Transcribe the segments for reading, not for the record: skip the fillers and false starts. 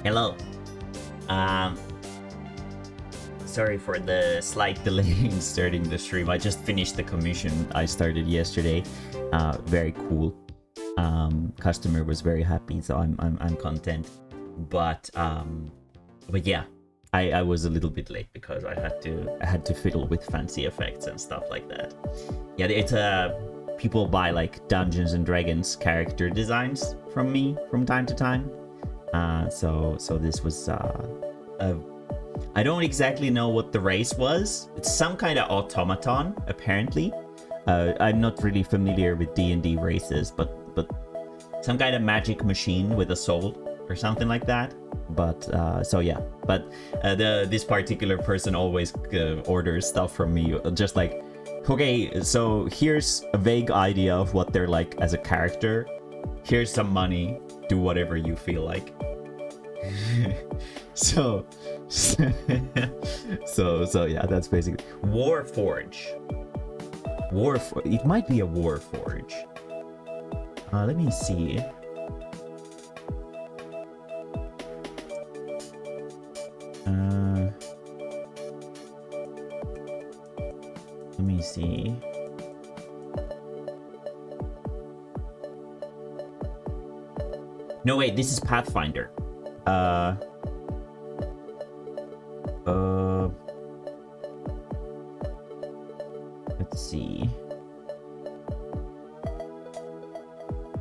Hello. Um, Sorry for the slight delay in starting the stream. I just finished the commission I started yesterday. Very cool. Customer was very happy, so I'm content. But yeah, I was a little bit late because I had to fiddle with fancy effects and stuff like that. Yeah, it's people buy like Dungeons and Dragons character designs from me from time to time. So this was I don't exactly know what the race was. It's some kind of automaton, apparently. I'm not really familiar with D&D races, but some kind of magic machine with a soul or something like that. But so yeah, but this particular person always orders stuff from me, just like, okay, so here's a vague idea of what they're like as a character. Here's some money. Do whatever you feel like. so yeah, that's basically Warforge. It might be a Warforge. Let me see. Let me see. No, wait, this is Pathfinder. Let's see.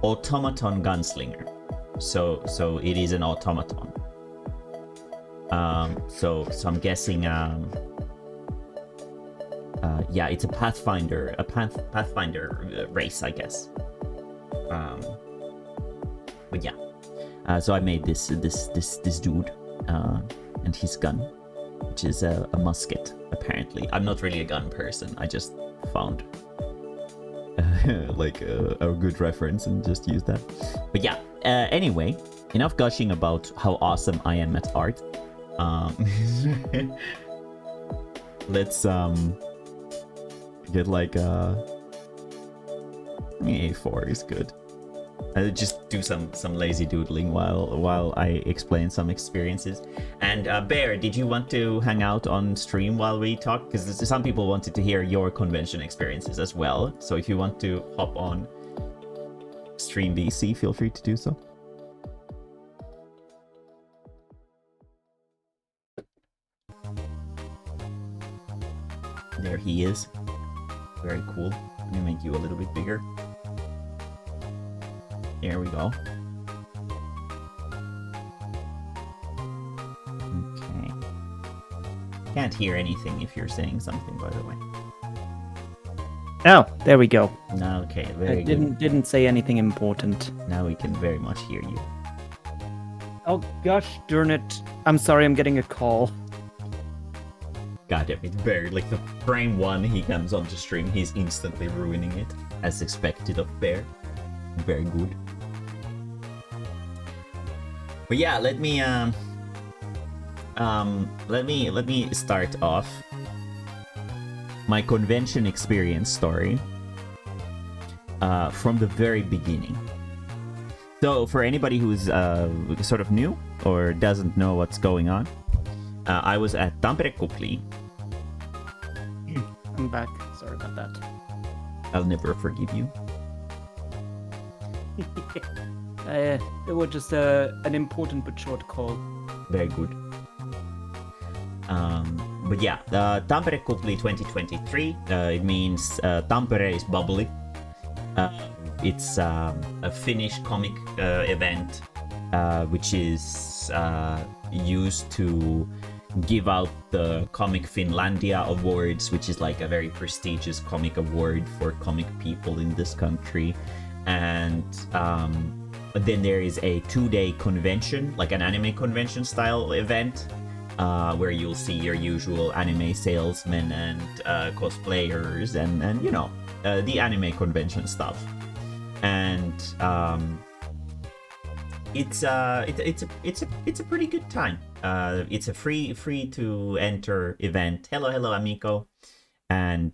Automaton Gunslinger. So it is an automaton. So I'm guessing yeah, it's a Pathfinder, Pathfinder race, I guess. But yeah. So I made this dude and his gun, which is a musket, apparently. I'm not really a gun person. I just found like a good reference and just used that. But yeah, anyway, enough gushing about how awesome I am at art. Let's get like A4 is good. Just do some lazy doodling while I explain some experiences. And Bear, did you want to hang out on stream while we talk? Because some people wanted to hear your convention experiences as well. So if you want to hop on stream VC, feel free to do so. There he is. Very cool. Let me make you a little bit bigger. There we go. Okay. Can't hear anything if you're saying something, by the way. Oh, there we go. Okay, very I good. didn't say anything important. Now we can very much hear you. Oh gosh darn it. I'm sorry, I'm getting a call. God damn it, Bear. Like the frame one he comes onto stream, he's instantly ruining it, as expected of Bear. Very good. But yeah, let me start off my convention experience story from the very beginning. So for anybody who's sort of new or doesn't know what's going on, I was at Tampere Kupli. I'm back. Sorry about that. I'll never forgive you. It was just an important but short call. Very good. But yeah, Tampere Kupli 2023. It means Tampere is bubbly. It's a Finnish comic event, which is used to give out the Comic Finlandia Awards, which is like a very prestigious comic award for comic people in this country. And then there is a 2-day convention, like an anime convention style event, where you'll see your usual anime salesmen and cosplayers and you know, the anime convention stuff. And it's a pretty good time. It's a free to enter event. Hello amico. And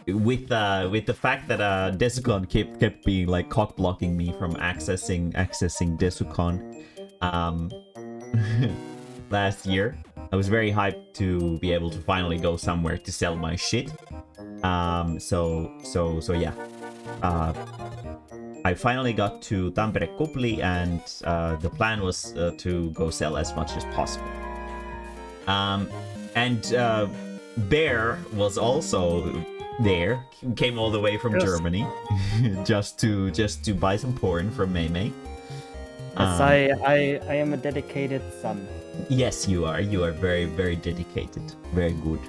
with the fact that Desicon kept being like cock blocking me from accessing Desicon last year, I was very hyped to be able to finally go somewhere to sell my shit. So yeah. I finally got to Tampere Kupli, and the plan was to go sell as much as possible. And Bear was also there, came all the way from Germany just to buy some porn from Mae-mae. Yes, I am a dedicated son. Yes, you are very, very dedicated, very good.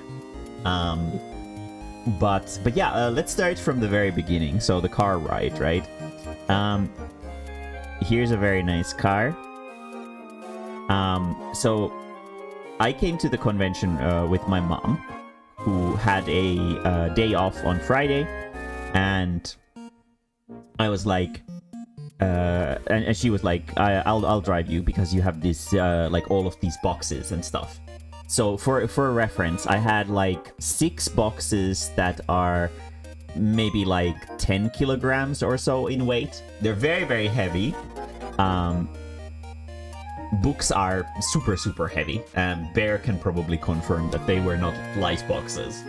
But yeah, let's start from the very beginning. So the car ride, right? Here's a very nice car. So I came to the convention with my mom, who had a day off on Friday, and I was like, and she was like, I'll drive you because you have this like all of these boxes and stuff. So for a reference, I had like 6 boxes that are maybe like 10 kilograms or so in weight. They're very, very heavy. Books are super, super heavy, and Bear can probably confirm that they were not light boxes.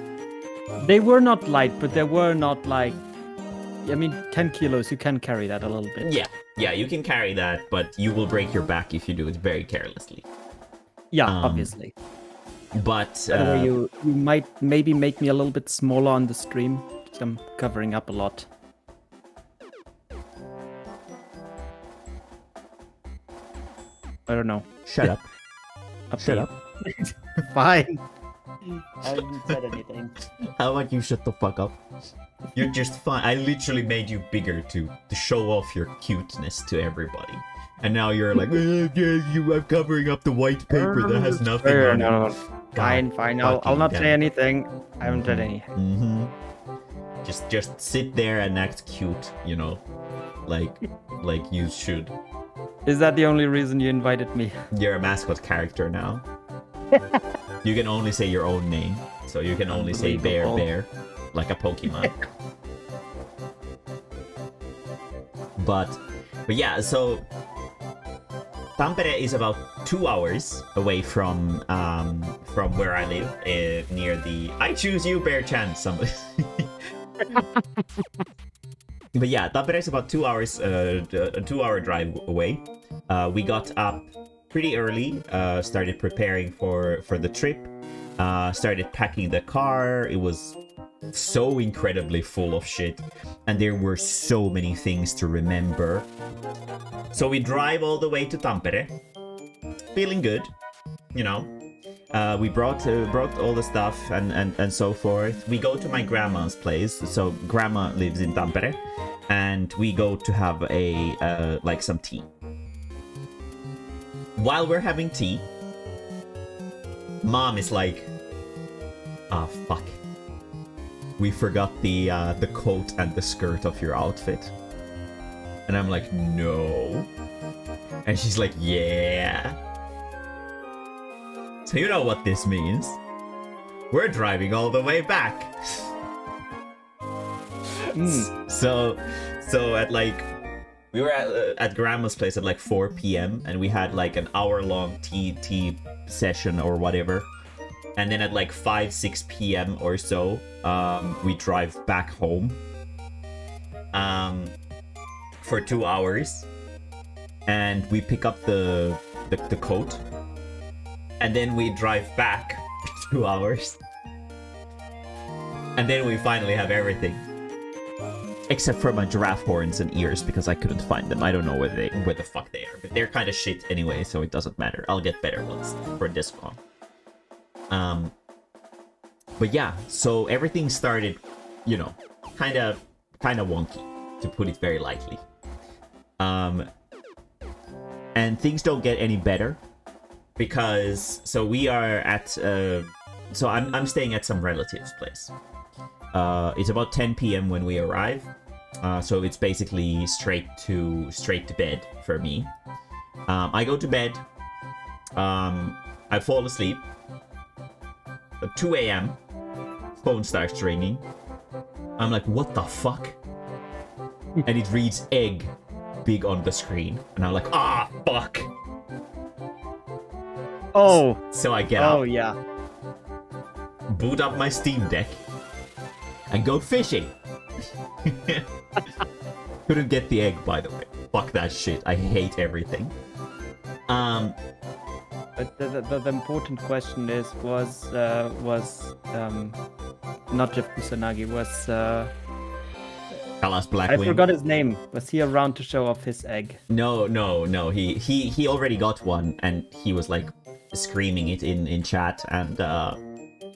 They were not light, but they were not like... I mean, 10 kilos, you can carry that a little bit. Yeah, you can carry that, but you will break your back if you do it very carelessly. Yeah, obviously. But by the way, you might maybe make me a little bit smaller on the stream, because I'm covering up a lot. I don't know. Shut up. Shut up. Fine. I haven't said anything. How about you shut the fuck up? You're just fine. I literally made you bigger to show off your cuteness to everybody. And now you're like, I'm covering up the white paper that has nothing on it. No. Fine. I'll not say anything. I haven't said anything. Mm-hmm. Just sit there and act cute, you know, like you should. Is that the only reason you invited me? You're a mascot character now. You can only say your own name, so you can only say Bear, like a Pokemon. But yeah, so Tampere is about 2 hours away from where I live, near the I Choose You Bear-chan. Somebody. But yeah, Tampere is about 2 hours, a 2-hour drive away. We got up pretty early, started preparing for the trip, started packing the car. It was so incredibly full of shit, and there were so many things to remember. So we drive all the way to Tampere, feeling good, you know. We brought all the stuff and so forth. We go to my grandma's place. So grandma lives in Tampere, and we go to have a like some tea. While we're having tea, Mom is like, "Ah, fuck. We forgot the coat and the skirt of your outfit." And I'm like, "No." And she's like, "Yeah." So you know what this means. We're driving all the way back. So at like, we were at grandma's place at like 4 p.m. and we had like an hour-long tea session or whatever. And then at like 5-6 p.m. or so, we drive back home for 2 hours, and we pick up the coat, and then we drive back for 2 hours, and then we finally have everything. Except for my giraffe horns and ears, because I couldn't find them. I don't know where the fuck they are, but they're kind of shit anyway, so it doesn't matter. I'll get better ones for Discord. But yeah, so everything started, you know, kind of wonky, to put it very lightly. And things don't get any better, because so we are at so I'm staying at some relative's place. It's about 10 p.m. when we arrive, so it's basically straight to bed for me. I go to bed, I fall asleep. At 2 a.m. phone starts ringing. I'm like, what the fuck? And it reads egg big on the screen. And I'm like, ah, fuck. Oh. So I get up, Oh yeah. boot up my Steam Deck, and go fishing. Couldn't get the egg, by the way. Fuck that shit. I hate everything. But the important question is, was not Jeff Kusanagi, was Kalas Blackwing. I forgot his name. Was he around to show off his egg? No. He already got one, and he was like screaming it in chat, and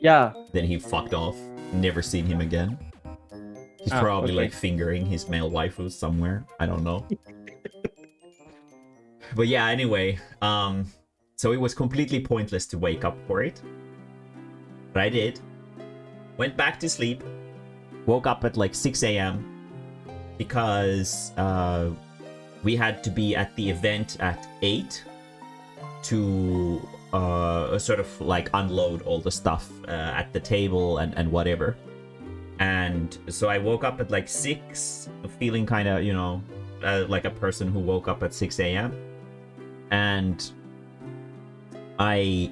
Yeah. then he fucked off. Never seen him again. He's probably okay. like fingering his male waifus somewhere. I don't know. But yeah, anyway, so it was completely pointless to wake up for it. But I did. Went back to sleep. Woke up at like 6 a.m. because we had to be at the event at 8 to sort of like unload all the stuff at the table and whatever. And so I woke up at like 6, feeling kind of, like a person who woke up at 6 a.m. And I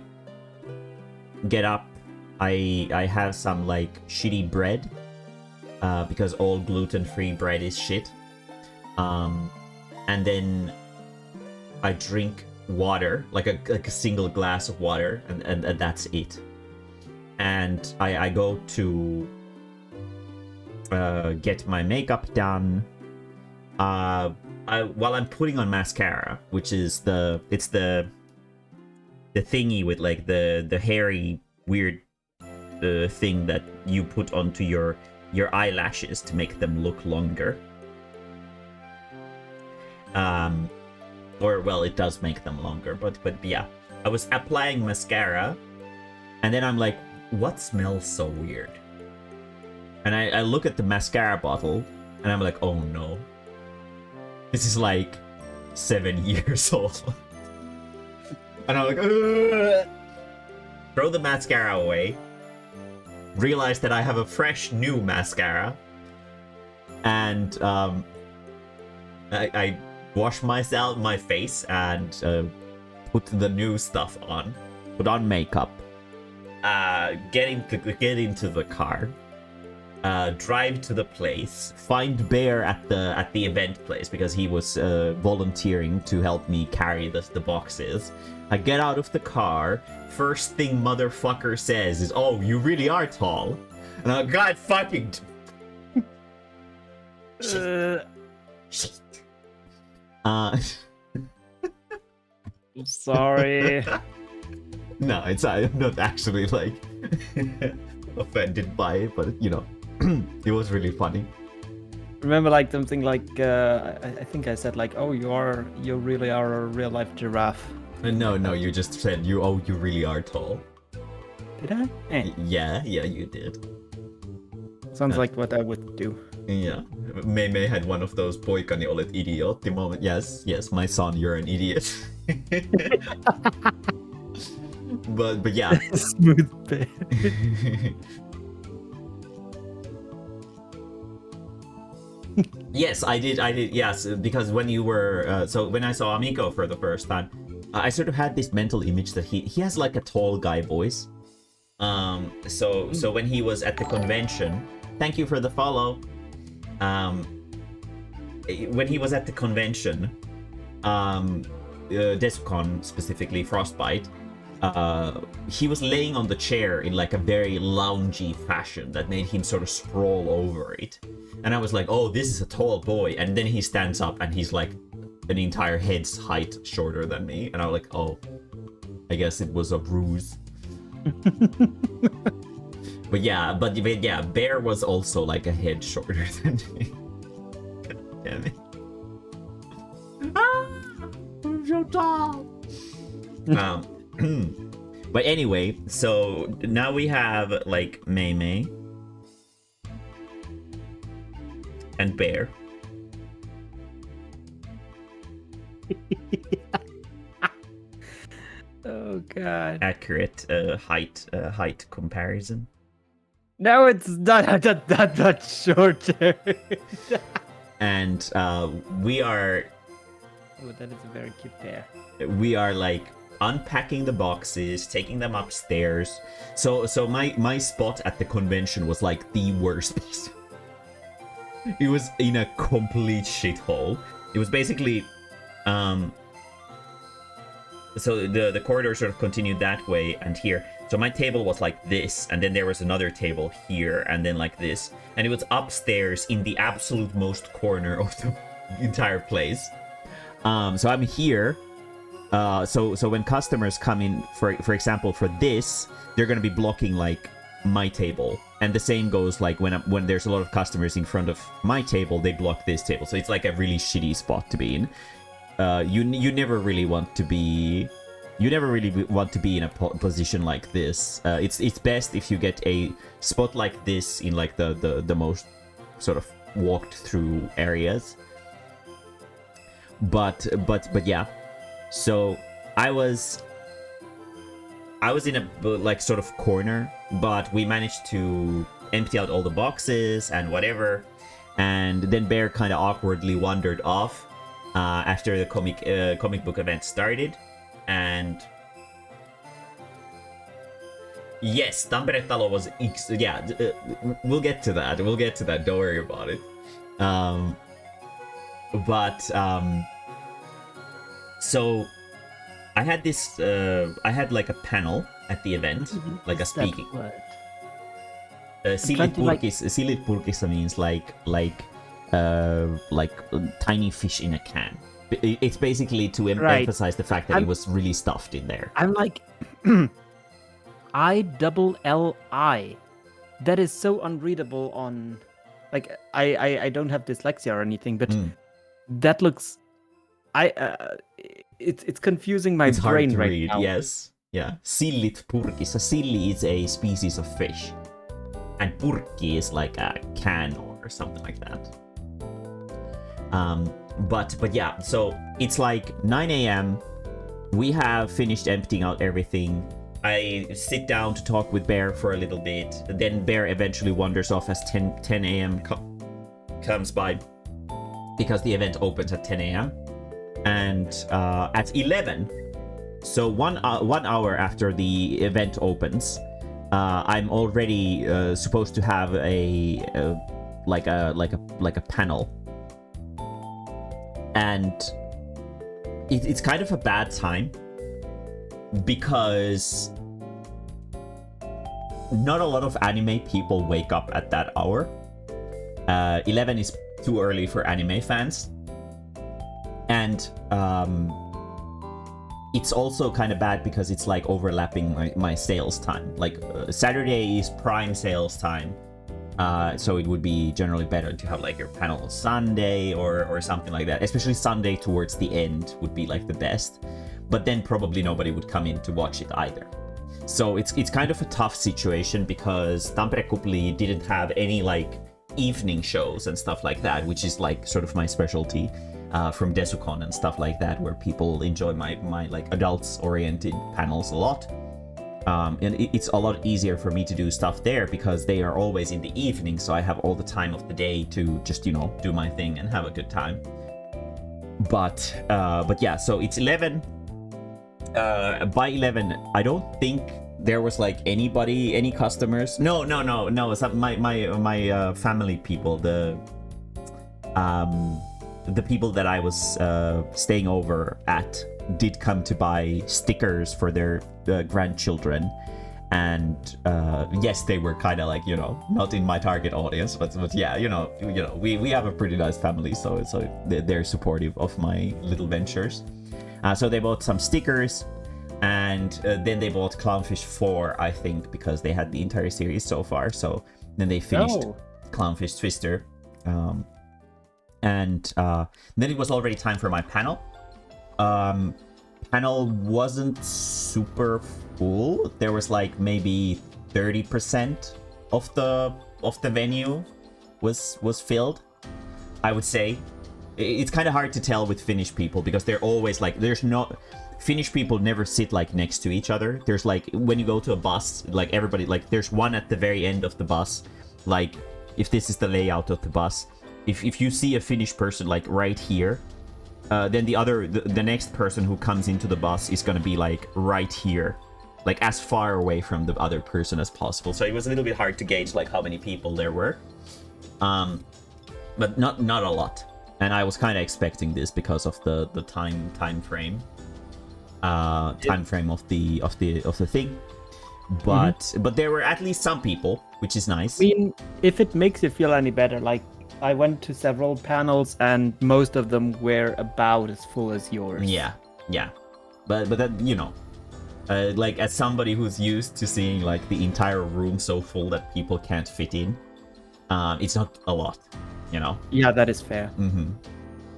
get up, I have some like shitty bread, because all gluten-free bread is shit. And then I drink water, like a single glass of water, and that's it. And I go to get my makeup done. While I'm putting on mascara, which is the thingy with like the hairy weird thing that you put onto your eyelashes to make them look longer. Or well, it does make them longer, but yeah, I was applying mascara, and then I'm like, what smells so weird? And I look at the mascara bottle, and I'm like, oh no. This is like 7 years old. And I'm like, ugh. Throw the mascara away. Realize that I have a fresh new mascara. And I wash my face and put the new stuff on. Put on makeup. Get into the car. Drive to the place, find Bear at the event place because he was volunteering to help me carry the boxes. I get out of the car. First thing motherfucker says is, "Oh, you really are tall," and I'm like, God fucking shit. I'm sorry. No, I'm not actually like offended by it, but it was really funny. Remember, like something like I think I said like, "Oh, you really are a real life giraffe." No, you just said you really are tall. Did I? Yeah, you did. Sounds like what I would do. Yeah, Mae-mae had one of those poikani olet idiot moment. Yes, my son, you're an idiot. but yeah. Smooth bear. Yes, I did. Yes, because when you were so when I saw Amiko for the first time, I sort of had this mental image that he has like a tall guy voice. So when he was at the convention, thank you for the follow. When he was at the convention, Descon specifically, Frostbite, he was laying on the chair in like a very loungy fashion that made him sort of sprawl over it. And I was like, oh, this is a tall boy. And then he stands up and he's like an entire head's height shorter than me. And I was like, oh, I guess it was a ruse. But yeah, Bear was also like a head shorter than me. God damn it. I'm so tall. But anyway, so now we have like Mae-mae and Bear. Oh god. Accurate height comparison. No, it's not that short. And we are Oh, that is a very cute pair. we are like unpacking the boxes, taking them upstairs. So my spot at the convention was like the worst place. It was in a complete shithole. It was basically so the corridor sort of continued that way and here. So my table was like this, and then there was another table here, and then like this, and it was upstairs in the absolute most corner of the entire place. So I'm here. So when customers come in, for example, for this, they're gonna be blocking like my table, and the same goes like when there's a lot of customers in front of my table, they block this table. So it's like a really shitty spot to be in. You never really want to be. You never really want to be in a position like this. It's best if you get a spot like this in like the most sort of walked through areas. But yeah. So I was in a like sort of corner, but we managed to empty out all the boxes and whatever, and then Bear kind of awkwardly wandered off after the comic book event started. And yes, Tampere Talo was we'll get to that. Don't worry about it. So I had this. I had like a panel at the event, like a speaking. Silitpurkissa means like tiny fish in a can. It's basically to emphasize the fact that it was really stuffed in there. I'm like, ILLI. That is so unreadable on, like, I don't have dyslexia or anything, but that looks, it's confusing my brain hard to right read, now. Yes, yeah. Silitpurkissa. Silli is a species of fish, and purkki is like a can or something like that. But yeah, so it's like 9 a.m. We have finished emptying out everything. I sit down to talk with Bear for a little bit. Then Bear eventually wanders off as 10 a.m. Comes by, because the event opens at 10 a.m. And at 11, so one hour after the event opens, I'm already supposed to have a panel. And it's kind of a bad time because not a lot of anime people wake up at that hour. 11 is too early for anime fans. And it's also kind of bad because it's like overlapping my sales time. Like Saturday is prime sales time. So it would be generally better to have like your panel Sunday or something like that. Especially Sunday towards the end would be like the best. But then probably nobody would come in to watch it either. So it's kind of a tough situation because Tampere Kupli didn't have any like evening shows and stuff like that, which is like sort of my specialty from Desukon and stuff like that, where people enjoy my like adults oriented panels a lot. And it's a lot easier for me to do stuff there because they are always in the evening, so I have all the time of the day to just, you know, do my thing and have a good time. But yeah, so it's 11. By 11, I don't think there was like any customers. No. Some, my family people, the people that I was staying over at did come to buy stickers for their grandchildren, and yes, they were kind of like, you know, not in my target audience, but yeah, you know, we have a pretty nice family, so they're supportive of my little ventures. So they bought some stickers, and then they bought Clownfish 4, I think, because they had the entire series so far. So then they finished Clownfish Twister, and then it was already time for my panel. Panel wasn't super full. There was like maybe 30% of the venue was filled, I would say. It's kind of hard to tell with Finnish people because they're always like, Finnish people never sit like next to each other. There's like when you go to a bus, like everybody, like there's one at the very end of the bus. Like if this is the layout of the bus, if you see a Finnish person like right here, then the next person who comes into the bus is gonna be like right here, like as far away from the other person as possible. So it was a little bit hard to gauge like how many people there were, but not a lot. And I was kind of expecting this because of the time frame of the thing. But there were at least some people, which is nice. I mean, if it makes you feel any better, like I went to several panels and most of them were about as full as yours. Yeah. But that, you know, like as somebody who's used to seeing like the entire room so full that people can't fit in, it's not a lot, you know. Yeah, that is fair.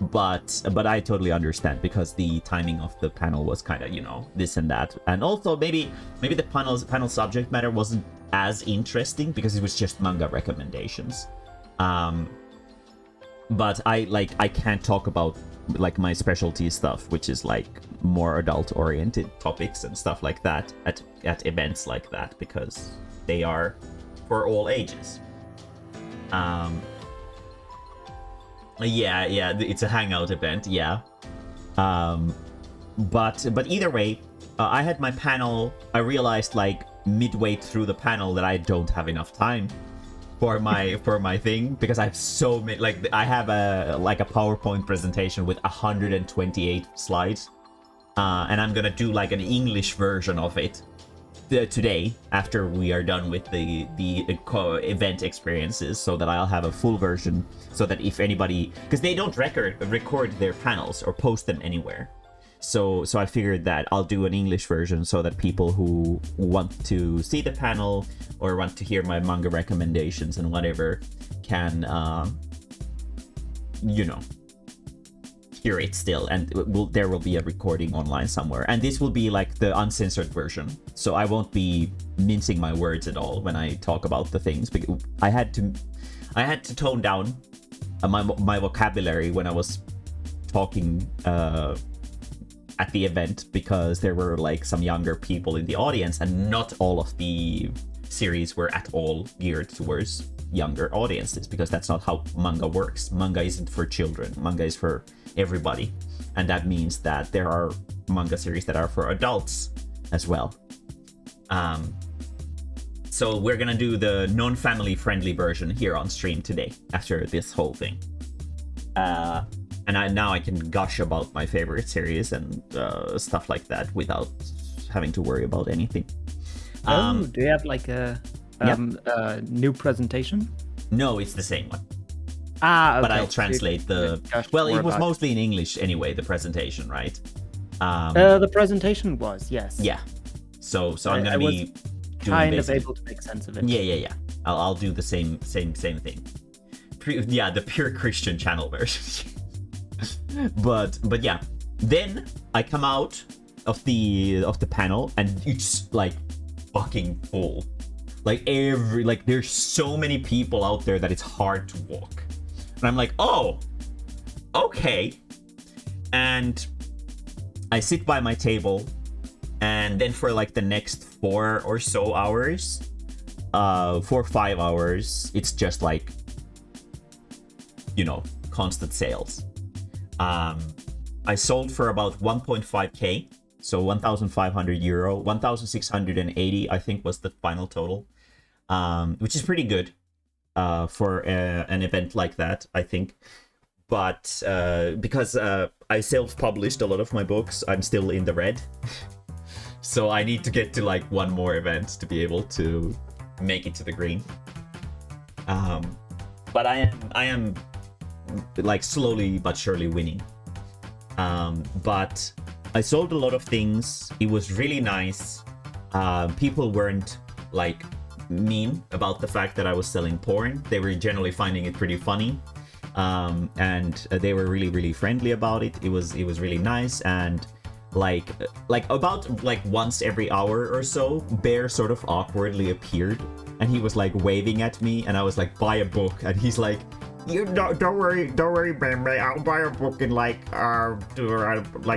But I totally understand because the timing of the panel was kind of, you know, this and that, and also maybe the panel subject matter wasn't as interesting because it was just manga recommendations. But I can't talk about like my specialty stuff, which is like more adult oriented topics and stuff like that at events like that, because they are for all ages. Yeah, it's a hangout event, yeah. But either way, I had my panel. I realized like midway through the panel that I don't have enough time for my thing, because I have so many, like I have a PowerPoint presentation with 128 slides, and I'm gonna do like an English version of it today after we are done with the event experiences, so that I'll have a full version, so that if anybody, because they don't record their panels or post them anywhere, so I figured that I'll do an English version so that people who want to see the panel or want to hear my manga recommendations and whatever can you know, hear it still, and there will be a recording online somewhere, and this will be like the uncensored version, so I won't be mincing my words at all when I talk about the things, because I had to tone down my vocabulary when I was talking at the event, because there were like some younger people in the audience, and not all of the series were at all geared towards younger audiences, because that's not how manga works. Manga isn't for children, manga is for everybody, and that means that there are manga series that are for adults as well. So we're gonna do the non-family friendly version here on stream today after this whole thing, and now I can gush about my favorite series and stuff like that without having to worry about anything. Do you have like a new presentation? No, it's the same one. Okay. But I'll translate well, it was mostly in English anyway, the presentation, right? The presentation was, yes. Yeah. So I'm gonna be kind of able to make sense of it. Yeah. I'll do the same thing. The pure Christian channel version. but yeah. Then I come out of the panel and it's like fucking full. Like there's so many people out there that it's hard to walk. And I'm like, oh, okay. And I sit by my table, and then for like the next 4 or 5 hours, it's just like, you know, constant sales. I sold for about 1.5k, so 1,500 euro, 1,680 I think was the final total, which is pretty good for an event like that, I think. But because I self-published a lot of my books, I'm still in the red. So I need to get to like one more event to be able to make it to the green. But I am like slowly but surely winning. But I sold a lot of things. It was really nice. People weren't like mean about the fact that I was selling porn. They were generally finding it pretty funny. And they were really, really friendly about it. It was really nice. And like about like once every hour or so, Bear sort of awkwardly appeared, and he was like waving at me, and I was like, buy a book, and he's like, you don't worry, Mae-mae, I'll buy a book in like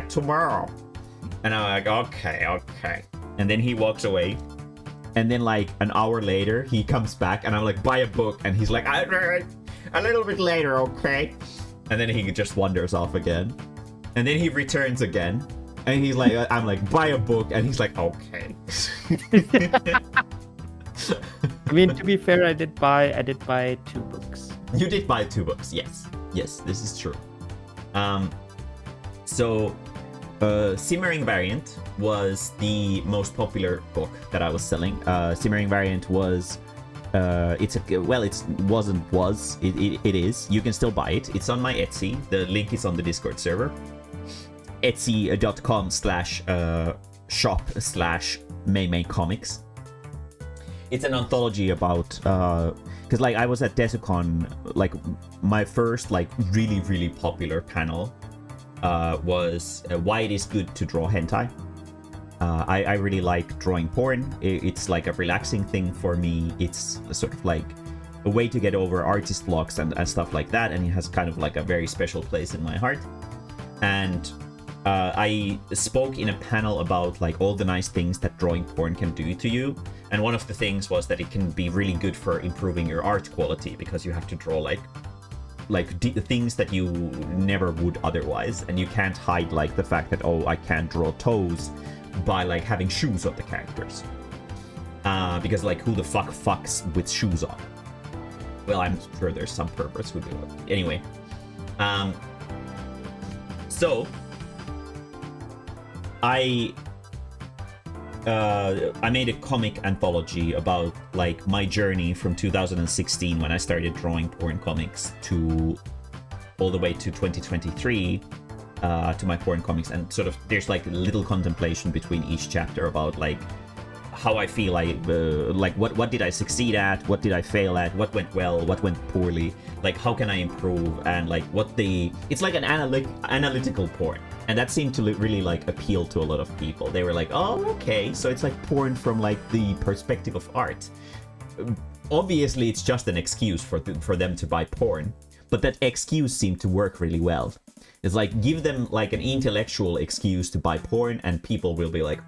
tomorrow. And I'm like, okay. And then he walks away. And then like an hour later, he comes back and I'm like, buy a book. And he's like, a little bit later, okay. And then he just wanders off again. And then he returns again. And he's like, I'm like, buy a book. And he's like, okay. I mean, to be fair, I did buy 2 books. You did buy 2 books, yes. Yes, this is true. Simmering Variant was the most popular book that I was selling. Simmering Variant was it is. You can still buy it. It's on my Etsy. The link is on the Discord server. Etsy.com/shop/Mae-mae comics. It's an anthology about because like I was at Desicon, like my first like really popular panel was why it is good to draw hentai. I really like drawing porn. It's like a relaxing thing for me. It's sort of like a way to get over artist blocks and stuff like that, and it has kind of like a very special place in my heart. And I spoke in a panel about like all the nice things that drawing porn can do to you, and one of the things was that it can be really good for improving your art quality because you have to draw like things that you never would otherwise, and you can't hide like the fact that, oh, I can't draw toes by like having shoes on the characters, because like who the fuck fucks with shoes on? Well, I'm sure there's some perverts who do it. Anyway, so I made a comic anthology about like my journey from 2016 when I started drawing porn comics to all the way to 2023 to my porn comics, and sort of there's like little contemplation between each chapter about like how I feel like what did I succeed at, what did I fail at, what went well, what went poorly, like how can I improve, and like it's like an analytical porn. And that seemed to really like appeal to a lot of people. They were like, oh, okay, so it's like porn from like the perspective of art. Obviously, it's just an excuse for them to buy porn, but that excuse seemed to work really well. It's like, give them like an intellectual excuse to buy porn, and people will be like,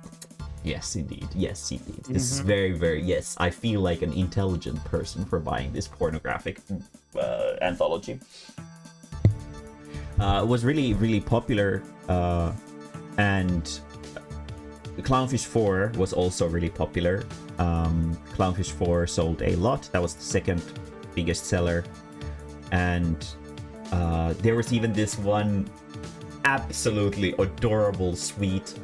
yes, indeed. This is very, very, yes, I feel like an intelligent person for buying this pornographic anthology. It was really popular, and Clownfish 4 was also really popular. Clownfish 4 sold a lot. That was the second biggest seller. And there was even this one absolutely adorable, sweet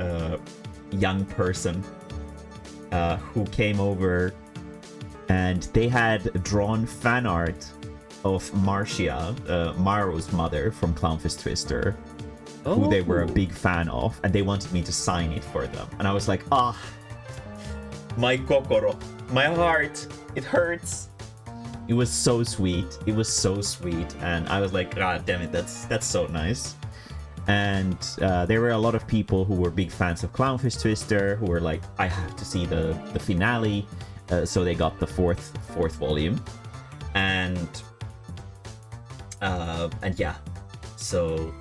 young person who came over, and they had drawn fan art of Marcia, Maru's mother from Clownfish Twister, who they were a big fan of, and they wanted me to sign it for them. And I was like, my kokoro, my heart, it hurts. It was so sweet. And I was like, god damn it, that's so nice. And there were a lot of people who were big fans of Clownfish Twister who were like, I have to see the finale. So they got the fourth volume. And yeah, so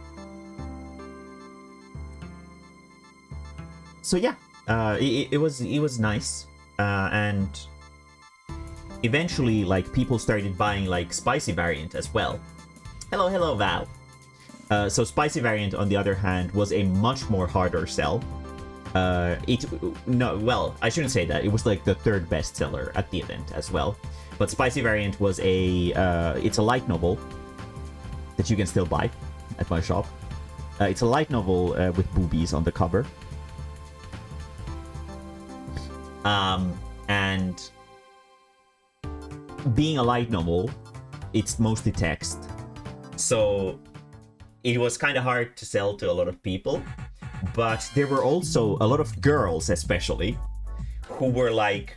yeah, it was nice, and eventually like people started buying like Spicy Variant as well. Hello Val. So Spicy Variant, on the other hand, was a much more harder sell. I shouldn't say that. It was like the third best seller at the event as well. But Spicy Variant was it's a light novel that you can still buy at my shop. It's a light novel with boobies on the cover. And being a light novel, it's mostly text. So it was kind of hard to sell to a lot of people. But there were also a lot of girls, especially, who were like,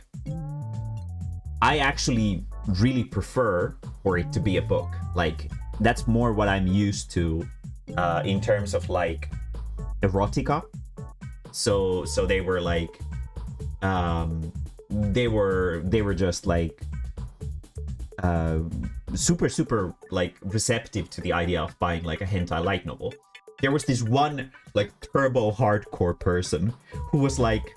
I actually really prefer for it to be a book. Like, that's more what I'm used to in terms of like erotica. So they were like, they were just like super like receptive to the idea of buying like a hentai light novel. there was this one like turbo hardcore person who was like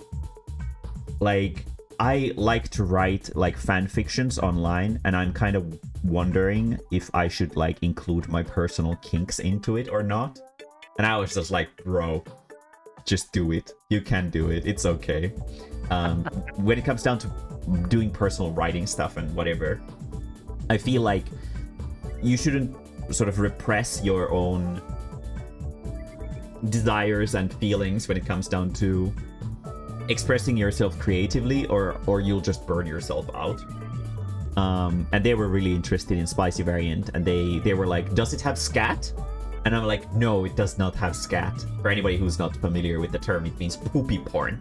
I like to write like fan fictions online, and I'm kind of wondering if I should like include my personal kinks into it or not. And I was just like, bro, just do it. You can do it. It's okay. When it comes down to doing personal writing stuff and whatever, I feel like you shouldn't sort of repress your own desires and feelings when it comes down to expressing yourself creatively, or you'll just burn yourself out. And they were really interested in Spicy Variant, and they were like, does it have scat? And I'm like, no, it does not have scat. For anybody who's not familiar with the term, it means poopy porn.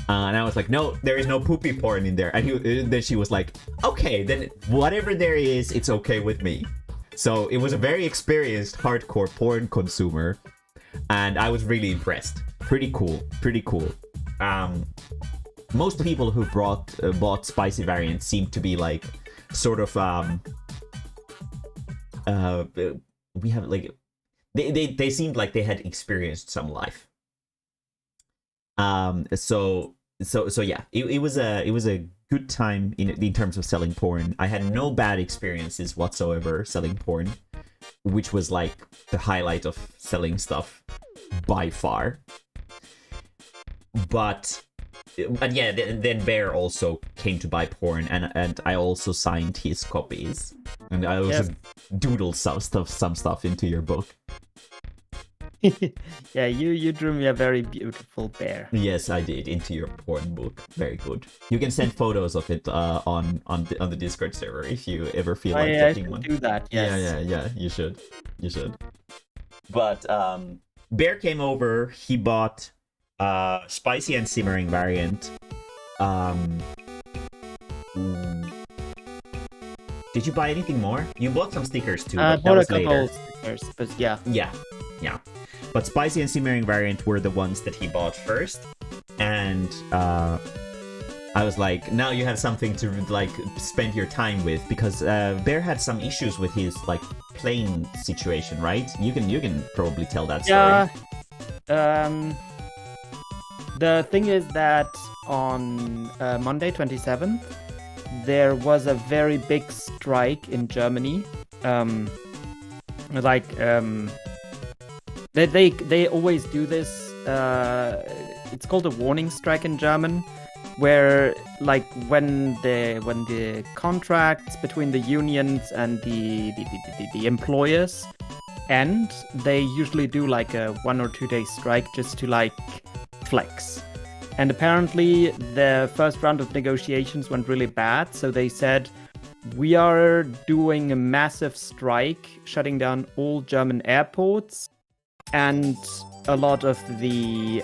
And I was like, no, there is no poopy porn in there. And then she was like, okay, then whatever there is, it's okay with me. So it was a very experienced hardcore porn consumer, and I was really impressed. Pretty cool. Most people who bought Spicy Variant seem to be like sort of we have like they seemed like they had experienced some life. So yeah, it was a good time in terms of selling porn. I had no bad experiences whatsoever selling porn, which was like the highlight of selling stuff by far. But yeah, then Bear also came to buy porn, and I also signed his copies, and I also doodled some stuff into your book. Yeah, you drew me a very beautiful bear. Yes, I did, into your porn book. Very good. You can send photos of it on the Discord server if you ever feel like getting one. Do that. Yes. Yeah. You should. But Bear came over. He bought Spicy and Simmering Variant. Did you buy anything more? You bought some stickers too. But that was later. Stickers, but yeah. But Spicy and Simmering Variant were the ones that he bought first, and I was like, now you have something to like spend your time with, because Bear had some issues with his like plane situation, right? You can probably tell that story. Yeah. The thing is that on Monday 27th, there was a very big strike in Germany. They always do this. It's called a warning strike in German, where like when the contracts between the unions and the employers end, they usually do like a 1 or 2 day strike just to like flex. And apparently the first round of negotiations went really bad, so they said, we are doing a massive strike, shutting down all German airports, and a lot of the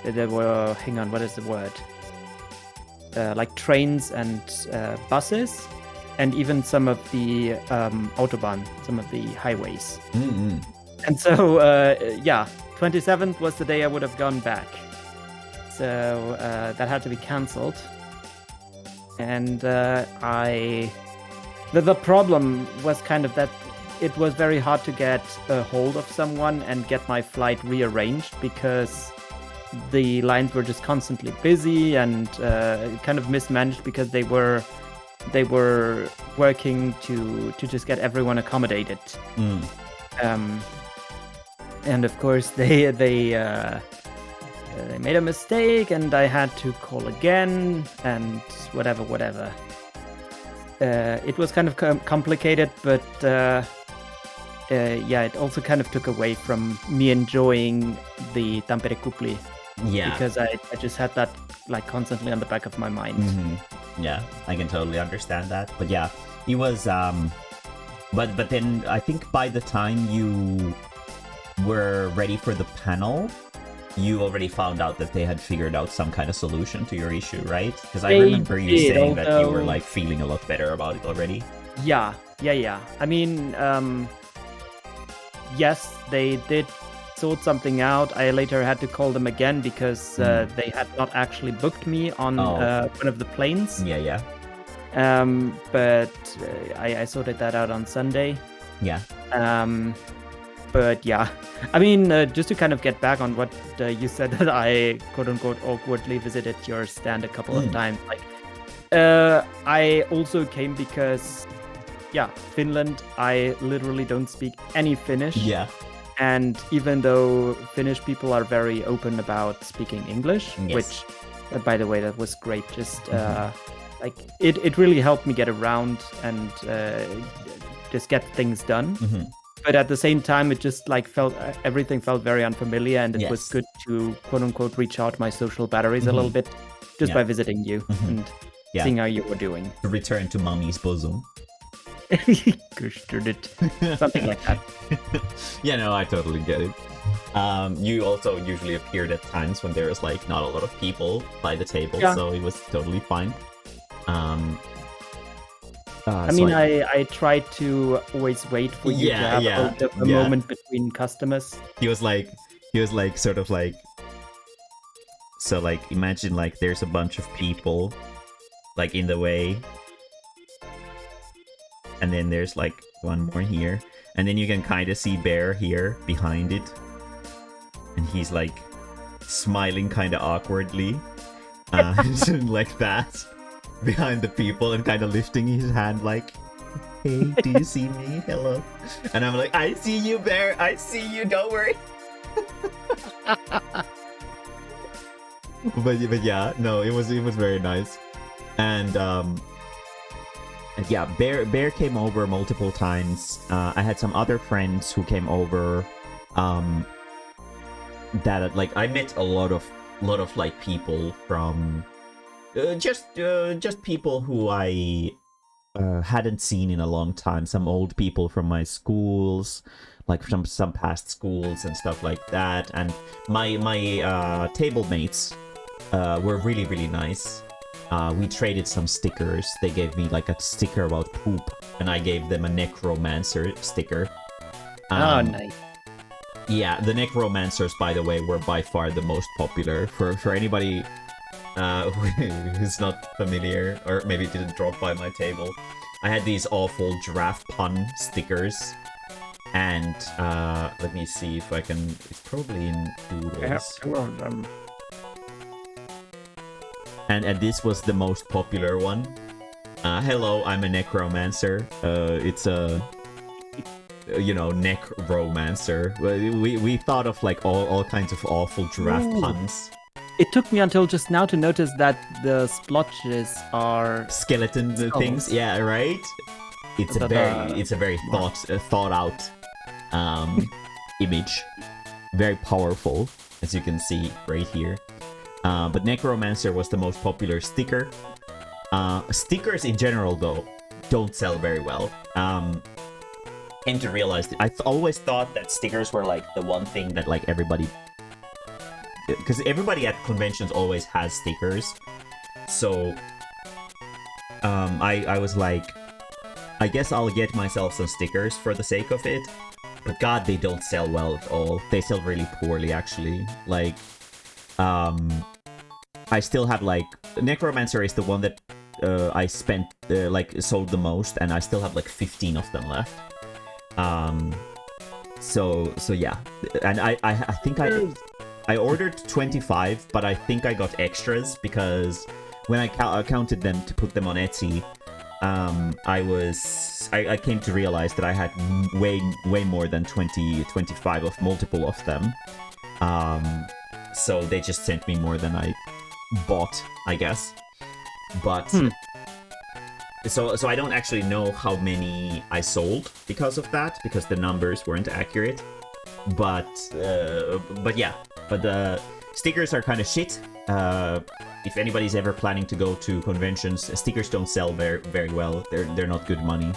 there were, hang on, what is the word? Like trains and buses, and even some of the Autobahn, some of the highways. Mm-hmm. And so, 27th was the day I would have gone back. So that had to be cancelled. And the problem was kind of that it was very hard to get a hold of someone and get my flight rearranged, because the lines were just constantly busy and kind of mismanaged, because they were working to just get everyone accommodated. And of course they made a mistake, and I had to call again, and whatever. It was kind of complicated, but it also kind of took away from me enjoying the Tampere Kupli. Yeah. Because I just had that like constantly on the back of my mind. Mm-hmm. Yeah, I can totally understand that. But yeah, it was but then I think by the time you were ready for the panel, you already found out that they had figured out some kind of solution to your issue, right? Because I remember you saying that you were like feeling a lot better about it already. Yeah. I mean, yes, they did sort something out. I later had to call them again because they had not actually booked me on one of the planes. Yeah. But I sorted that out on Sunday. Yeah. But yeah, I mean, just to kind of get back on what you said, that I quote unquote awkwardly visited your stand a couple of times. Like, I also came because, yeah, Finland. I literally don't speak any Finnish. Yeah. And even though Finnish people are very open about speaking English, Yes. which, by the way, that was great. Just like it really helped me get around and just get things done. But at the same time, it just like everything felt very unfamiliar, and it was good to quote unquote recharge my social batteries a little bit just by visiting you and seeing how you were doing. To return to mommy's bosom. Something like that. Yeah, no, I totally get it. You also usually appeared at times when there was like not a lot of people by the table, so it was totally fine. I mean, I tried to always wait for you to have a moment between customers. He was like sort of like, so like imagine like there's a bunch of people like in the way, and then there's like one more here, and then you can kind of see Bear here behind it, and he's like smiling kind of awkwardly, like that, behind the people, and kind of lifting his hand like, hey, do you see me? Hello. And I'm like, I see you, Bear, I see you, don't worry. but yeah, no, it was very nice. And yeah, Bear came over multiple times. I had some other friends who came over. That like I met a lot of like people from just people who I hadn't seen in a long time. Some old people from my schools, like from some past schools and stuff like that. And my table mates were really nice. We traded some stickers. They gave me like a sticker about poop, and I gave them a necromancer sticker. Oh, nice. Yeah, the necromancers, by the way, were by far the most popular. For anybody who's not familiar, or maybe didn't drop by my table, I had these awful giraffe pun stickers. And let me see if I can. It's probably in Doodles. I have two of them. And this was the most popular one. Hello, I'm a necromancer. It's a, necromancer. We thought of like all kinds of awful giraffe puns. It took me until just now to notice that the splotches are skeleton things. Yeah, right. It's a very thought out image. Very powerful, as you can see right here. But Necromancer was the most popular sticker. Stickers in general, though, don't sell very well. Came to realize that I always thought that stickers were like the one thing that like everybody, because everybody at conventions always has stickers. So I was like, I guess I'll get myself some stickers for the sake of it. But God, they don't sell well at all. They sell really poorly, actually. Like, I still have like Necromancer is the one that I spent sold the most, and I still have like 15 of them left. So yeah, and I think I ordered 25, but I think I got extras because when I counted them to put them on Etsy, I came to realize that I had way more than 25 of multiple of them. So they just sent me more than I bought, I guess. But so I don't actually know how many I sold because of that, because the numbers weren't accurate. But yeah, but stickers are kind of shit. If anybody's ever planning to go to conventions, stickers don't sell very well. They're not good money.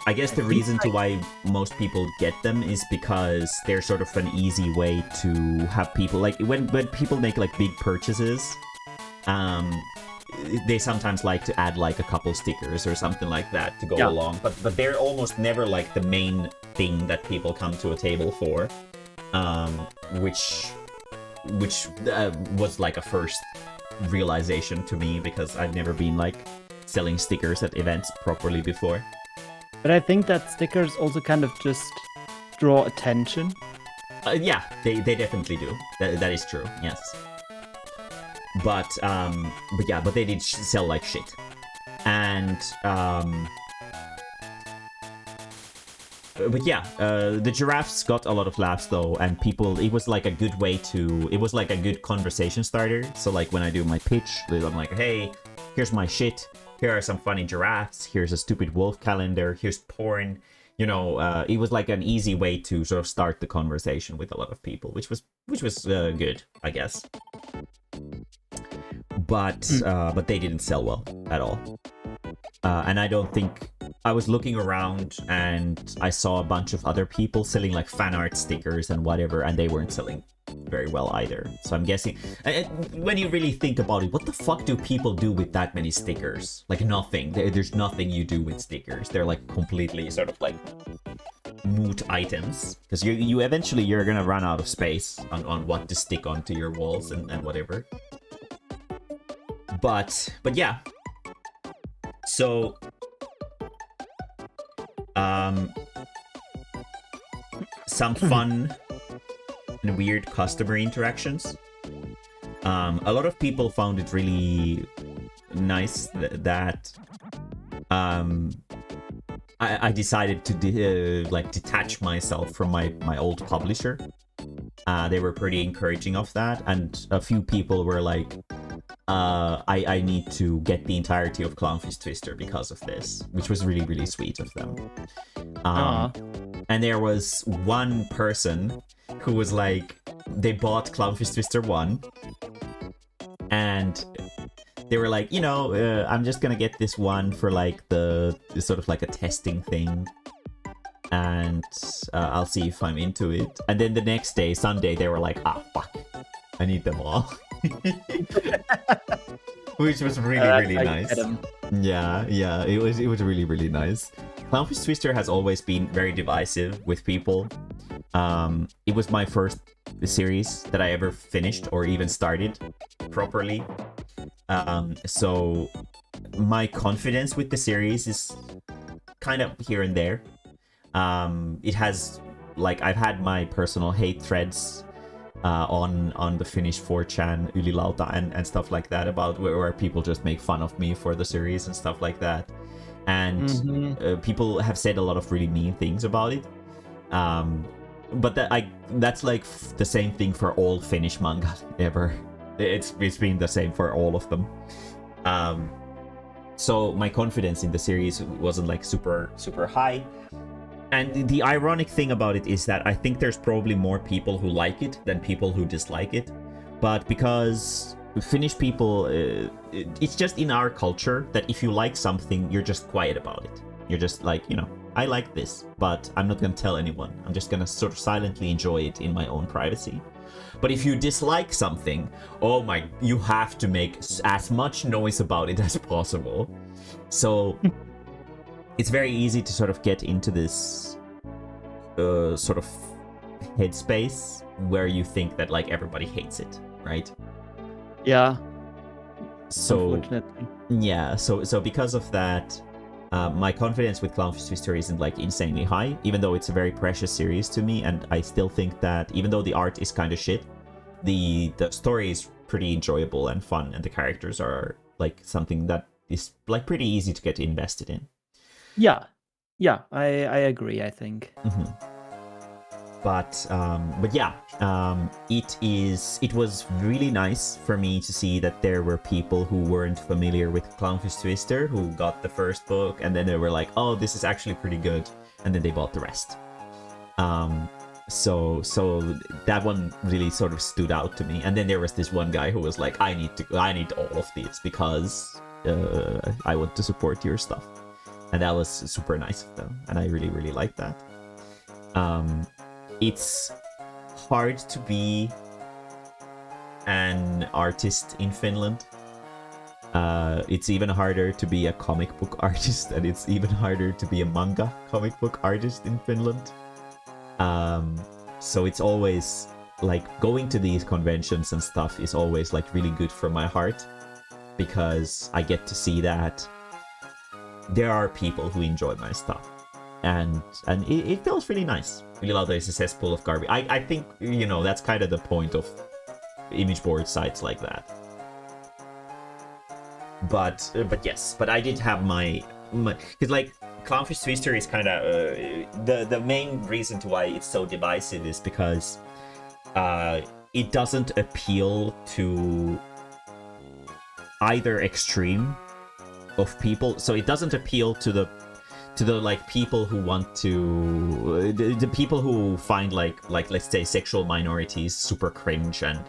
I guess the reason to why most people get them is because they're sort of an easy way to have people, like when people make like big purchases, they sometimes like to add like a couple stickers or something like that to go along, but they're almost never like the main thing that people come to a table for, which was like a first realization to me, because I've never been like selling stickers at events properly before. But I think that stickers also kind of just draw attention. Yeah, they definitely do. That is true. Yes. But they did sell like shit, and the giraffes got a lot of laughs though, and people. It was like a good way to. It was like a good conversation starter. So like when I do my pitch, I'm like, hey, here's my shit. Here are some funny giraffes. Here's a stupid wolf calendar. Here's porn. You know, it was like an easy way to sort of start the conversation with a lot of people, which was good, I guess. But they didn't sell well at all. And I don't think I was looking around and I saw a bunch of other people selling like fan art stickers and whatever, and they weren't selling very well either. So I'm guessing, when you really think about it, what the fuck do people do with that many stickers? Like nothing. There's nothing you do with stickers. They're like completely sort of like moot items, because you eventually you're gonna run out of space on what to stick onto your walls and whatever. But yeah. So some fun and weird customer interactions. A lot of people found it really nice that I decided to detach myself from my old publisher. They were pretty encouraging of that, and a few people were like, I need to get the entirety of Clownfish Twister because of this, which was really, really sweet of them. And there was one person who was like, they bought Clownfish Twister 1, and they were like, I'm just gonna get this one for like the sort of like a testing thing, and I'll see if I'm into it. And then the next day, Sunday, they were like, fuck, I need them all. Which was really nice. Yeah, it was really, really nice. Clownfish Twister has always been very divisive with people. It was my first series that I ever finished or even started properly. So my confidence with the series is kind of here and there. It has, like, I've had my personal hate threads on the Finnish 4chan Ylilauta and stuff like that, about where people just make fun of me for the series and stuff like that. And people have said a lot of really mean things about it. But that's like the same thing for all Finnish manga ever. It's been the same for all of them. So my confidence in the series wasn't like super high. And the ironic thing about it is that I think there's probably more people who like it than people who dislike it. But because Finnish people, it's just in our culture that if you like something, you're just quiet about it. You're just like, I like this, but I'm not going to tell anyone. I'm just going to sort of silently enjoy it in my own privacy. But if you dislike something, you have to make as much noise about it as possible. So it's very easy to sort of get into this sort of headspace where you think that like everybody hates it, right? Yeah. So unfortunately. Yeah, so because of that, my confidence with Clownfish Twister isn't like insanely high, even though it's a very precious series to me, and I still think that even though the art is kind of shit, the story is pretty enjoyable and fun, and the characters are like something that is like pretty easy to get invested in. Yeah, I agree, I think. But yeah, it was really nice for me to see that there were people who weren't familiar with Clownfish Twister who got the first book, and then they were like, oh, this is actually pretty good, and then they bought the rest. So that one really sort of stood out to me. And then there was this one guy who was like, I need all of these because I want to support your stuff. And that was super nice of them, and I really, really liked that. It's hard to be an artist in Finland. It's even harder to be a comic book artist, and it's even harder to be a manga comic book artist in Finland. So it's always like going to these conventions and stuff is always like really good for my heart, because I get to see that there are people who enjoy my stuff, and it feels really nice. Uli Lauta is a cesspool of garbage. I think, you know, that's kind of the point of image board sites like that. But yes, but I did have my because like Clownfish Twister is kind of the main reason to why it's so divisive is because it doesn't appeal to either extreme of people. So it doesn't appeal to the like people who want to the people who find like let's say sexual minorities super cringe, and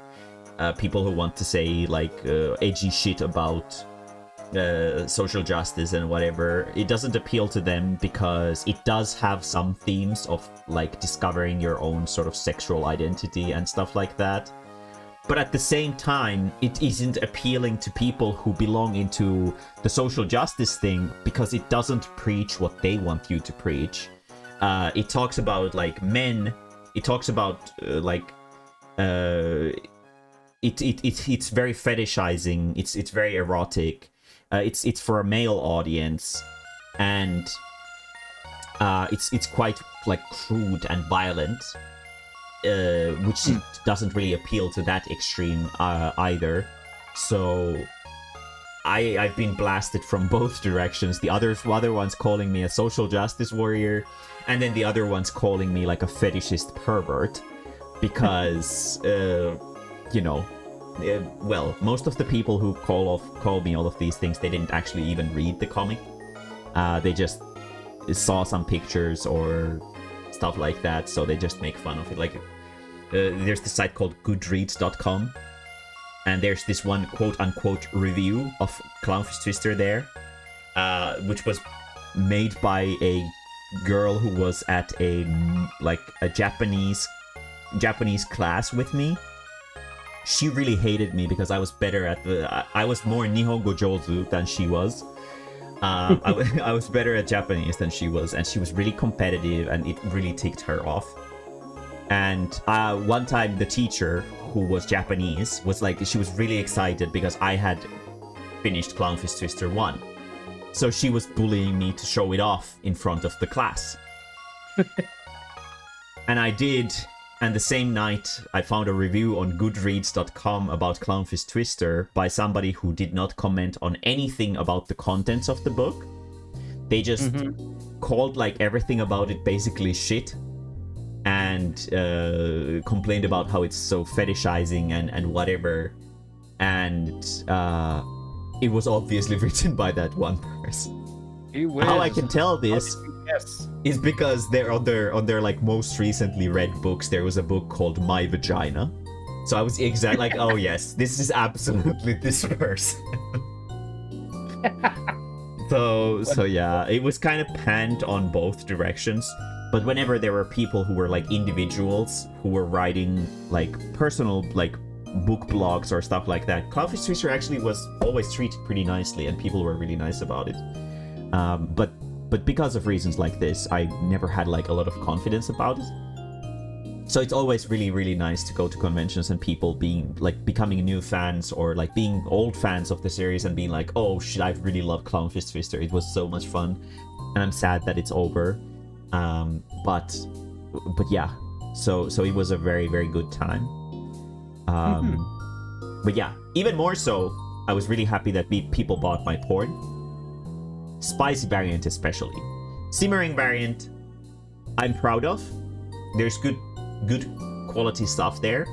people who want to say like edgy shit about social justice and whatever. It doesn't appeal to them because it does have some themes of like discovering your own sort of sexual identity and stuff like that. But at the same time, it isn't appealing to people who belong into the social justice thing because it doesn't preach what they want you to preach. It talks about like men. It talks about it's very fetishizing. It's very erotic. It's for a male audience, and it's quite like crude and violent, which doesn't really appeal to that extreme either. So I've been blasted from both directions. The other ones calling me a social justice warrior, and then the other ones calling me like a fetishist pervert, because you know. Well, most of the people who call me all of these things, they didn't actually even read the comic. They just saw some pictures or stuff like that, so they just make fun of it. Like, there's this site called Goodreads.com, and there's this one quote-unquote review of Clownfish Twister there, which was made by a girl who was at a Japanese class with me. She really hated me because I was better at I was more Nihongo Jozu than she was. I was better at Japanese than she was, and she was really competitive, and it really ticked her off. And one time the teacher, who was Japanese, was like, she was really excited because I had finished Clownfish Twister 1. So she was bullying me to show it off in front of the class. And I did. And the same night, I found a review on Goodreads.com about Clownfish Twister by somebody who did not comment on anything about the contents of the book. They just called like everything about it basically shit, and complained about how it's so fetishizing and whatever. And it was obviously written by that one person. How I can tell this is because they're on their like most recently read books, there was a book called My Vagina. So I was exactly like, oh yes, this is absolutely this person. So yeah, it was kind of panned on both directions. But whenever there were people who were like individuals who were writing like personal like book blogs or stuff like that, Clownfish Twister actually was always treated pretty nicely, and people were really nice about it. But because of reasons like this, I never had like a lot of confidence about it. So it's always really, really nice to go to conventions and people being like becoming new fans, or like being old fans of the series and being like, oh shit, I really love Clownfish Twister. It was so much fun, and I'm sad that it's over. But yeah, so it was a very, very good time. But yeah, even more so, I was really happy that people bought my porn. Spicy variant especially. Simmering variant, I'm proud of. There's good quality stuff there.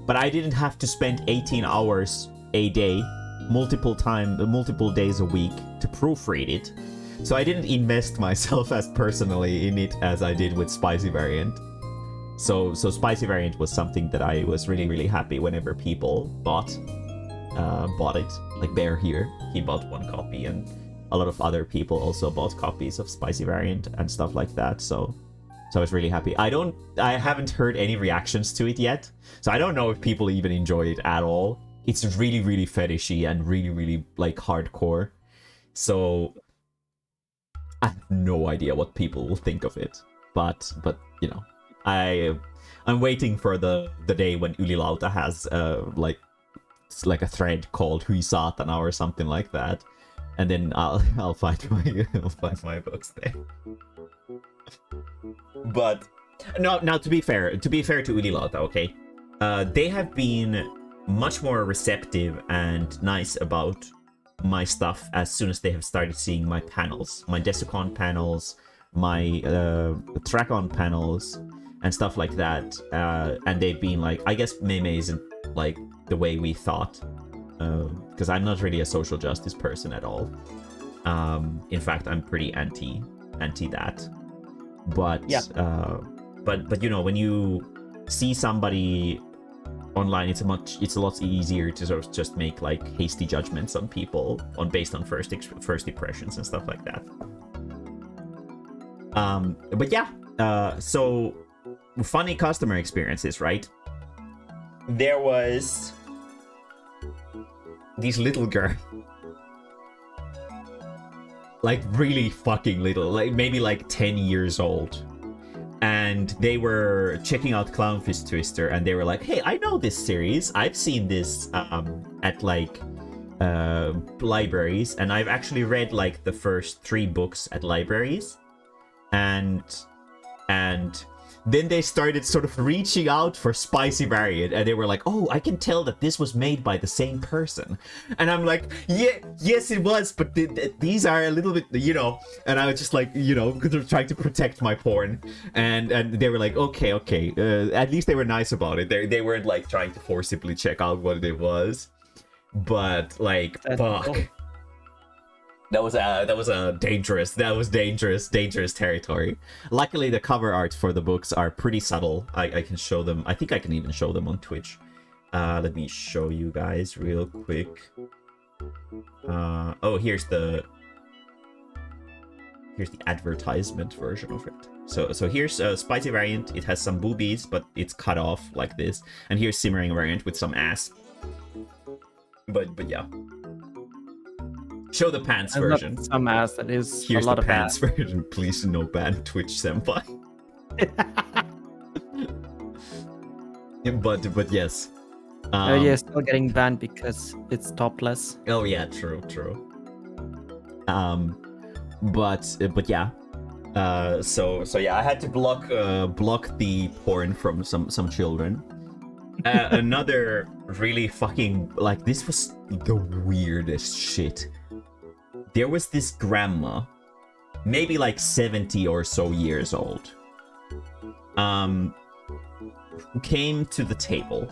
But I didn't have to spend 18 hours a day, multiple days a week to proofread it. So I didn't invest myself as personally in it as I did with Spicy variant. So Spicy variant was something that I was really, really happy whenever people bought it. Like Bear here, he bought one copy, and a lot of other people also bought copies of Spicy variant and stuff like that. So I was really happy. I haven't heard any reactions to it yet, so I don't know if people even enjoy it at all. It's really, really fetishy and really, really like hardcore. So I have no idea what people will think of it. But you know, I'm waiting for the day when Uli Lauta has like a thread called Hui Satana or something like that. And then I'll find my books there. But no, now to be fair to Ylilauta, okay, they have been much more receptive and nice about my stuff as soon as they have started seeing my panels, my Desicon panels, my Tracon panels, and stuff like that. And they've been like, I guess Mae-mae isn't like the way we thought, because I'm not really a social justice person at all. In fact, I'm pretty anti that. But yeah. But you know, when you see somebody online, it's a lot easier to sort of just make like hasty judgments on people based on first impressions and stuff like that. But yeah, so funny customer experiences, right? There was these little girl, like really fucking little, like maybe like 10 years old. And they were checking out Clownfish Twister, and they were like, hey, I know this series. I've seen this at like libraries, and I've actually read like the first 3 books at libraries. And then they started sort of reaching out for Spicy Variant, and they were like, oh, I can tell that this was made by the same person. And I'm like, yeah, yes, it was, but these are a little bit, you know. And I was just like, you know, trying to protect my porn. And they were like, okay. At least they were nice about it. They weren't like trying to forcibly check out what it was. But like, fuck. Cool. That was dangerous territory. Luckily, the cover art for the books are pretty subtle. I can show them. I think I can even show them on Twitch. Let me show you guys real quick. Oh, here's the advertisement version of it. So here's Spicy Variant. It has some boobies, but it's cut off like this. And here's Simmering Variant with some ass. But yeah. Show the pants version. Some ass, that is. Here's a lot the of pants ass. version. Please no ban Twitch senpai. but yes. Yeah, still getting banned because it's topless. Oh yeah, true. But yeah. So yeah, I had to block the porn from some children. Another really fucking, like, this was the weirdest shit. There was this grandma, maybe like 70 or so years old, who came to the table,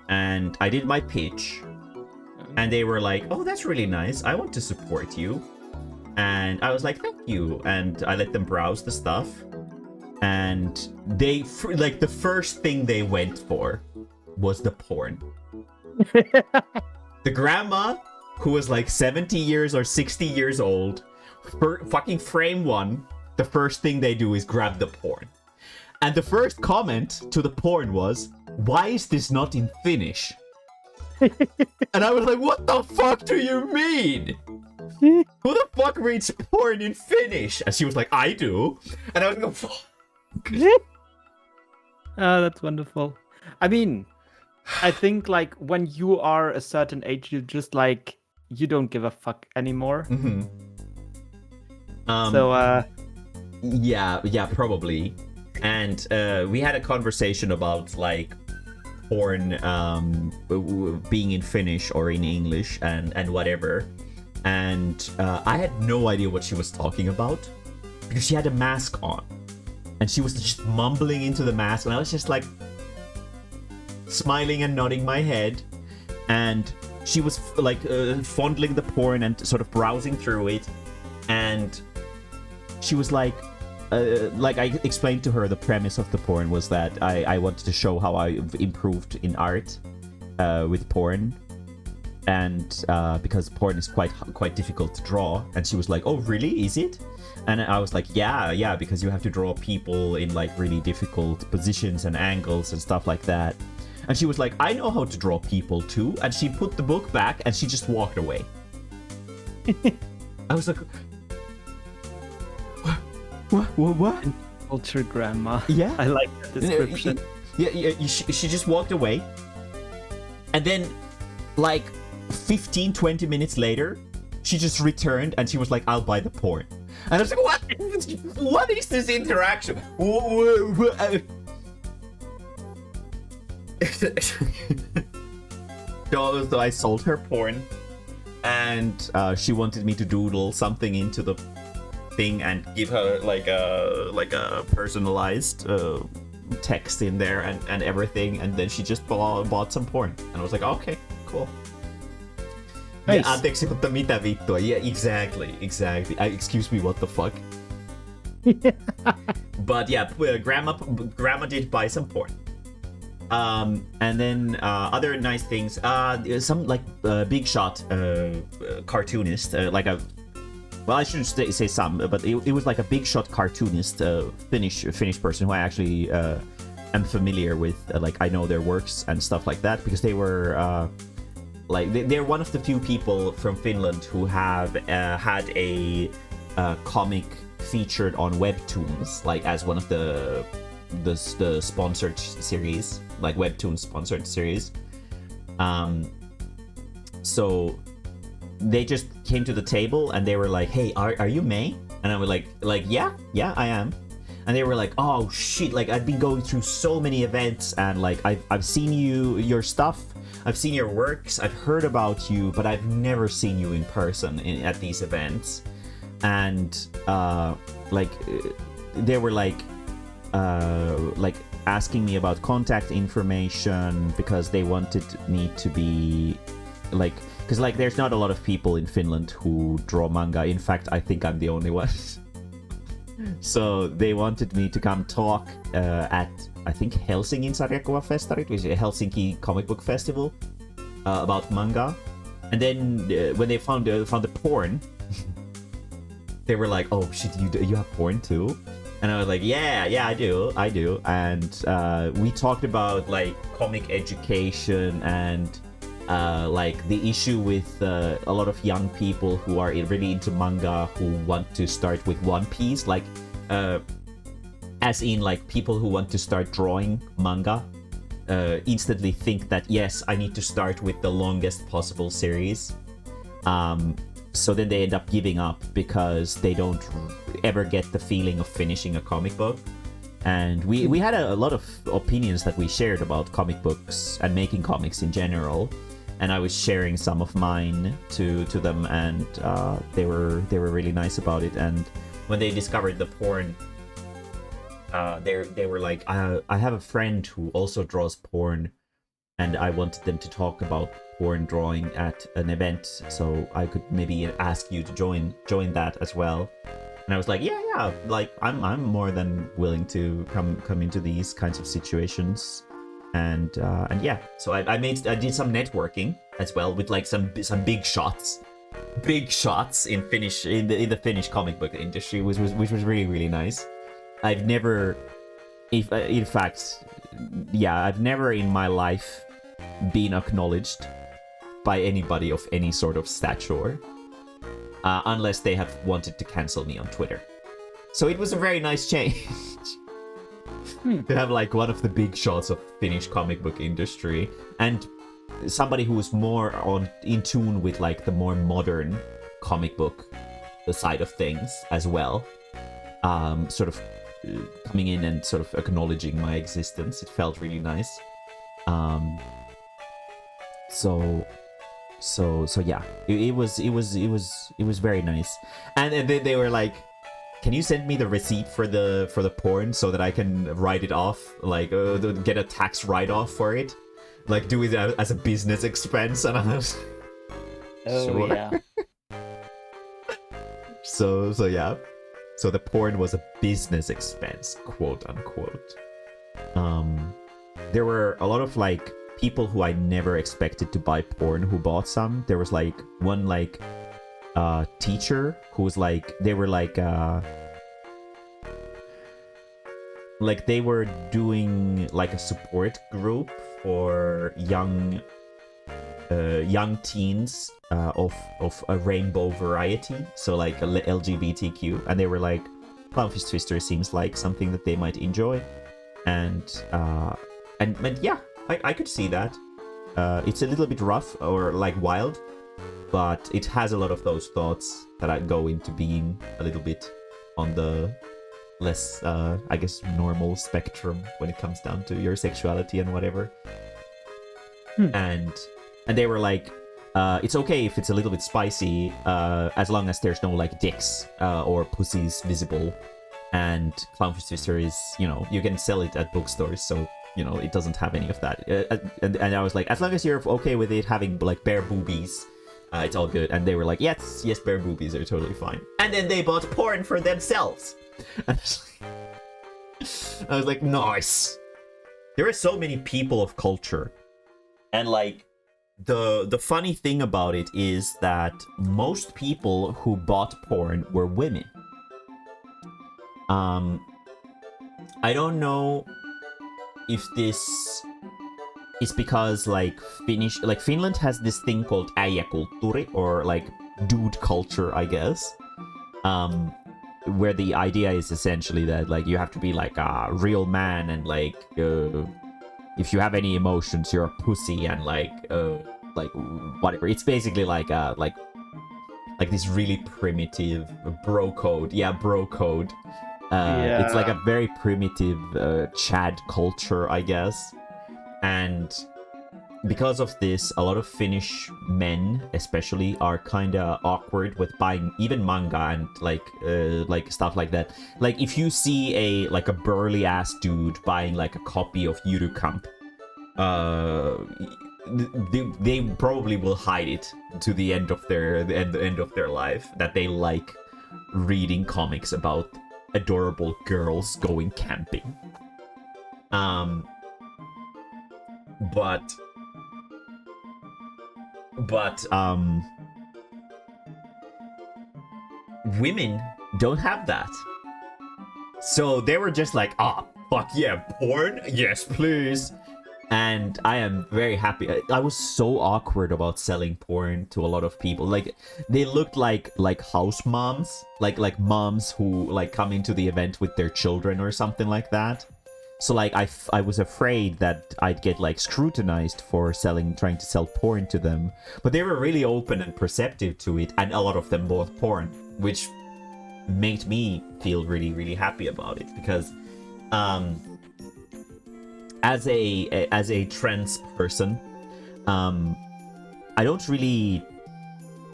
and I did my pitch, and they were like, oh, that's really nice, I want to support you. And I was like, thank you. And I let them browse the stuff, and they, like, the first thing they went for was the porn. The grandma, who was like 70 years or 60 years old, fucking frame 1, the first thing they do is grab the porn. And the first comment to the porn was, why is this not in Finnish? And I was like, what the fuck do you mean? Who the fuck reads porn in Finnish? And she was like, I do. And I was like, fuck. Oh, that's wonderful. I mean, I think like when you are a certain age, you just like, you don't give a fuck anymore. Mm-hmm. Yeah, probably. And we had a conversation about like porn being in Finnish or in English and whatever. And I had no idea what she was talking about because she had a mask on. And she was just mumbling into the mask, and I was just like smiling and nodding my head. And she was like fondling the porn and sort of browsing through it. And she was like I explained to her the premise of the porn was that I wanted to show how I've improved in art with porn. And because porn is quite difficult to draw. And she was like, oh, really? Is it? And I was like, yeah, because you have to draw people in like really difficult positions and angles and stuff like that. And she was like, I know how to draw people too. And she put the book back and she just walked away. I was like, what? Culture grandma. Yeah. I like that description. Yeah, she just walked away. And then like 15-20 minutes later, she just returned and she was like, I'll buy the porn. And I was like, what? What is this interaction? So I sold her porn, and she wanted me to doodle something into the thing and give her like a personalized text in there and everything, and then she just bought some porn, and I was like, okay, cool. Nice. Yeah, anteeksi, mutta mitä vittua? Yeah, exactly. Excuse me, what the fuck? But yeah, grandma did buy some porn. And then other nice things. Some like big shot cartoonist, like a. Well, I shouldn't say some, but it was like a big shot cartoonist, Finnish person who I actually am familiar with. Like I know their works and stuff like that because they were. Like they're one of the few people from Finland who have had a comic featured on Webtoons, like as one of the sponsored series, like Webtoons sponsored series. So they just came to the table and they were like, "Hey, are you Mae?" And I was like, yeah, I am. And they were like, "Oh shit! Like I've been going through so many events and like I've seen your stuff." I've seen your works, I've heard about you, but I've never seen you in person at these events. And they were like asking me about contact information because they wanted me to be like, because like there's not a lot of people in Finland who draw manga. In fact, I think I'm the only one. So they wanted me to come talk at, I think, Helsingin sarjakuvafestarit, which is a Helsinki comic book festival, about manga. And then when they found the porn, they were like, "Oh shit, you have porn too?" And I was like, "Yeah, I do." And we talked about like comic education and like the issue with a lot of young people who are really into manga who want to start with One Piece, like as in like people who want to start drawing manga instantly think that yes, I need to start with the longest possible series, so then they end up giving up because they don't ever get the feeling of finishing a comic book. And we had a lot of opinions that we shared about comic books and making comics in general. And I was sharing some of mine to them, and they were really nice about it. And when they discovered the porn, they were like, I have a friend who also draws porn, and I wanted them to talk about porn drawing at an event, so I could maybe ask you to join that as well. And I was like, yeah, like I'm more than willing to come into these kinds of situations. And yeah, so I did some networking as well with like some big shots in the Finnish comic book industry, which was really nice. I've never in my life been acknowledged by anybody of any sort of stature, unless they have wanted to cancel me on Twitter. So it was a very nice change. To have like one of the big shots of Finnish comic book industry and somebody who was more in tune with like the more modern comic book, the side of things as well, sort of coming in and sort of acknowledging my existence. It felt really nice. So yeah, it was very nice. And they were like, "Can you send me the receipt for the porn so that I can write it off, like get a tax write-off for it, like do it as a business expense?" And I was sure. Yeah. So yeah, so the porn was a business expense, quote unquote. There were a lot of like people who I never expected to buy porn who bought some. There was like one like teacher who was like, they were like they were doing like a support group for young teens of a rainbow variety, so like LGBTQ, and they were like, Clownfish Twister seems like something that they might enjoy, and yeah, I could see that. It's a little bit rough or like wild, but it has a lot of those thoughts that I go into being a little bit on the less, I guess, normal spectrum when it comes down to your sexuality and whatever. And they were like, it's okay if it's a little bit spicy, as long as there's no like dicks or pussies visible. And Clownfish Twister is, you know, you can sell it at bookstores, so you know it doesn't have any of that. And I was like, as long as you're okay with it having like bare boobies, it's all good. And they were like, yes, bare boobies are totally fine. And then they bought porn for themselves. And I was like, nice. There are so many people of culture, and like the funny thing about it is that most people who bought porn were women. I don't know if this is because like Finland has this thing called äijäkulttuuri, or like dude culture, I guess. Where the idea is essentially that like you have to be like a real man, and like if you have any emotions, you're a pussy, and like whatever. It's basically like this really primitive bro code. Yeah, bro code. It's like a very primitive Chad culture, I guess. And because of this, a lot of Finnish men, especially, are kind of awkward with buying even manga and like stuff like that. Like if you see a burly ass dude buying like a copy of Yurukamp, they probably will hide it to the end of their life, that they like reading comics about adorable girls going camping. But women don't have that. So they were just like, fuck yeah, porn? Yes, please. And I am very happy. I was so awkward about selling porn to a lot of people. Like, they looked like house moms, like moms who like come into the event with their children or something like that. So like I was afraid that I'd get like scrutinized for trying to sell porn to them. But they were really open and perceptive to it, and a lot of them bought porn, which made me feel really, really happy about it, because as a trans person, I don't really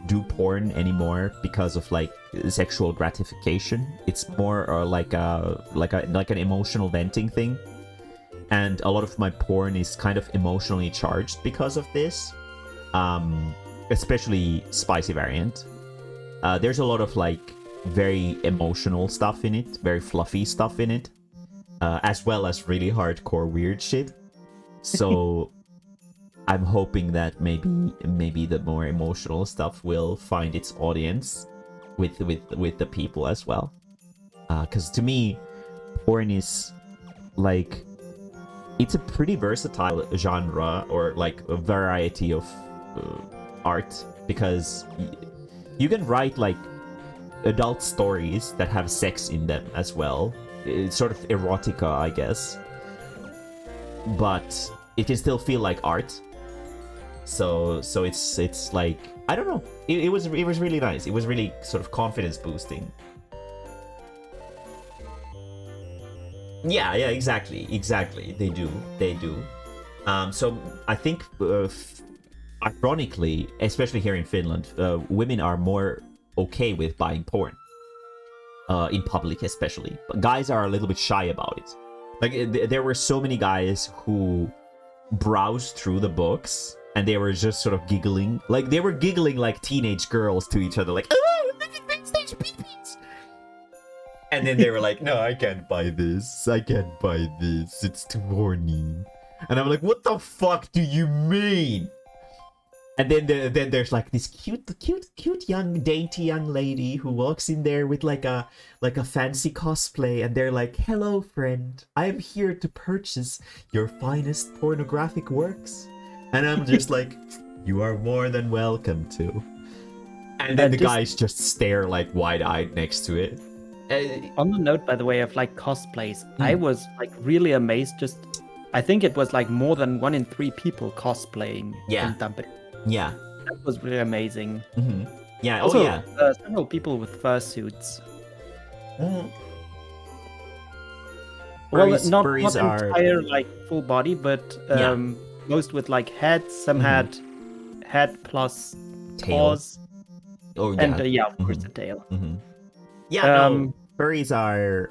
do porn anymore because of like sexual gratification. It's more like an emotional venting thing, and a lot of my porn is kind of emotionally charged because of this, especially spicy variant. There's a lot of like very emotional stuff in it, very fluffy stuff in it, as well as really hardcore weird shit. So I'm hoping that maybe the more emotional stuff will find its audience with the people as well. Because to me, porn is like, it's a pretty versatile genre, or like a variety of art, because you can write like adult stories that have sex in them as well. It's sort of erotica, I guess, but it can still feel like art. So it's like, I don't know. It was really nice. It was really sort of confidence boosting. Yeah, exactly. They do. So I think, ironically, especially here in Finland, women are more okay with buying porn. In public especially. But guys are a little bit shy about it. Like, there were so many guys who browsed through the books, and they were just sort of giggling. Like, they were giggling like teenage girls to each other, like, oh, look at backstage peepees! And then they were like, no, I can't buy this. It's too horny. And I'm like, what the fuck do you mean? And then there's like this cute young dainty young lady who walks in there with like a fancy cosplay, and they're like, hello friend, I am here to purchase your finest pornographic works. And I'm just like, you are more than welcome to. And then the guys just stare like wide-eyed next to it. On the note, by the way, of like cosplays, I was like really amazed. I think it was like more than 1 in 3 people cosplaying in Tampere. Yeah, that was really amazing. Mm-hmm. Yeah. Also, yeah. Several people with fursuits. Mhm. Well, Furries, not furries are entire like full body, but Yeah. most with like heads. Some had head plus tail. paws, Oh yeah. and yeah, of course Mhm. the tail. Mhm. Yeah, no, Um, furries are,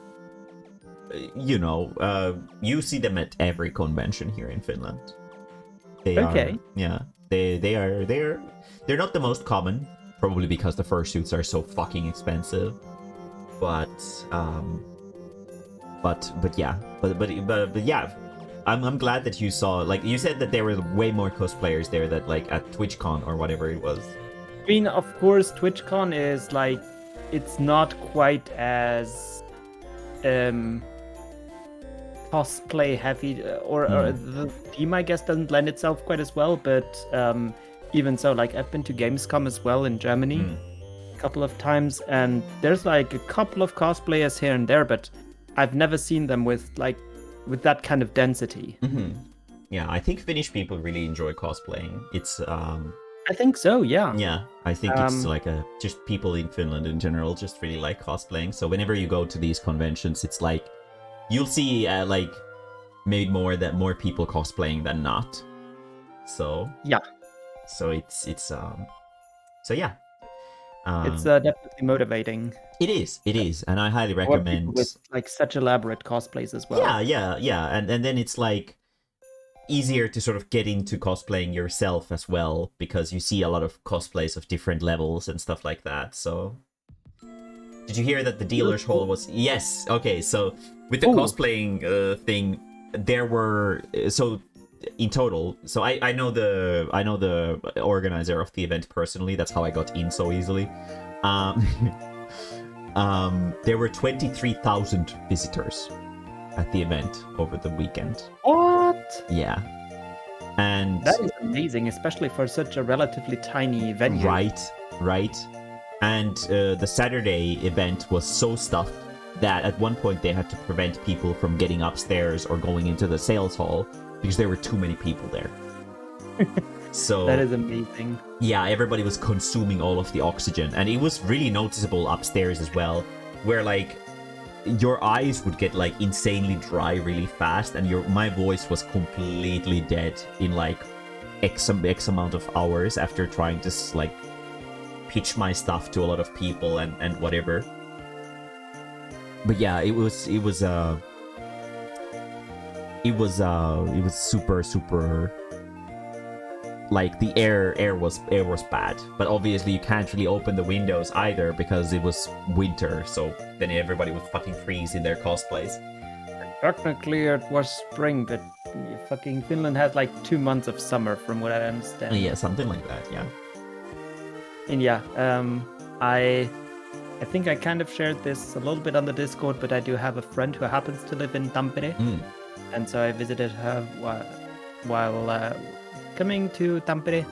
you see them at every convention here in Finland. They are, okay. yeah, they're not the most common, probably because the fursuits are so fucking expensive. But but yeah, I'm glad that you saw, like you said that there were way more cosplayers there that like at TwitchCon or whatever it was. I mean, of course, TwitchCon is like, it's not quite as cosplay heavy, or the theme, I guess, doesn't lend itself quite as well. But even so, like I've been to Gamescom as well in Germany a couple of times, and there's like a couple of cosplayers here and there, but I've never seen them with that kind of density. Yeah, I think Finnish people really enjoy cosplaying. It's I think so, yeah. yeah, I think it's like just people in Finland in general just really like cosplaying. So whenever you go to these conventions, it's like you'll see like maybe more people cosplaying than not. So yeah, so it's so yeah. it's definitely motivating. It is, and I highly Or people recommend. with like such elaborate cosplays as well. Yeah, and then it's like easier to sort of get into cosplaying yourself as well, because you see a lot of cosplays of different levels and stuff like that. So did you hear that the dealer's hall was? Yes. Okay. So with the cosplaying thing, there were so in total. So I know the organizer of the event personally. That's how I got in so easily. There were 23,000 visitors at the event over the weekend. What? Yeah. And that is amazing, especially for such a relatively tiny venue. Right. And the Saturday event was so stuffed that at one point they had to prevent people from getting upstairs or going into the sales hall because there were too many people there. So that is amazing. Yeah, everybody was consuming all of the oxygen, and it was really noticeable upstairs as well, where like your eyes would get like insanely dry really fast, and my voice was completely dead in like x amount of hours after trying to like pitch my stuff to a lot of people and whatever. But yeah, it was super like the air was bad, but obviously you can't really open the windows either because it was winter, so then everybody would fucking freeze in their cosplays. Technically it was spring, but fucking Finland has like 2 months of summer from what I understand. Yeah, something like that, yeah. And yeah, I think I kind of shared this a little bit on the Discord, but I do have a friend who happens to live in Tampere, and so I visited her while coming to Tampere.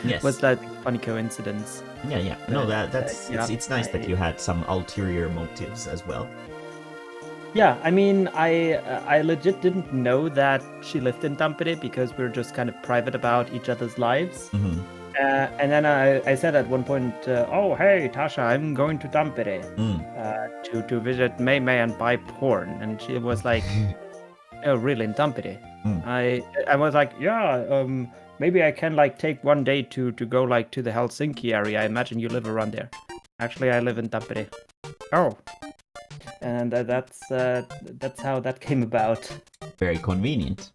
Yes. Was like a funny coincidence. Yeah. No, that's it's nice that you had some ulterior motives as well. Yeah, I mean, I legit didn't know that she lived in Tampere because we were just kind of private about each other's lives. And then I said at one point, oh, hey, Tasha, I'm going to Tampere to visit Mae-mae and buy porn. And she was like, oh, really, in Tampere? I was like, yeah, maybe I can like take one day to go like to the Helsinki area. I imagine you live around there. Actually, I live in Tampere. Oh. And that's how that came about. Very convenient.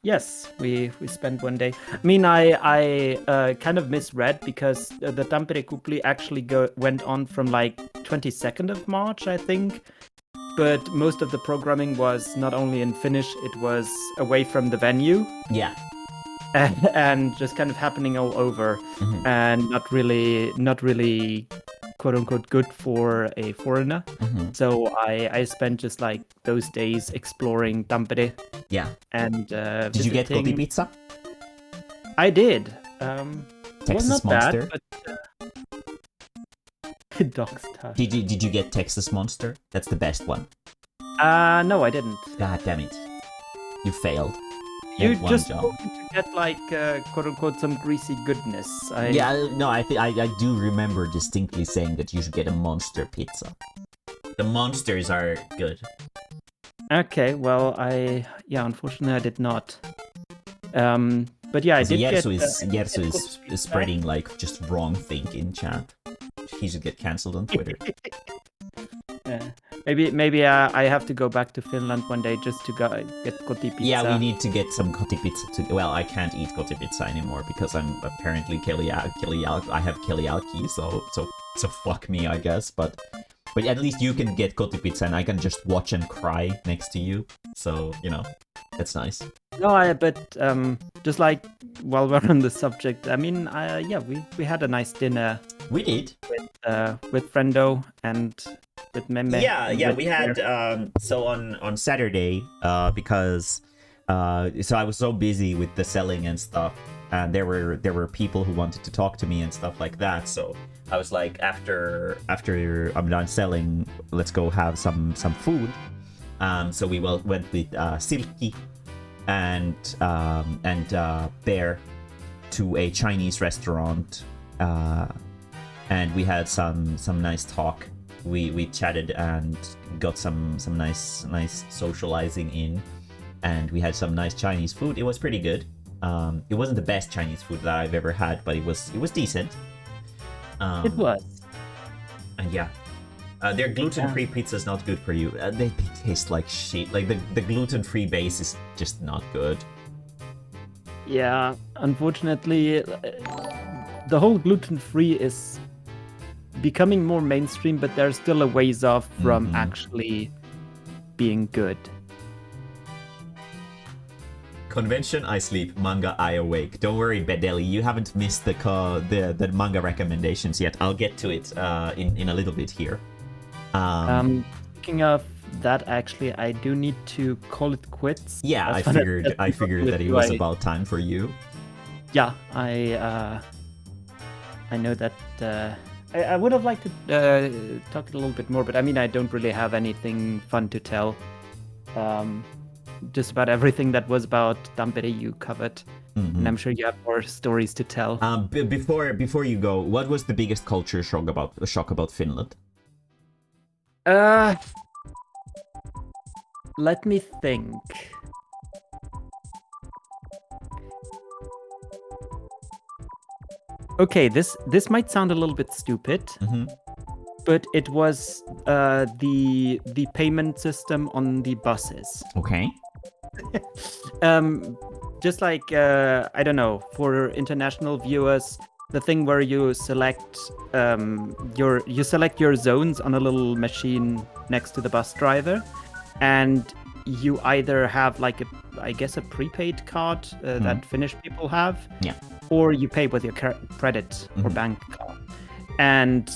Yes, we spent one day. I mean, I kind of misread because the Tampere Kupli actually went on from like 22nd of March, I think. But most of the programming was not only in Finnish, it was away from the venue. Yeah. And just kind of happening all over, and not really quote unquote good for a foreigner. So I spent just like those days exploring Tampere. Yeah. And did you get Koti pizza? I did. Texas was not Monster. Bad, but Dog's Touch. Did you get Texas Monster? That's the best one. No, I didn't. God damn it! You failed. You just hoping to get like quote unquote some greasy goodness. Yeah, no, I do remember distinctly saying that you should get a monster pizza. The monsters are good. Okay, well, unfortunately, I did not. But yeah, I did get. Yersu is spreading like just wrong thing in chat. He should get cancelled on Twitter. Yeah. Maybe I have to go back to Finland one day just to get kotipizza. Yeah, we need to get some kotipizza. Well, I can't eat kotipizza anymore because I'm apparently I have keliaky, so fuck me, I guess. But at least you can get kotipizza and I can just watch and cry next to you. So that's nice. No, but just like while we're on the subject, I mean, we had a nice dinner. We did with Friendo and with Mae-mae. Yeah, we had so on Saturday because so I was so busy with the selling and stuff, and there were people who wanted to talk to me and stuff like that. So I was like, after I'm done selling, let's go have some food. So we went with Silky and Bear to a Chinese restaurant, and we had some nice talk. We chatted and got some nice socializing in, and we had some nice Chinese food. It was pretty good. It wasn't the best Chinese food that I've ever had, but it was decent. It was. And yeah. Their gluten-free pizza is not good for you. They taste like shit. Like the gluten-free base is just not good. Yeah, unfortunately, the whole gluten-free is becoming more mainstream, but they're still a ways off from actually being good. Convention, I sleep. Manga, I awake. Don't worry, Bedeli, you haven't missed the manga recommendations yet. I'll get to it in a little bit here. Speaking of that, actually, I do need to call it quits. Yeah, I figured that it was about time for you. Yeah, I know that I would have liked to talk a little bit more, but I mean, I don't really have anything fun to tell. Just about everything that was about Tampere you covered, and I'm sure you have more stories to tell. Before you go, what was the biggest culture shock about Finland? Let me think. Okay, this might sound a little bit stupid, but it was the payment system on the buses. Okay. Just like I don't know, for international viewers, the thing where you select your zones on a little machine next to the bus driver, and you either have like a prepaid card that Finnish people have, or you pay with your credit or bank card. And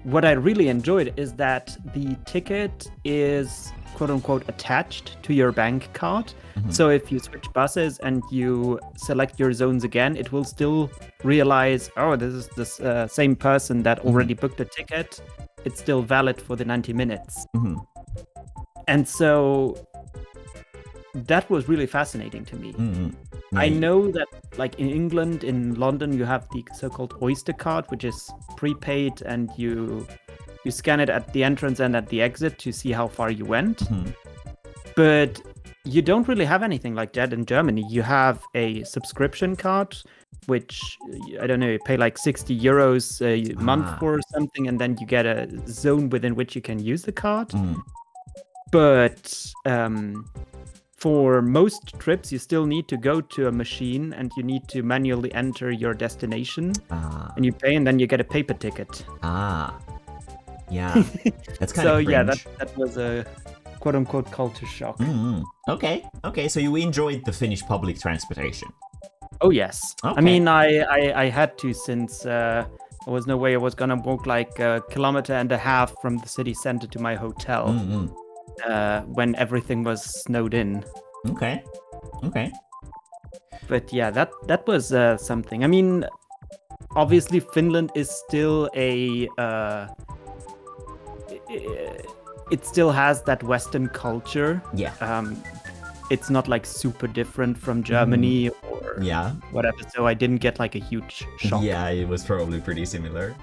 what I really enjoyed is that the ticket is quote unquote attached to your bank card. So if you switch buses and you select your zones again, it will still realize, oh, this is this same person that already booked a ticket. It's still valid for the 90 minutes. And so that was really fascinating to me. I know that like in England, in London, you have the so-called Oyster card, which is prepaid, and you scan it at the entrance and at the exit to see how far you went. But you don't really have anything like that in Germany. You have a subscription card, which, I don't know, you pay like 60 euros a month for something, and then you get a zone within which you can use the card. But for most trips, you still need to go to a machine and you need to manually enter your destination. And you pay, and then you get a paper ticket. Yeah, that's kind of cringe. Yeah, that was a quote-unquote culture shock. Okay, so you enjoyed the Finnish public transportation? Oh, yes. Okay. I mean, I had to, since there was no way I was gonna walk like a kilometer and a half from the city center to my hotel when everything was snowed in. Okay. But yeah, that was something. I mean, obviously Finland is still it still has that Western culture. Yeah. It's not like super different from Germany or whatever. So I didn't get like a huge shock. Yeah, it was probably pretty similar.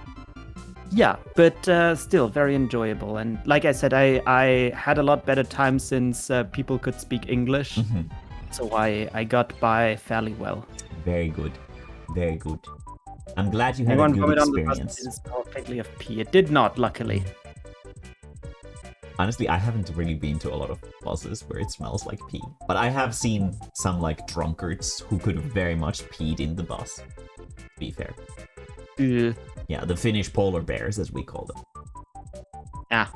Yeah, but still very enjoyable. And like I said, I had a lot better time since people could speak English, so I got by fairly well. Very good. Very good. I'm glad you had a Anyone good vomit on the bus experience. didn't smell vaguely of pee. It did not, luckily. Honestly, I haven't really been to a lot of buses where it smells like pee. But I have seen some like drunkards who could have very much peed in the bus. To be fair. Yeah, the Finnish polar bears, as we call them. Ah.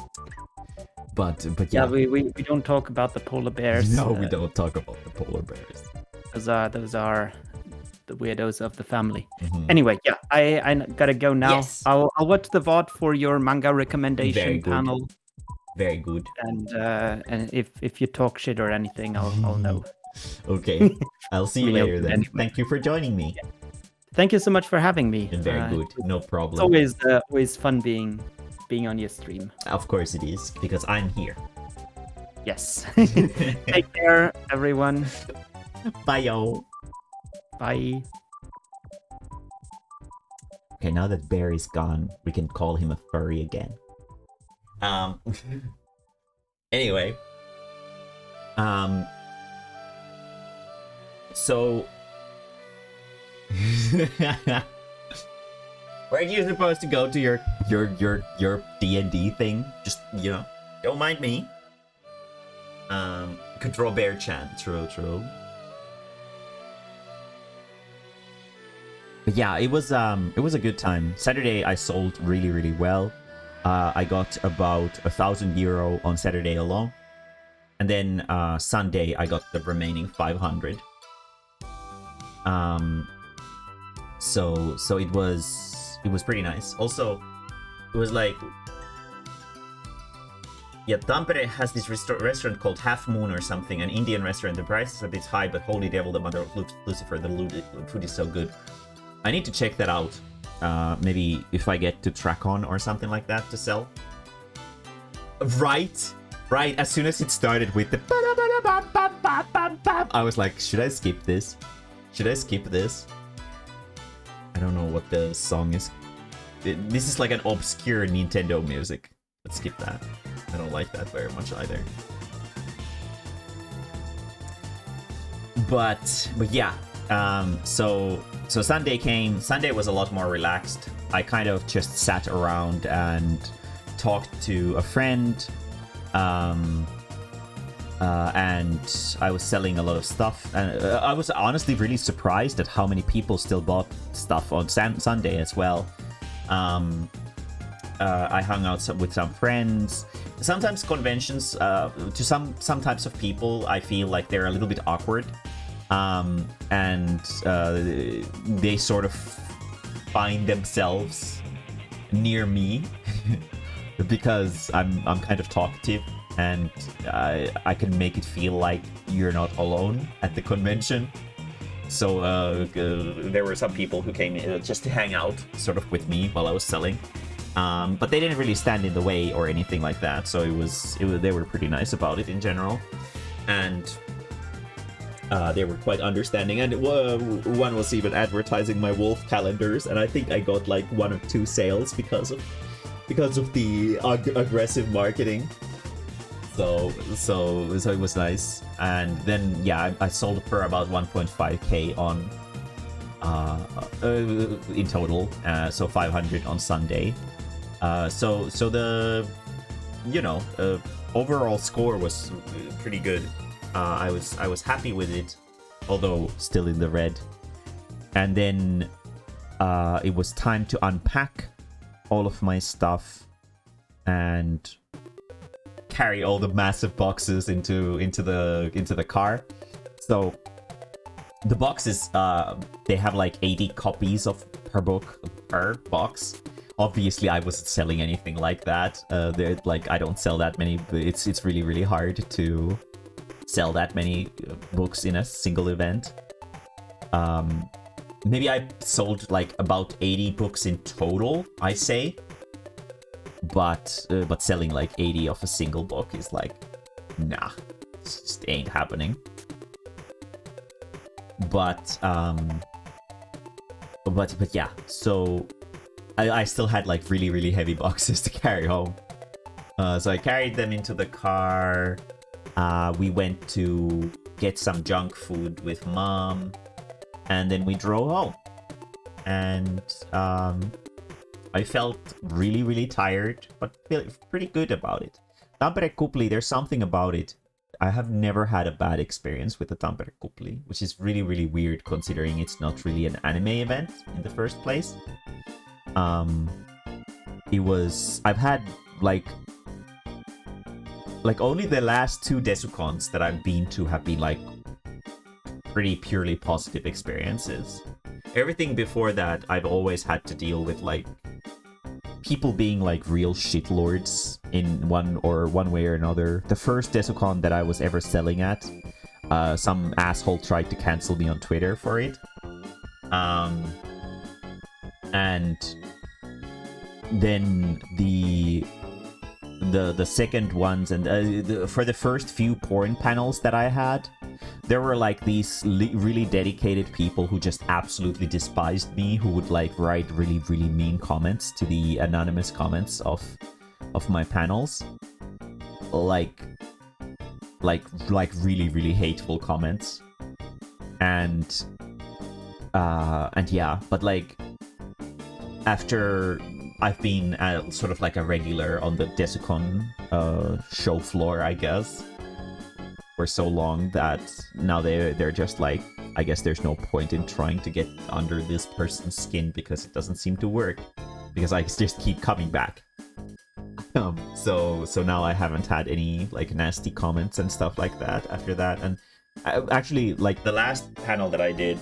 But Yeah, yeah. we don't talk about the polar bears. No, we don't talk about the polar bears. Those are the weirdos of the family. Anyway, yeah, I gotta go now. Yes. I'll watch the VOD for your manga recommendation Very good. panel. Very good. And if you talk shit or anything, I'll know. Okay. I'll see you later then. Anyway. Thank you for joining me. Thank you so much for having me. Very good. No problem. It's always fun being on your stream. Of course it is, because I'm here. Yes. Take care, everyone. Bye, yo. Bye. Okay, now that Bear is gone, we can call him a furry again. Anyway. So... Where are you supposed to go to your D&D thing? Just, you know, don't mind me. Could draw Bear Chan. True. But yeah, it was a good time. Saturday I sold really well. I got about €1,000 on Saturday alone, and then Sunday I got the remaining 500. So it was pretty nice. Also, it was like, yeah, Tampere has this restaurant called Half Moon or something, an Indian restaurant. The price is a bit high, but holy devil, the mother of Lucifer, the food is so good. I need to check that out. Maybe if I get to Tracon or something like that to sell. Right. As soon as it started with the I was like, should I skip this? I don't know what the song is. This is like an obscure Nintendo music. Let's skip that. I don't like that very much either. But yeah. So Sunday came. Sunday was a lot more relaxed. I kind of just sat around and talked to a friend. And I was selling a lot of stuff. And I was honestly really surprised at how many people still bought stuff on Sunday as well. I hung out with some friends. Sometimes conventions, to some types of people, I feel like they're a little bit awkward. And they sort of find themselves near me because I'm kind of talkative, and I can make it feel like you're not alone at the convention. So there were some people who came in just to hang out sort of with me while I was selling. But they didn't really stand in the way or anything like that. So they were pretty nice about it in general. And they were quite understanding. And one was even advertising my wolf calendars. And I think I got like 1 or 2 sales because of the aggressive marketing. So it was nice. And then yeah, I sold it for about 1.5k on in total. So 500 on Sunday. So the overall score was pretty good. I was happy with it, although still in the red. And then it was time to unpack all of my stuff and carry all the massive boxes into the car. So the boxes, they have like 80 copies of per box. Obviously, I wasn't selling anything like that. I don't sell that many. It's really hard to sell that many books in a single event. Maybe I sold like about 80 books in total, I say. But selling like 80 of a single book is like, nah, it just ain't happening. But yeah, so I still had like really, really heavy boxes to carry home. So I carried them into the car. We went to get some junk food with mom, and then we drove home. And I felt really, really tired, but feel pretty good about it. Tampere Kupli, there's something about it. I have never had a bad experience with the Tampere Kupli, which is really, really weird considering it's not really an anime event in the first place. I've had like only the last 2 Desukons that I've been to have been like pretty purely positive experiences. Everything before that, I've always had to deal with like people being like real shitlords in one way or another. The first Desukon that I was ever selling at, some asshole tried to cancel me on Twitter for it. And then the second ones, and for the first few porn panels that I had, there were like these really dedicated people who just absolutely despised me, who would like write really, really mean comments to the anonymous comments of my panels, like really, really hateful comments. And yeah, but like after I've been sort of like a regular on the Desukon show floor, I guess, for so long that now they're just like, I guess there's no point in trying to get under this person's skin because it doesn't seem to work, because I just keep coming back. So now I haven't had any like nasty comments and stuff like that after that. And actually, like the last panel that I did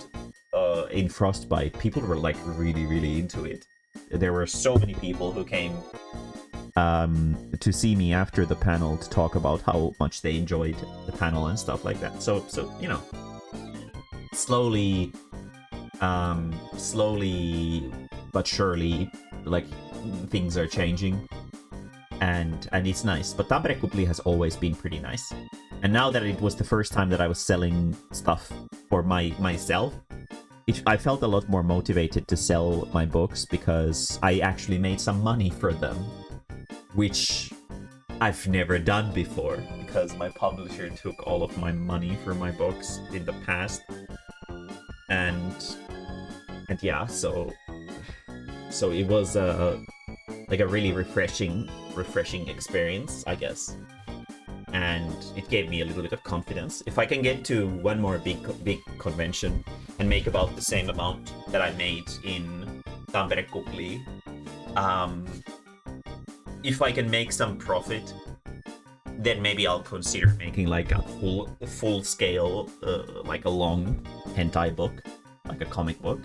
in Frostbite, people were like really, really into it. There were so many people who came to see me after the panel to talk about how much they enjoyed the panel and stuff like that. So you know, slowly but surely, like things are changing, and it's nice. But Tampere Kupli has always been pretty nice, and now that it was the first time that I was selling stuff for myself, I felt a lot more motivated to sell my books because I actually made some money for them, which I've never done before because my publisher took all of my money for my books in the past. And yeah, so it was like a really refreshing experience, I guess. And it gave me a little bit of confidence. If I can get to one more big convention and make about the same amount that I made in Tampere Kupli, if I can make some profit, then maybe I'll consider making like a full scale, like a long hentai book, like a comic book.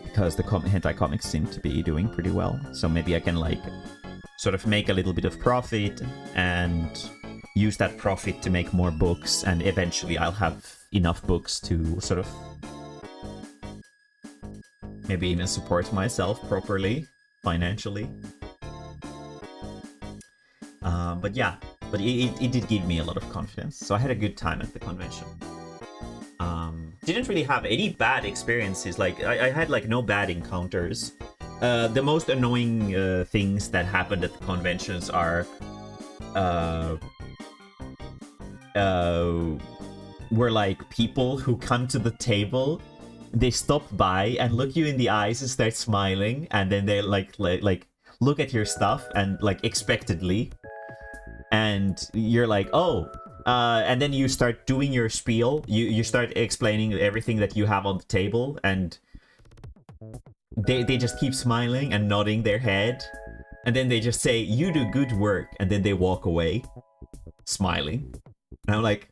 Because the hentai comics seem to be doing pretty well, so maybe I can like sort of make a little bit of profit and use that profit to make more books, and eventually I'll have enough books to sort of maybe even support myself properly financially. But yeah, but it did give me a lot of confidence, so I had a good time at the convention. Didn't really have any bad experiences. Like I had like no bad encounters. The most annoying things that happened at the conventions are were like people who come to the table, they stop by and look you in the eyes and start smiling, and then they like look at your stuff and like expectedly, and you're like, oh. And then you start doing your spiel. You start explaining everything that you have on the table, and they just keep smiling and nodding their head, and then they just say, "You do good work," and then they walk away, smiling. And I'm like,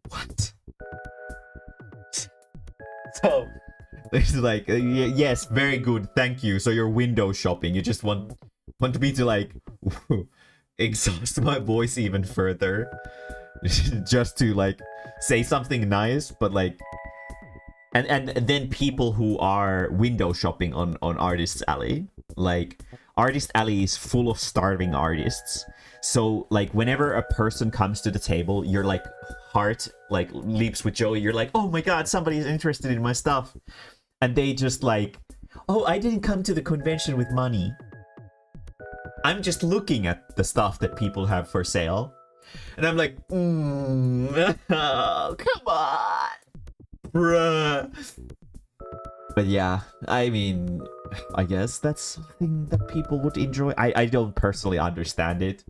what? So it's like, yes, very good, thank you. So you're window shopping. You just want me to like exhaust my voice even further just to like say something nice, but like, and then people who are window shopping on Artists Alley, like Artist Alley is full of starving artists, So like whenever a person comes to the table, your like heart like leaps with joy. You're like, oh my god, somebody's interested in my stuff. And they just like, oh, I didn't come to the convention with money. I'm just looking at the stuff that people have for sale. And I'm like, oh, come on, bruh. But yeah, I mean, I guess that's something that people would enjoy. I don't personally understand it.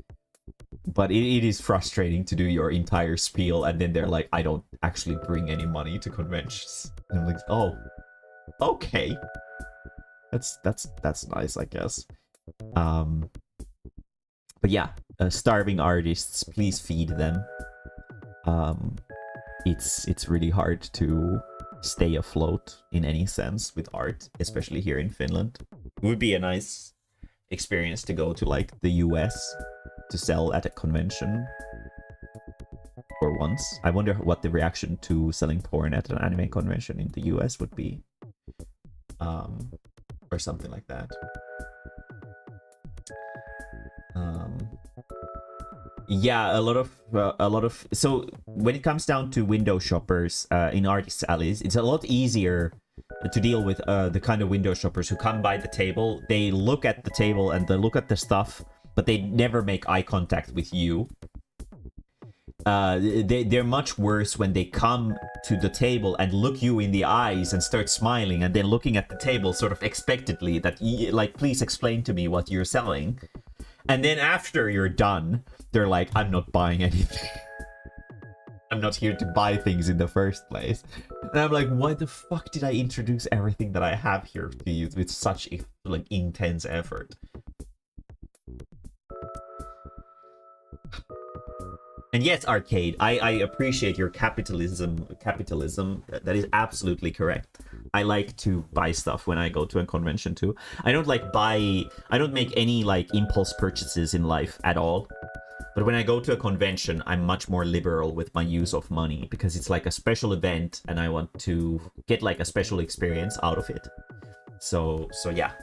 But it is frustrating to do your entire spiel and then they're like, I don't actually bring any money to conventions. And I'm like, oh, okay. That's nice, I guess. But yeah, starving artists, please feed them. It's really hard to stay afloat in any sense with art, especially here in Finland. It would be a nice experience to go to like the US to sell at a convention for once. I wonder what the reaction to selling porn at an anime convention in the US would be. Or something like that. Yeah, a lot of so when it comes down to window shoppers in artists alleys, it's a lot easier to deal with the kind of window shoppers who come by the table. They look at the table and they look at the stuff, but they never make eye contact with you. They're much worse when they come to the table and look you in the eyes and start smiling and then looking at the table sort of expectantly that, like, please explain to me what you're selling. And then after you're done, they're like, I'm not buying anything. I'm not here to buy things in the first place. And I'm like, why the fuck did I introduce everything that I have here to you with such like intense effort? And yes, Arcade, I appreciate your capitalism. That is absolutely correct. I like to buy stuff when I go to a convention too. I don't make any like impulse purchases in life at all. But when I go to a convention, I'm much more liberal with my use of money because it's like a special event and I want to get like a special experience out of it. So yeah.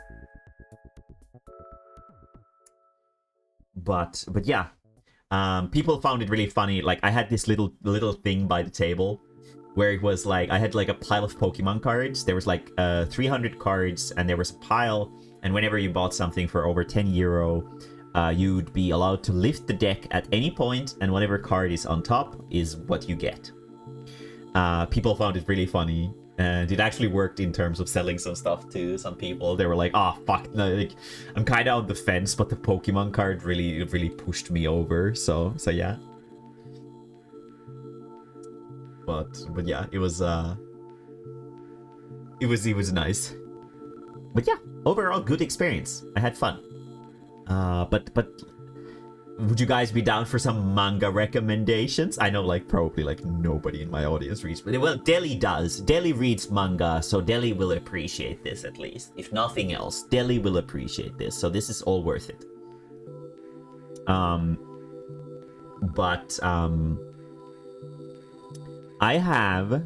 But yeah. People found it really funny. Like I had this little thing by the table where it was like I had like a pile of Pokemon cards. There was like 300 cards and there was a pile, and whenever you bought something for over 10 euro, you'd be allowed to lift the deck at any point, and whatever card is on top is what you get. People found it really funny, and it actually worked in terms of selling some stuff to some people. They were like, oh fuck, no, like, I'm kind of on the fence, but the Pokemon card really pushed me over. So yeah. But yeah, it was nice. But yeah, overall good experience. I had fun. But would you guys be down for some manga recommendations? I know like probably like nobody in my audience reads, but well, Deli does. Deli reads manga, so Deli will appreciate this at least. If nothing else, Deli will appreciate this. So this is all worth it. I have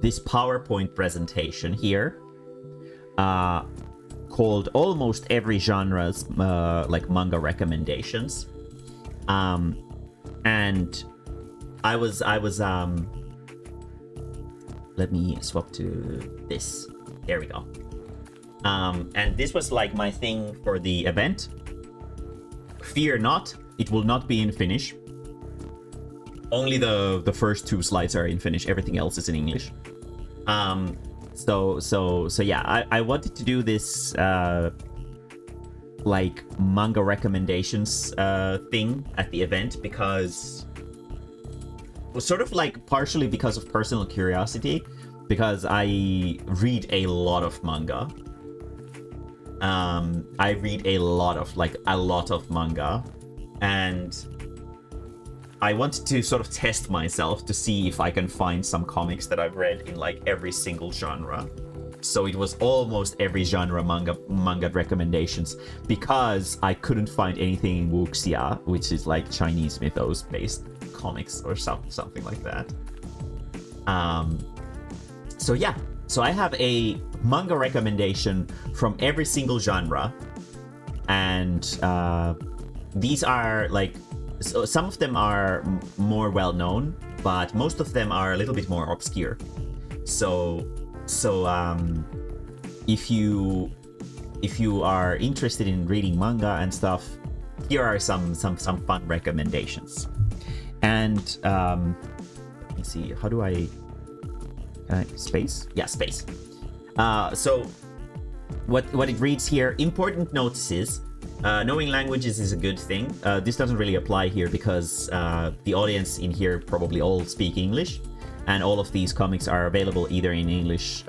this PowerPoint presentation here. Called almost every genre's like manga recommendations, and I was let me swap to this. There we go. And this was like my thing for the event. Fear not, it will not be in Finnish. Only the first 2 slides are in Finnish. Everything else is in English. So yeah, I wanted to do this like manga recommendations thing at the event because sort of like partially because of personal curiosity, because I read a lot of manga. I read a lot of manga, and I wanted to sort of test myself to see if I can find some comics that I've read in like every single genre. So it was almost every genre manga recommendations, because I couldn't find anything in wuxia, which is like Chinese mythos based comics or something like that. So yeah, so I have a manga recommendation from every single genre, and these are like, so some of them are more well known, but most of them are a little bit more obscure. So if you are interested in reading manga and stuff, here are some fun recommendations. And let me see, how do I space? Yeah, space. So what it reads here: important notices. Knowing languages is a good thing. This doesn't really apply here because the audience in here probably all speak English, and all of these comics are available either in English.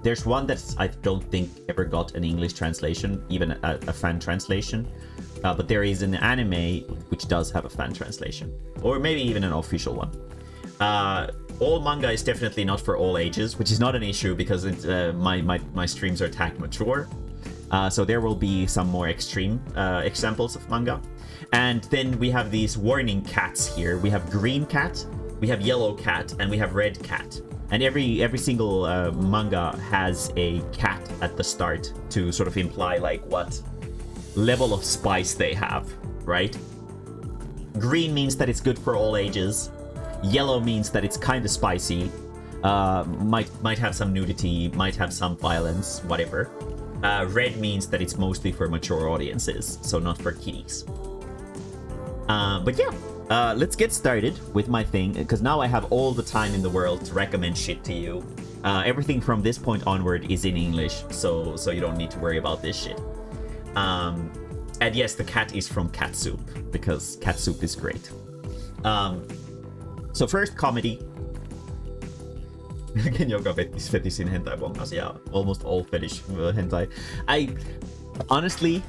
There's one that I don't think ever got an English translation, even a fan translation. But there is an anime which does have a fan translation, or maybe even an official one. All manga is definitely not for all ages, which is not an issue because my streams are tag mature. So there will be some more extreme examples of manga. And then we have these warning cats here. We have green cat, we have yellow cat, and we have red cat. And every single manga has a cat at the start to sort of imply like what level of spice they have, right? Green means that it's good for all ages. Yellow means that it's kind of spicy. Might have some nudity, might have some violence, whatever. Red means that it's mostly for mature audiences, so not for kiddies. But yeah, let's get started with my thing, because now I have all the time in the world to recommend shit to you. Everything from this point onward is in English, so you don't need to worry about this shit. And yes, the cat is from Cat Soup, because Cat Soup is great. So first, comedy. Ken joka fetishin hentai bongas, yeah, almost all fetish hentai. Honestly,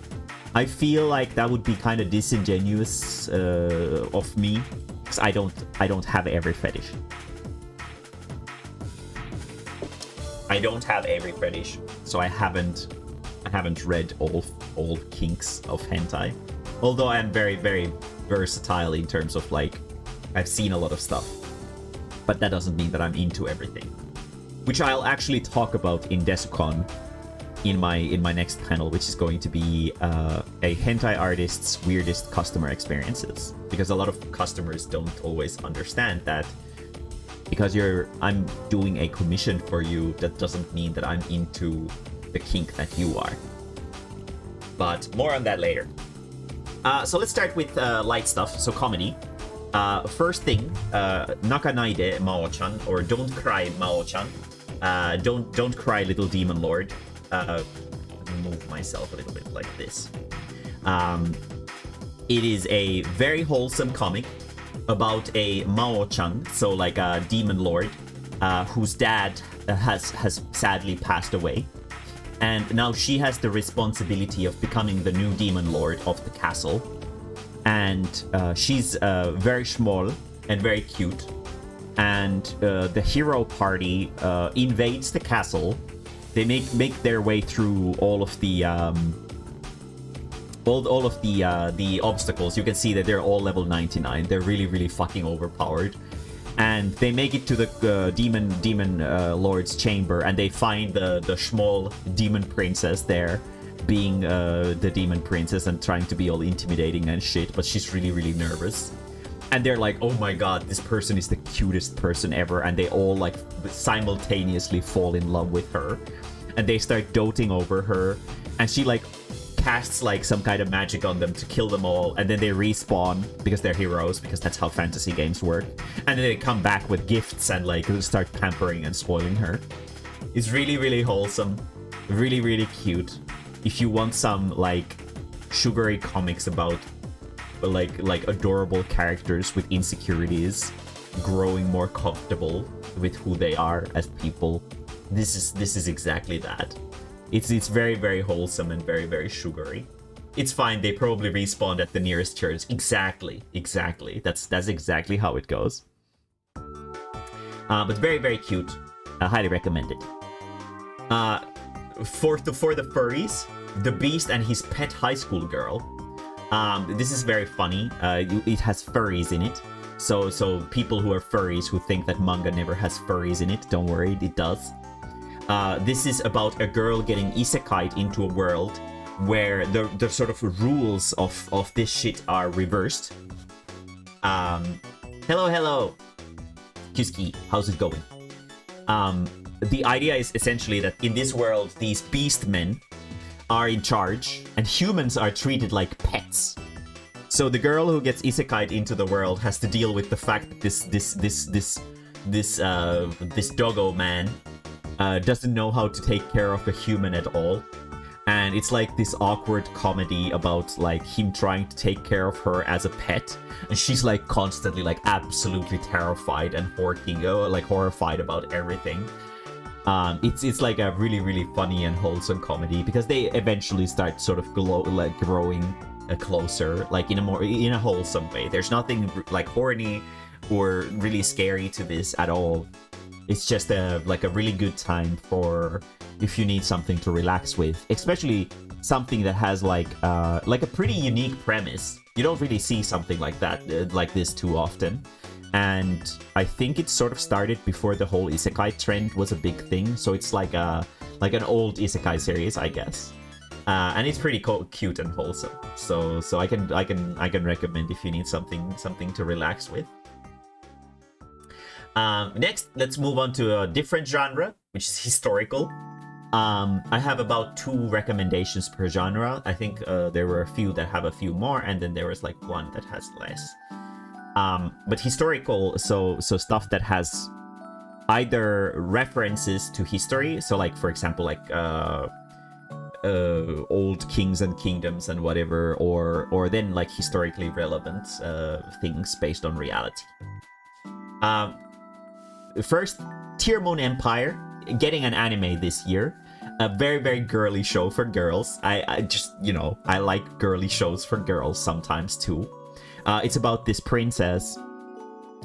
I feel like that would be kind of disingenuous of me, because I don't have every fetish. I don't have every fetish, so I haven't read all kinks of hentai. Although I am very, very versatile in terms of like, I've seen a lot of stuff. But that doesn't mean that I'm into everything, which I'll actually talk about in Desukon in my next panel, which is going to be a hentai artist's weirdest customer experiences, because a lot of customers don't always understand that because I'm doing a commission for you, that doesn't mean that I'm into the kink that you are. But more on that later. So let's start with light stuff, so comedy. First thing, Nakanaide Mao-chan, or Don't Cry Mao-chan. Don't cry, little demon lord. Move myself a little bit like this. It is a very wholesome comic about a Mao-chan, so like a demon lord, whose dad has sadly passed away. And now she has the responsibility of becoming the new demon lord of the castle. And she's very small and very cute. And the hero party invades the castle. They make their way through all of the the obstacles. You can see that they're all level 99. They're really, really fucking overpowered. And they make it to the demon lord's chamber, and they find the small demon princess there, being the demon princess and trying to be all intimidating and shit, but she's really, really nervous. And they're like, oh my god, this person is the cutest person ever, and they all like simultaneously fall in love with her, and they start doting over her, and she like casts like some kind of magic on them to kill them all, and then they respawn because they're heroes, because that's how fantasy games work, and then they come back with gifts and like start pampering and spoiling her. It's really, really wholesome, really, really cute. If you want some like sugary comics about like adorable characters with insecurities growing more comfortable with who they are as people, this is exactly that. It's very, very wholesome and very, very sugary. It's fine, they probably respawned at the nearest church. Exactly. That's exactly how it goes. But very, very cute. Highly recommended. For the furries, The Beast and His Pet High School Girl. This is very funny. It has furries in it. So people who are furries who think that manga never has furries in it, don't worry, it does. This is about a girl getting isekai'd into a world where the sort of rules of this shit are reversed. Hello, Kiski, how's it going? The idea is essentially that in this world, these beast men are in charge, and humans are treated like pets. So the girl who gets isekai'd into the world has to deal with the fact that this doggo man doesn't know how to take care of a human at all. And it's like this awkward comedy about like him trying to take care of her as a pet, and she's like constantly like absolutely terrified and horrified about everything. It's like a really funny and wholesome comedy, because they eventually start sort of growing closer, like in a wholesome way. There's nothing like horny or really scary to this at all. It's just a really good time for if you need something to relax with, especially something that has like a pretty unique premise. You don't really see something like that like this too often. And I think it sort of started before the whole isekai trend was a big thing. So it's like an old isekai series, I guess. And it's pretty cute and wholesome. So I can recommend if you need something to relax with. Next, let's move on to a different genre, which is historical. I have about 2 recommendations per genre. I think there were a few that have a few more, and then there was like one that has less. But historical, so stuff that has either references to history, so like for example like old kings and kingdoms and whatever, or then like historically relevant things based on reality. First, Tear Moon Empire, getting an anime this year. A very girly show for girls. I just, I like girly shows for girls sometimes too. It's about this princess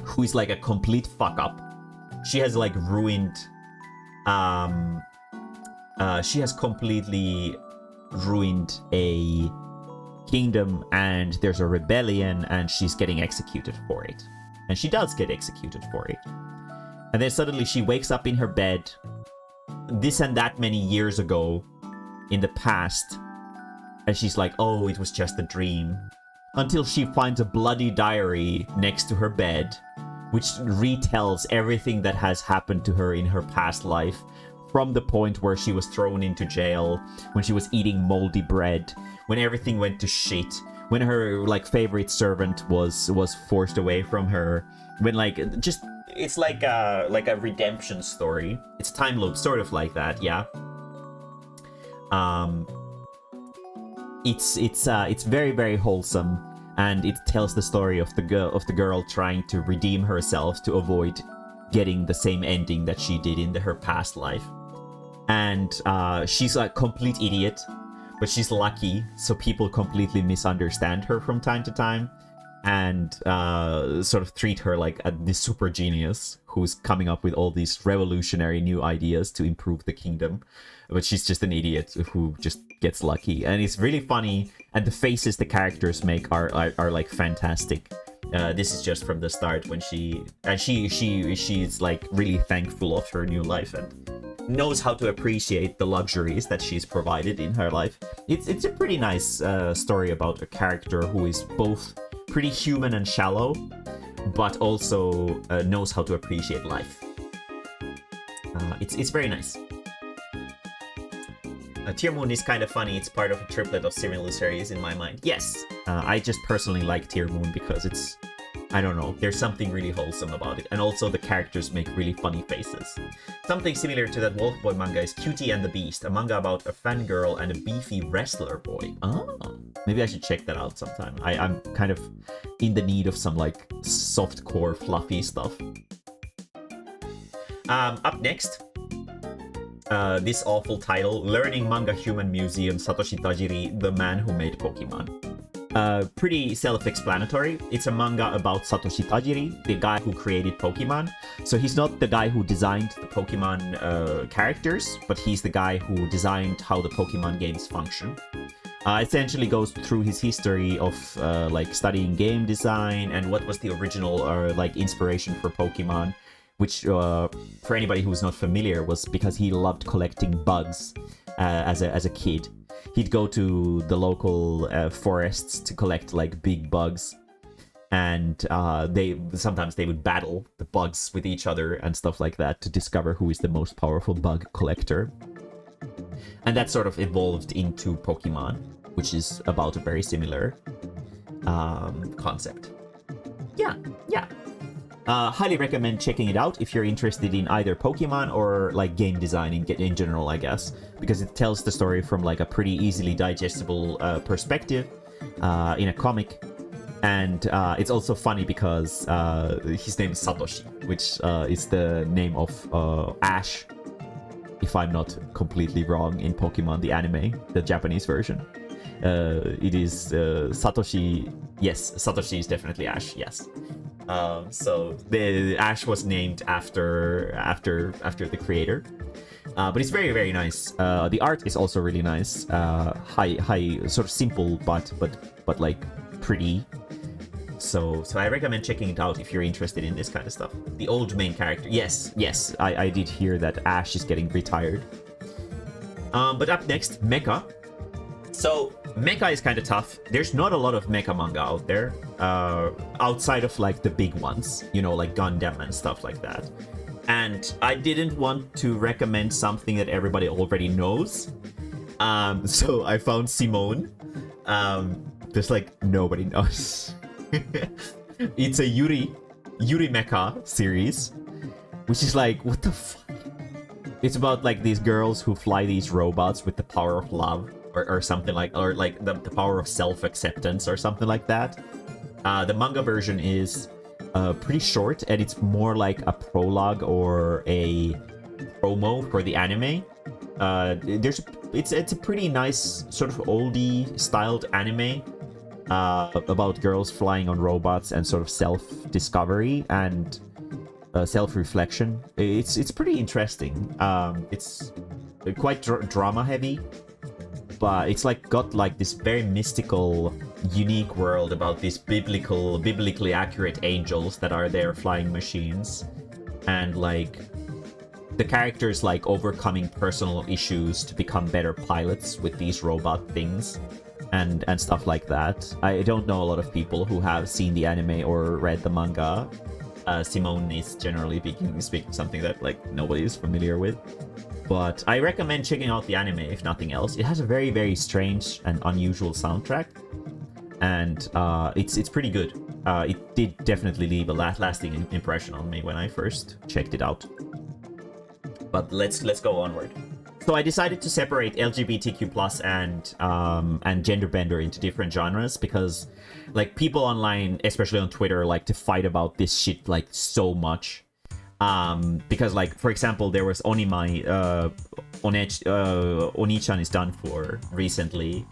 who is like a complete fuck up. She has like ruined she has completely ruined a kingdom, and there's a rebellion, and she's getting executed for it. And she does get executed for it. And then suddenly she wakes up in her bed this and that many years ago in the past, and she's like, oh, it was just a dream. Until she finds a bloody diary next to her bed, which retells everything that has happened to her in her past life, from the point where she was thrown into jail, when she was eating moldy bread, when everything went to shit, when her like favorite servant was forced away from her, when it's like a redemption story. It's time loop, sort of like that, yeah. It's very wholesome, and it tells the story of the girl trying to redeem herself to avoid getting the same ending that she did in her past life. And she's a complete idiot, but she's lucky, so people completely misunderstand her from time to time, and sort of treat her like this super genius who's coming up with all these revolutionary new ideas to improve the kingdom. But she's just an idiot who just gets lucky. And it's really funny, and the faces the characters make are like fantastic. This is just from the start when she's like really thankful of her new life and knows how to appreciate the luxuries that she's provided in her life. It's a pretty nice story about a character who is both pretty human and shallow, but also knows how to appreciate life. It's very nice. Tear Moon is kind of funny. It's part of a triplet of similar series in my mind. Yes, I just personally like Tear Moon because it's, I don't know, there's something really wholesome about it. And also the characters make really funny faces. Something similar to that Wolf Boy manga is Cutie and the Beast, a manga about a fangirl and a beefy wrestler boy. Oh, maybe I should check that out sometime. I'm kind of in the need of some like softcore fluffy stuff. Up next, this awful title, Learning Manga Human Museum Satoshi Tajiri, the man who made Pokemon. Pretty self-explanatory. It's a manga about Satoshi Tajiri, the guy who created Pokemon. So he's not the guy who designed the Pokemon characters, but he's the guy who designed how the Pokemon games function. Essentially goes through his history of like studying game design and what was the original like inspiration for Pokemon, which for anybody who's not familiar was because he loved collecting bugs as a kid. he'd go to the local forests to collect like big bugs, and sometimes they would battle the bugs with each other and stuff like that to discover who is the most powerful bug collector. And that sort of evolved into Pokemon, which is about a very similar concept. Yeah. Highly recommend checking it out if you're interested in either Pokemon or like game design in general, I guess, because it tells the story from like a pretty easily digestible perspective in a comic. And it's also funny because his name is Satoshi, which is the name of Ash, if I'm not completely wrong, in Pokemon the anime, the Japanese version. It is Satoshi. Yes, Satoshi is definitely Ash. Yes. So the Ash was named after the creator. But it's very, very nice. The art is also really nice. High, sort of simple, but like pretty. So I recommend checking it out if you're interested in this kind of stuff. The old main character. Yes, I did hear that Ash is getting retired. But up next, Mecha. So Mecha is kind of tough. There's not a lot of Mecha manga out there, outside of like the big ones, you know, like Gundam and stuff like that. And I didn't want to recommend something that everybody already knows. So I found Simone. There's like nobody knows. It's a Yuri Mecha series, which is like, what the fuck? It's about like these girls who fly these robots with the power of love, or something like, or like the power of self-acceptance or something like that. The manga version is pretty short, and it's more like a prologue or a promo for the anime. It's a pretty nice sort of oldie styled anime about girls flying on robots and sort of self-discovery and self-reflection. It's pretty interesting. It's quite drama heavy, but it's like got like this very mystical, unique world about these biblically accurate angels that are their flying machines, and like the characters like overcoming personal issues to become better pilots with these robot things and stuff like that. I don't know a lot of people who have seen the anime or read the manga. Simone is generally speaking something that like nobody is familiar with. But I recommend checking out the anime if nothing else. It has a very, very strange and unusual soundtrack, and it's pretty good. It did definitely leave a lasting impression on me when I first checked it out. But let's go onward. So I decided to separate LGBTQ+ and gender bender into different genres because like people online, especially on Twitter, like to fight about this shit like so much. Because like, for example, there was Onimai, Oni-chan is done for recently,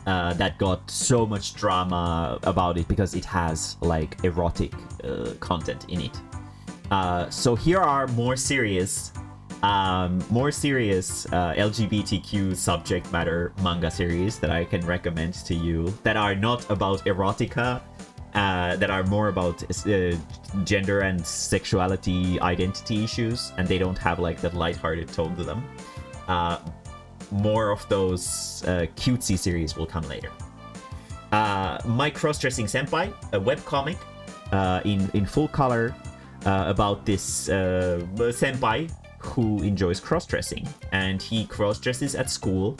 that got so much drama about it because it has like erotic content in it. So here are more serious LGBTQ subject matter manga series that I can recommend to you that are not about erotica, that are more about gender and sexuality identity issues, and they don't have like that lighthearted tone to them. More of those cutesy series will come later. My Cross-Dressing Senpai, a webcomic in full color about this senpai who enjoys cross-dressing, and he cross-dresses at school,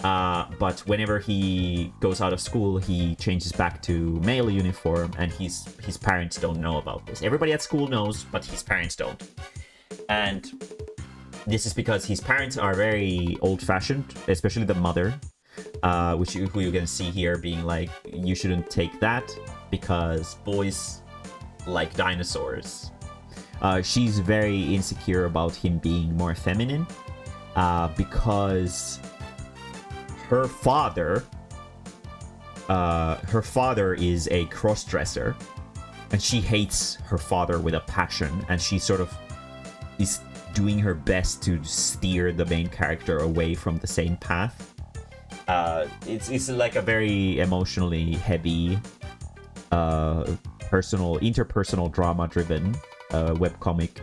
but whenever he goes out of school he changes back to male uniform, and his parents don't know about this. Everybody at school knows, but his parents don't. And this is because his parents are very old-fashioned, especially the mother, who you can see here being like, you shouldn't take that because boys like dinosaurs. She's very insecure about him being more feminine, because her father is a cross-dresser, and she hates her father with a passion, and she sort of is doing her best to steer the main character away from the same path. It's like a very emotionally heavy, interpersonal drama-driven webcomic,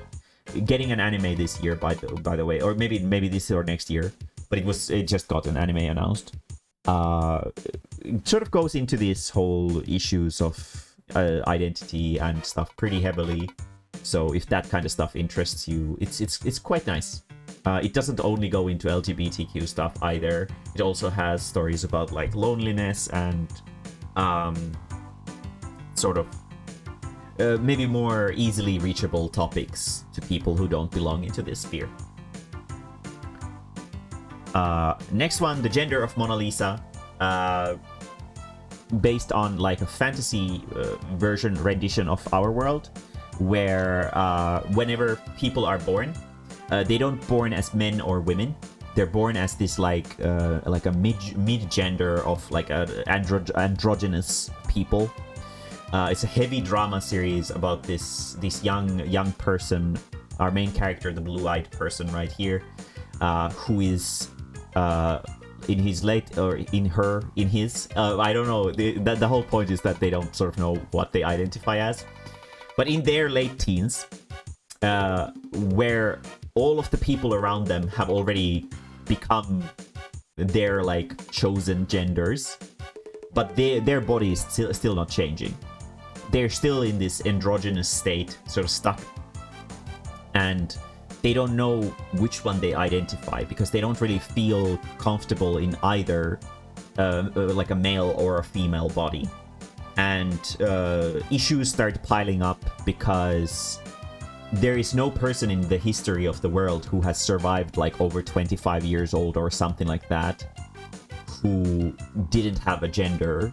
getting an anime this year, by the way, or maybe this or next year. but it just got an anime announced. It sort of goes into this whole issues of identity and stuff pretty heavily. So if that kind of stuff interests you, it's quite nice. It doesn't only go into LGBTQ stuff either. It also has stories about like loneliness and sort of maybe more easily reachable topics to people who don't belong into this sphere. Next one, The Gender of Mona Lisa, based on like a fantasy version rendition of our world, where whenever people are born, they don't born as men or women. They're born as this like a mid gender of like androgynous people. It's a heavy drama series about this young person, our main character, the blue-eyed person right here, who is in his late or in his I don't know. The whole point is that they don't sort of know what they identify as, but in their late teens, where all of the people around them have already become their like chosen genders, but their body is still not changing. They're still in this androgynous state, sort of stuck, and they don't know which one they identify because they don't really feel comfortable in either like a male or a female body. And issues start piling up because there is no person in the history of the world who has survived like over 25 years old or something like that who didn't have a gender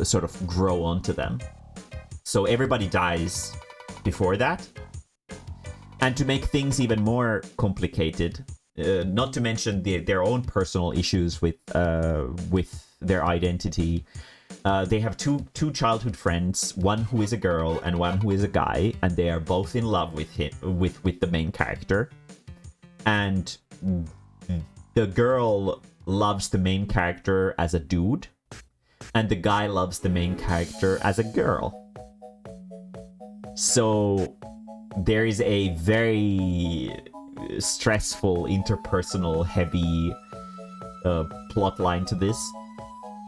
sort of grow onto them. So everybody dies before that. And to make things even more complicated, not to mention their own personal issues with their identity, they have two childhood friends, one who is a girl and one who is a guy, and they are both in love with the main character. And the girl loves the main character as a dude, and the guy loves the main character as a girl. So there is a very stressful, interpersonal, heavy plot line to this.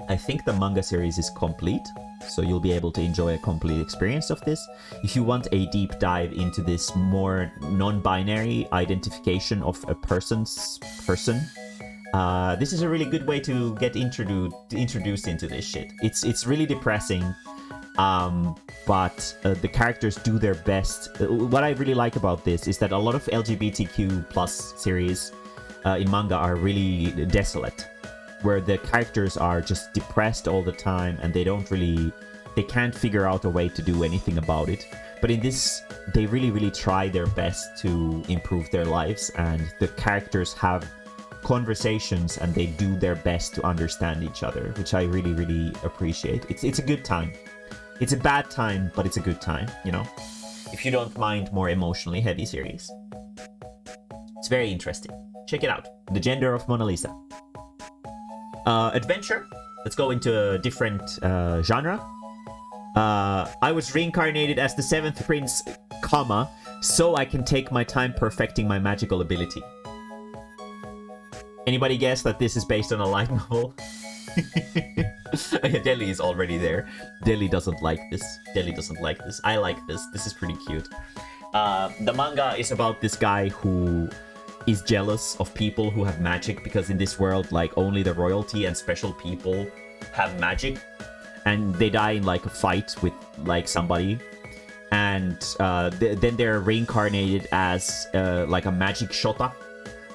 I think the manga series is complete, so you'll be able to enjoy a complete experience of this. If you want a deep dive into this more non-binary identification of a person, this is a really good way to get introduced into this shit. It's really depressing. But the characters do their best. What I really like about this is that a lot of LGBTQ plus series in manga are really desolate, where the characters are just depressed all the time and they can't figure out a way to do anything about it. But in this, they really try their best to improve their lives, and the characters have conversations and they do their best to understand each other, which I really appreciate. It's a good time. It's a bad time, but it's a good time, you know? If you don't mind more emotionally heavy series. It's very interesting. Check it out. The Gender of Mona Lisa. Adventure. Let's go into a different genre. I was reincarnated as the 7th prince, so I can take my time perfecting my magical ability. Anybody guess that this is based on a light novel? Deli is already there. Deli doesn't like this. I like this. This is pretty cute. The manga is about this guy who is jealous of people who have magic, because in this world, like, only the royalty and special people have magic, and they die in like a fight with like somebody, and then they're reincarnated as like a magic shota,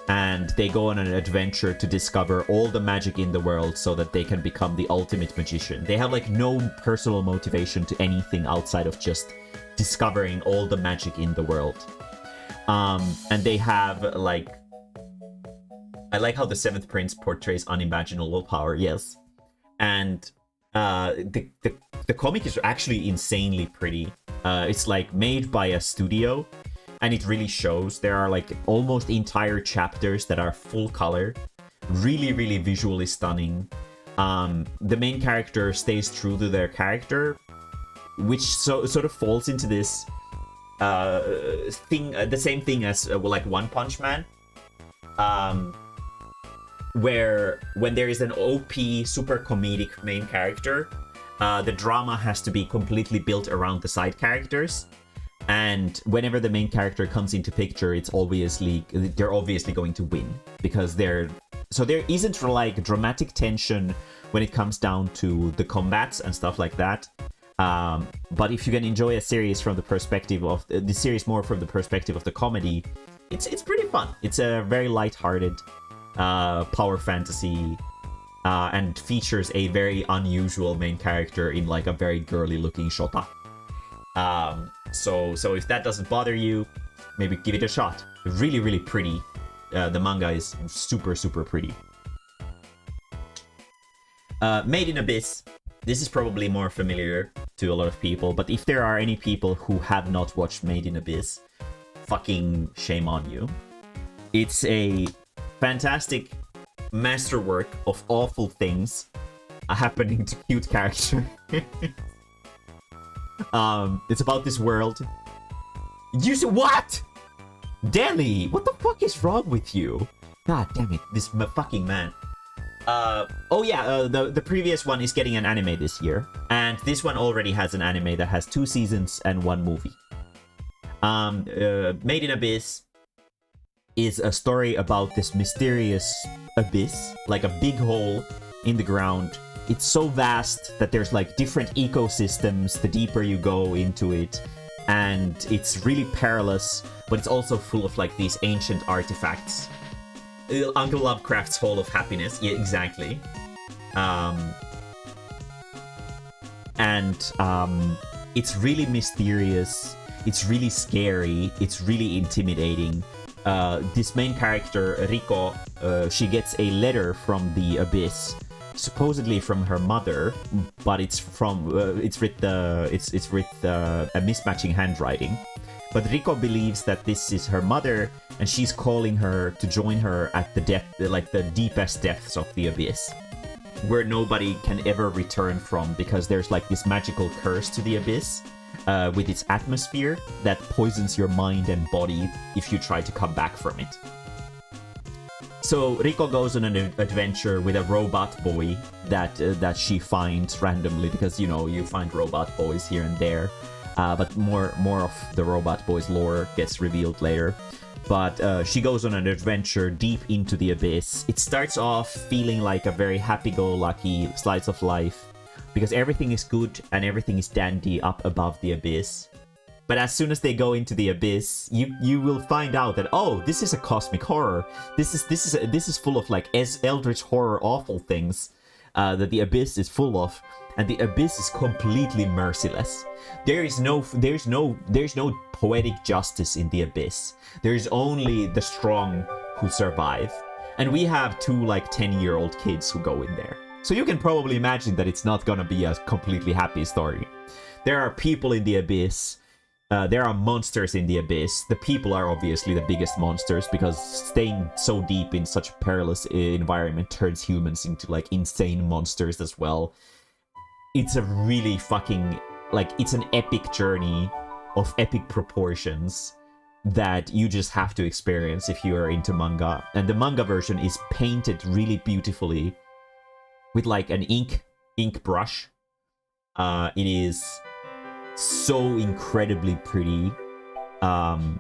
and they go on an adventure to discover all the magic in the world so that they can become the ultimate magician. They have like no personal motivation to anything outside of just discovering all the magic in the world. And they have like, I like how the 7th prince portrays unimaginable power, yes. And the comic is actually insanely pretty. It's like made by a studio, and it really shows. There are like almost entire chapters that are full color, really visually stunning. The main character stays true to their character, which sort of falls into this thing, the same thing as like One Punch Man. where when there is an OP, super comedic main character, the drama has to be completely built around the side characters. And whenever the main character comes into picture, they're obviously going to win because there isn't like dramatic tension when it comes down to the combats and stuff like that. But if you can enjoy a series from the perspective of the series more from the perspective of the comedy, it's pretty fun. It's a very light-hearted power fantasy and features a very unusual main character in like a very girly-looking shota. So if that doesn't bother you, maybe give it a shot. Really, really pretty. The manga is super, super pretty. Made in Abyss. This is probably more familiar to a lot of people, but if there are any people who have not watched Made in Abyss, fucking shame on you. It's a fantastic masterwork of awful things happening to cute characters. It's about this world. What? Delhi, what the fuck is wrong with you? God damn it, this fucking man. The previous one is getting an anime this year, and this one already has an anime that has 2 seasons and 1 movie. Made in Abyss is a story about this mysterious abyss, like a big hole in the ground. It's so vast that there's like different ecosystems the deeper you go into it, and it's really perilous, but it's also full of like these ancient artifacts. Uncle Lovecraft's Hall of Happiness, yeah, exactly. It's really mysterious, it's really scary, it's really intimidating. This main character, Riko, she gets a letter from the abyss, supposedly from her mother, but it's with a mismatching handwriting. But Riko believes that this is her mother, and she's calling her to join her at the deepest depths of the abyss, where nobody can ever return from, because there's like this magical curse to the abyss with its atmosphere that poisons your mind and body if you try to come back from it. So Riko goes on an adventure with a robot boy that she finds randomly, because you find robot boys here and there. But more of the robot boy's lore gets revealed later. But she goes on an adventure deep into the abyss. It starts off feeling like a very happy-go-lucky slice of life, because everything is good and everything is dandy up above the abyss. But as soon as they go into the abyss, you will find out that, oh, this is a cosmic horror. This is full of like eldritch horror, awful things that the abyss is full of. And the abyss is completely merciless. There's no poetic justice in the abyss. There's only the strong who survive. And we have 2 like 10-year-old kids who go in there. So you can probably imagine that it's not gonna be a completely happy story. There are people in the abyss. There are monsters in the abyss. The people are obviously the biggest monsters, because staying so deep in such a perilous environment turns humans into like insane monsters as well. It's a really fucking, like, it's an epic journey of epic proportions that you just have to experience if you are into manga. And the manga version is painted really beautifully with like an ink brush. It is so incredibly pretty, and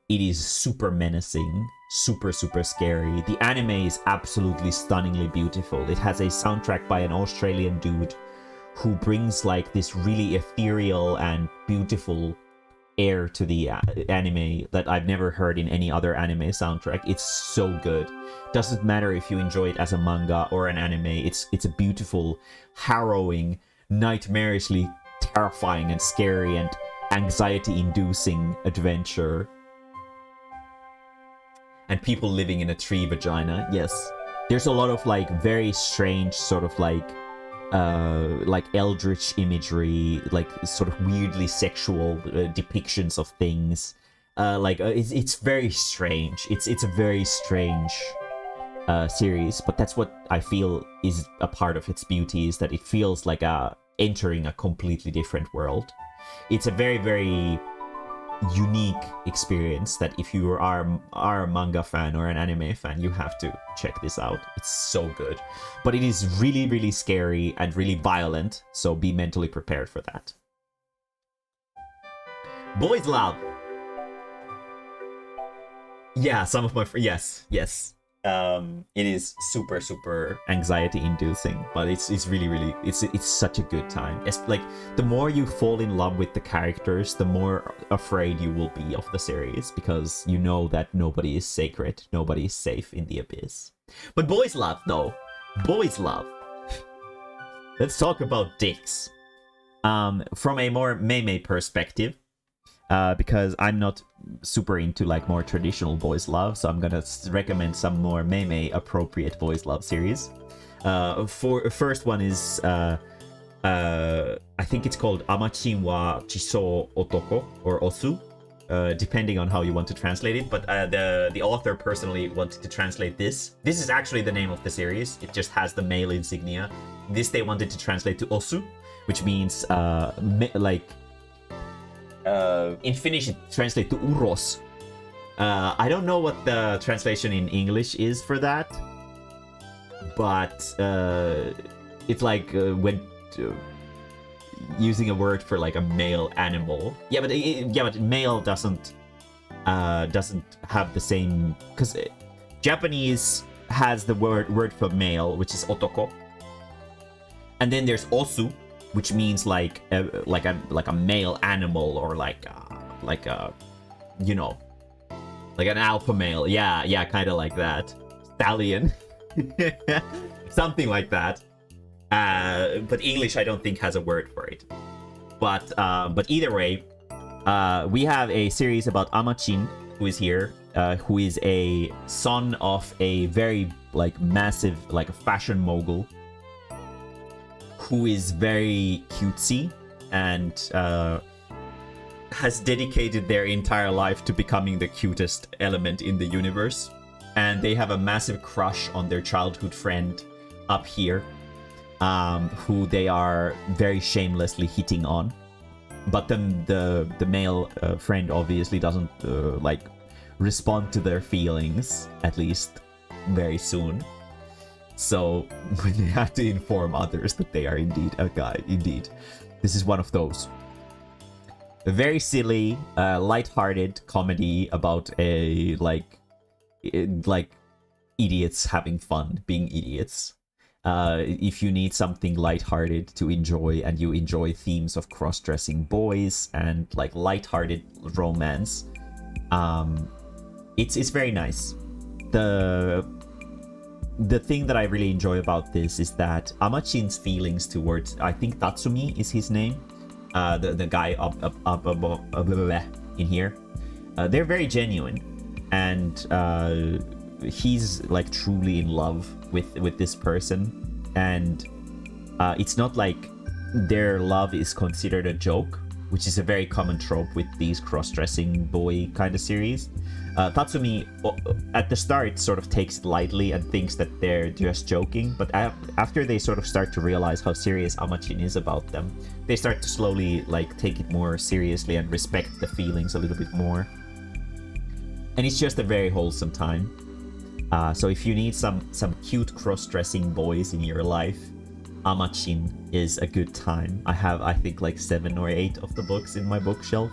it is super menacing, super scary. The anime is absolutely stunningly beautiful. It has a soundtrack by an Australian dude who brings like this really ethereal and beautiful air to the anime that I've never heard in any other anime soundtrack. It's so good. Doesn't matter if you enjoy it as a manga or an anime. It's a beautiful, harrowing, nightmarishly terrifying and scary and anxiety-inducing adventure. And people living in a tree vagina. Yes, there's a lot of like very strange sort of like eldritch imagery, like sort of weirdly sexual depictions of things. It's very strange. It's a very strange series, but that's what I feel is a part of its beauty, is that it feels like entering a completely different world. It's a very unique experience that if you are a manga fan or an anime fan, you have to check this out. It's so good. But it is really, really scary and really violent, so be mentally prepared for that. Boys Love. Yeah, some of my yes. It is super anxiety inducing, but it's really it's such a good time. It's like the more you fall in love with the characters, the more afraid you will be of the series, because you know that nobody is sacred, nobody is safe in the abyss. But Boys Love, though, Boys Love. Let's talk about dicks. From a more Mae-mae perspective. Because I'm not super into like more traditional boys love, so I'm gonna recommend some more Mae-mae appropriate boys love series. For first one is I think it's called Amachin wa Chisou Otoko or Osu, depending on how you want to translate it. But the author personally wanted to translate this. This is actually the name of the series. It just has the male insignia. This they wanted to translate to Osu, which means in Finnish it translates to uros. I don't know what the translation in English is for that, but it's like when using a word for like a male animal. Yeah, but male doesn't have the same, because Japanese has the word for male, which is otoko, and then there's osu, which means like a male animal, or like you know, like an alpha male. Yeah, kind of like that. Stallion. Something like that. But English I don't think has a word for it. But either way, we have a series about Amachin, who is here, who is a son of a very like massive like fashion mogul, who is very cutesy and has dedicated their entire life to becoming the cutest element in the universe. And they have a massive crush on their childhood friend up here, who they are very shamelessly hitting on. But then the male friend obviously doesn't like respond to their feelings, at least very soon. So they have to inform others that they are indeed a guy. Indeed, this is one of those. A very silly, light-hearted comedy about a like idiots having fun, being idiots. If you need something light-hearted to enjoy, and you enjoy themes of cross-dressing boys and like light-hearted romance, it's very nice. The thing that I really enjoy about this is that Amachin's feelings towards, I think Tatsumi is his name, the guy up in here, they're very genuine, and he's like truly in love with this person, and it's not like their love is considered a joke, which is a very common trope with these cross-dressing boy kind of series. Tatsumi at the start sort of takes it lightly and thinks that they're just joking, but after they sort of start to realize how serious Amachin is about them, they start to slowly like take it more seriously and respect the feelings a little bit more. And it's just a very wholesome time. So if you need some cute cross-dressing boys in your life, Amachin is a good time. I have, I think, like 7 or 8 of the books in my bookshelf.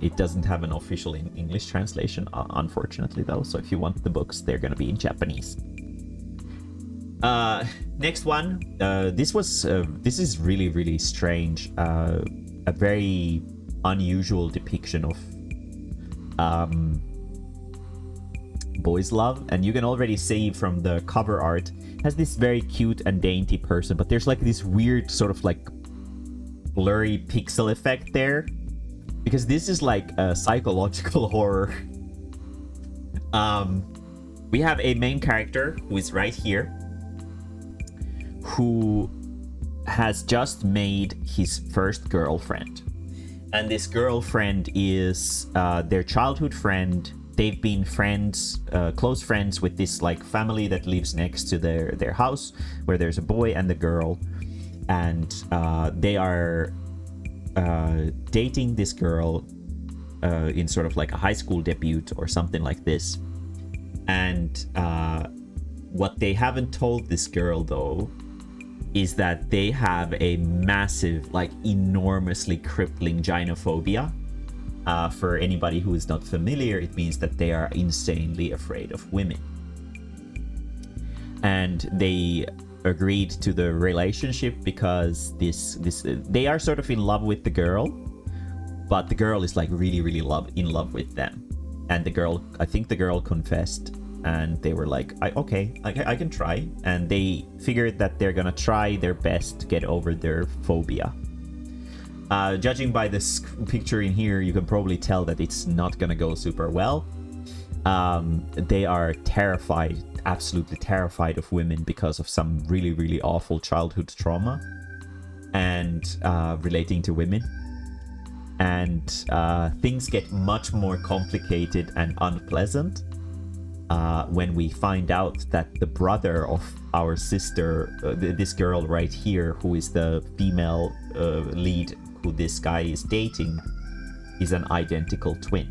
It doesn't have an official English translation, unfortunately, though. So if you want the books, they're gonna be in Japanese. Next one. This is really strange. A very unusual depiction of boys love, and you can already see from the cover art, has this very cute and dainty person, but there's like this weird sort of like blurry pixel effect there, because this is like a psychological horror. We have a main character who is right here, who has just made his first girlfriend, and this girlfriend is their childhood friend. They've been friends, close friends with this like family that lives next to their house, where there's a boy and a girl, and they are dating this girl in sort of like a high school debut or something like this. And what they haven't told this girl though is that they have a massive, like enormously crippling gynophobia. For anybody who is not familiar, it means that they are insanely afraid of women. And they agreed to the relationship because they are sort of in love with the girl, but the girl is like really in love with them. And I think the girl confessed, and they were like, okay, I can try. And they figured that they're gonna try their best to get over their phobia. Judging by this picture in here, you can probably tell that it's not gonna go super well. They are terrified, absolutely terrified of women because of some really awful childhood trauma and relating to women. And things get much more complicated and unpleasant when we find out that the brother of our sister, this girl right here, who is the female lead who this guy is dating, is an identical twin.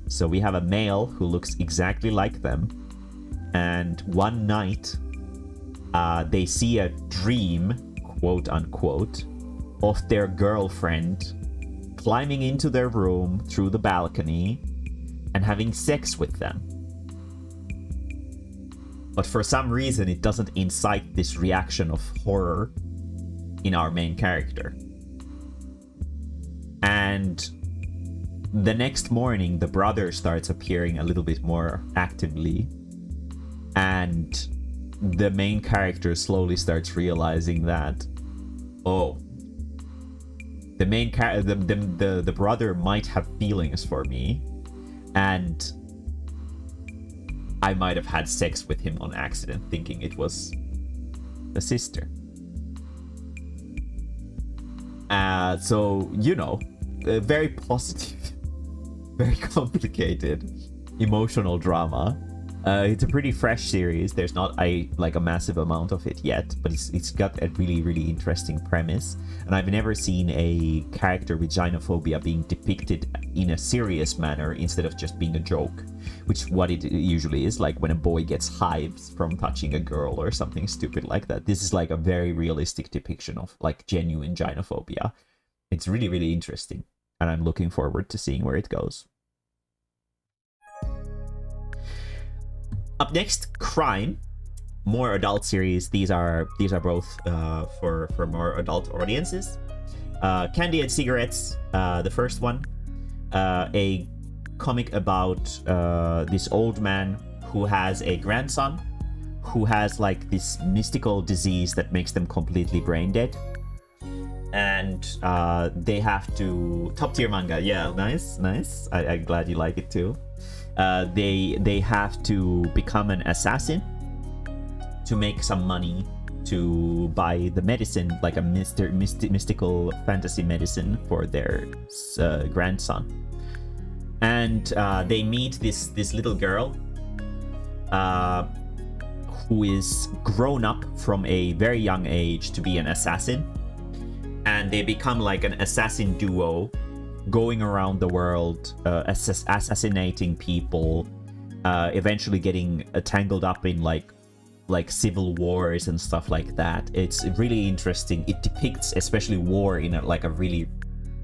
So we have a male who looks exactly like them, and one night they see a dream, quote unquote, of their girlfriend climbing into their room through the balcony and having sex with them. But for some reason it doesn't incite this reaction of horror in our main character. And the next morning the brother starts appearing a little bit more actively, and the main character slowly starts realizing that, oh, the brother might have feelings for me, and I might have had sex with him on accident, thinking it was a sister. So, you know, very positive, very complicated, emotional drama. It's a pretty fresh series. There's not a massive amount of it yet, but it's got a really interesting premise. And I've never seen a character with gynophobia being depicted in a serious manner instead of just being a joke, which what it usually is, like when a boy gets hives from touching a girl or something stupid like that. This is like a very realistic depiction of like genuine gynophobia. It's really interesting, and I'm looking forward to seeing where it goes. Up next, Crime, more adult series. These are both for more adult audiences. Candy and Cigarettes, the first one, a comic about this old man who has a grandson who has like this mystical disease that makes them completely brain dead. And they have to... Top tier manga, yeah, nice. I'm glad you like it too. They have to become an assassin to make some money to buy the medicine, like a mystical fantasy medicine for their grandson. And they meet this little girl who is grown up from a very young age to be an assassin. And they become like an assassin duo, going around the world, assassinating people, eventually getting tangled up in like civil wars and stuff like that. It's really interesting. It depicts especially war in a really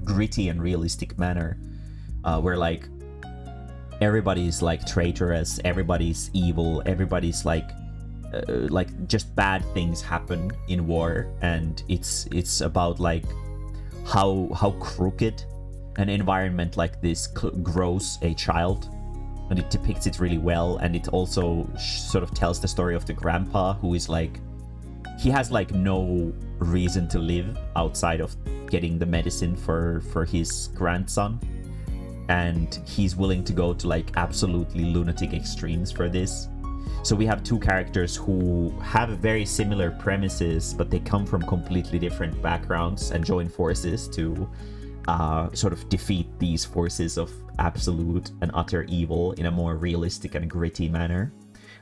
gritty and realistic manner, where like everybody's like traitorous, everybody's evil, everybody's like just bad things happen in war, and it's about like how crooked an environment like this grows a child, and it depicts it really well. And it also sort of tells the story of the grandpa, who is like, he has like no reason to live outside of getting the medicine for his grandson, and he's willing to go to like absolutely lunatic extremes for this. So we have two characters who have very similar premises, but they come from completely different backgrounds and join forces to sort of defeat these forces of absolute and utter evil in a more realistic and gritty manner.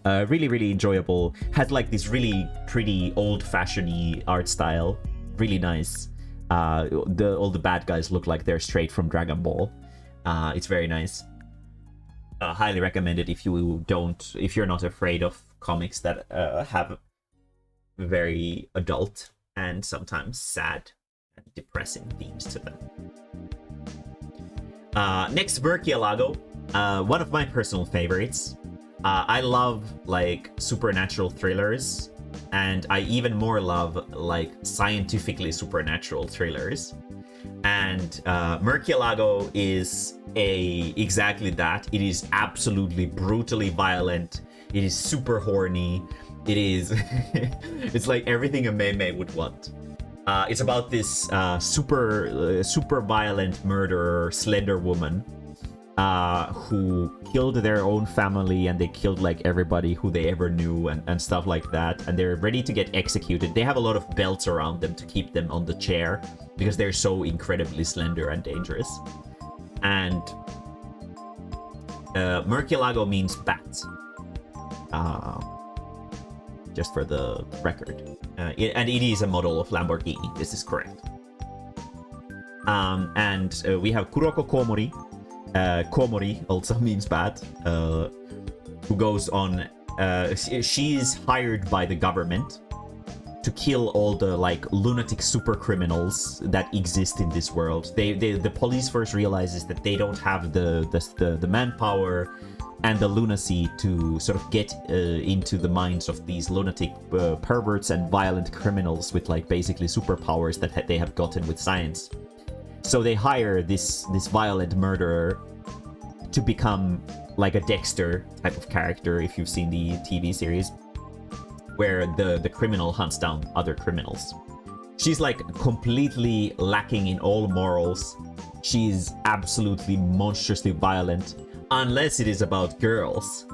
Really enjoyable. Has like this really pretty old-fashioned-y art style. Really nice. All the bad guys look like they're straight from Dragon Ball. It's very nice. Highly recommend it if you're not afraid of comics that have very adult and sometimes sad and depressing themes to them. Next, Murcielago, one of my personal favorites. I love like supernatural thrillers, and I even more love like scientifically supernatural thrillers. And Murcielago is exactly that. It is absolutely brutally violent. It is super horny. It is it's like everything a Mae-mae would want. It's about this super violent murderer, Slender Woman, who killed their own family, and they killed like everybody who they ever knew and stuff like that, and they're ready to get executed. They have a lot of belts around them to keep them on the chair because they're so incredibly slender and dangerous. And Murcielago means bat, just for the record, and it is a model of Lamborghini. This is correct. And we have Kuroko Komori. Komori also means bat, who goes on. She's hired by the government to kill all the like lunatic super criminals that exist in this world. The police first realizes that they don't have the manpower and the lunacy to sort of get into the minds of these lunatic perverts and violent criminals with like basically superpowers that they have gotten with science. So they hire this violent murderer to become like a Dexter type of character, if you've seen the TV series, where the criminal hunts down other criminals. She's like completely lacking in all morals. She's absolutely monstrously violent, unless it is about girls.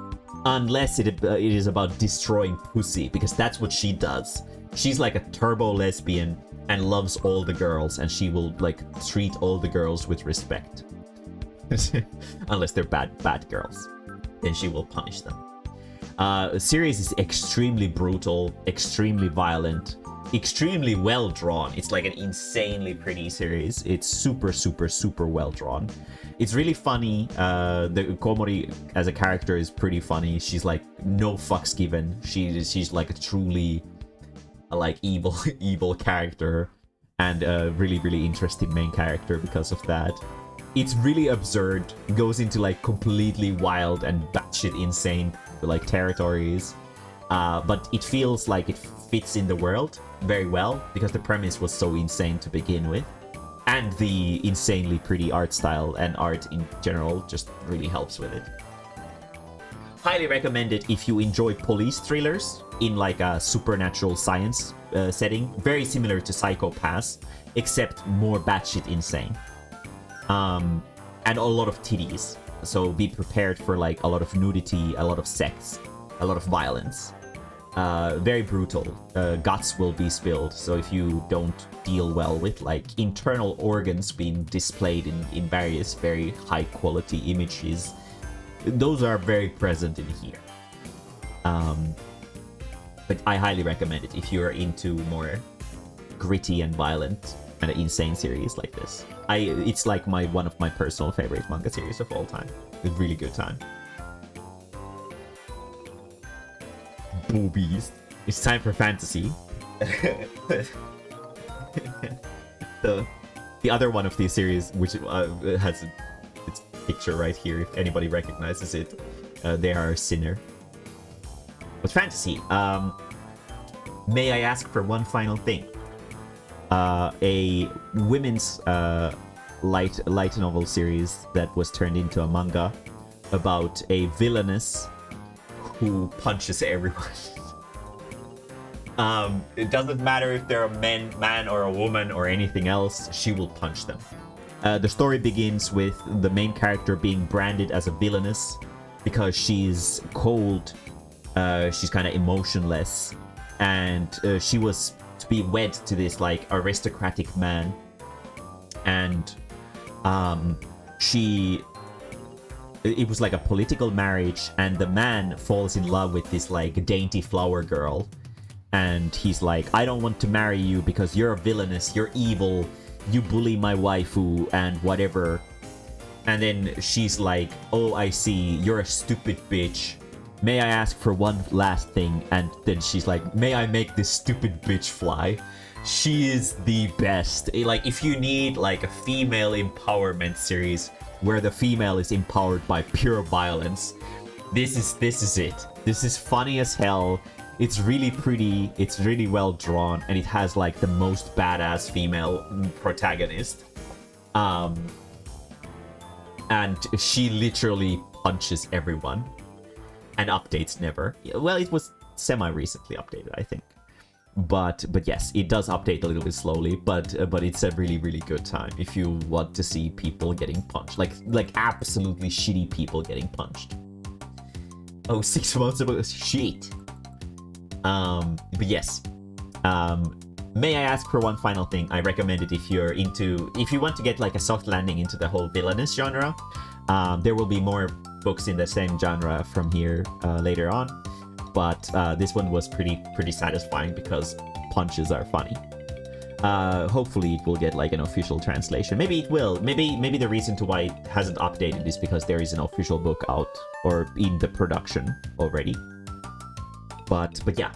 Unless it is about destroying pussy, because that's what she does. She's like a turbo lesbian and loves all the girls, and she will like treat all the girls with respect. Unless they're bad girls, then she will punish them. The series is extremely brutal, extremely violent, extremely well drawn. It's like an insanely pretty series. It's super well drawn. It's really funny. The Komori as a character is pretty funny. She's like no fucks given. She's like a truly like evil character, and a really interesting main character because of that. It's really absurd. It goes into like completely wild and batshit insane like territories, but it feels like it fits in the world very well because the premise was so insane to begin with, and the insanely pretty art style and art in general just really helps with it. Highly recommend it if you enjoy police thrillers in like a supernatural science setting, very similar to Psycho Pass, except more batshit insane. And a lot of titties, so be prepared for like a lot of nudity, a lot of sex, a lot of violence. Very brutal. Guts will be spilled, so if you don't deal well with like internal organs being displayed in various very high quality images, those are very present in here. But I highly recommend it if you're into more gritty and violent and an insane series like this. It's like one of my personal favorite manga series of all time. It's a really good time. Boobies. It's time for fantasy. The other one of these series, which has its picture right here, if anybody recognizes it, they are Sinner. But fantasy. May I ask for one final thing? A women's light novel series that was turned into a manga about a villainess who punches everyone. It doesn't matter if they're a man or a woman or anything else, she will punch them. The story begins with the main character being branded as a villainess because she's cold, she's kind of emotionless, and she was to be wed to this like aristocratic man, and it was like a political marriage, and the man falls in love with this like dainty flower girl, and he's like, I don't want to marry you because you're a villainess, you're evil, you bully my waifu and whatever. And then she's like, oh, I see, you're a stupid bitch. May I ask for one last thing? And then she's like, may I make this stupid bitch fly? She is the best. Like, if you need like a female empowerment series where the female is empowered by pure violence, this is it. This is funny as hell. It's really pretty, it's really well drawn, and it has like the most badass female protagonist. And she literally punches everyone. And updates never. Well, it was semi-recently updated, I think. But yes, it does update a little bit slowly, but it's a really, really good time if you want to see people getting punched. Like absolutely shitty people getting punched. Oh, 6 months ago, shit. But yes. May I ask for one final thing? I recommend it if you want to get like a soft landing into the whole villainous genre. There will be more books in the same genre from here later on, but this one was pretty satisfying because punches are funny. Hopefully it will get like an official translation. Maybe it will. Maybe the reason to why it hasn't updated is because there is an official book out or in the production already. But yeah,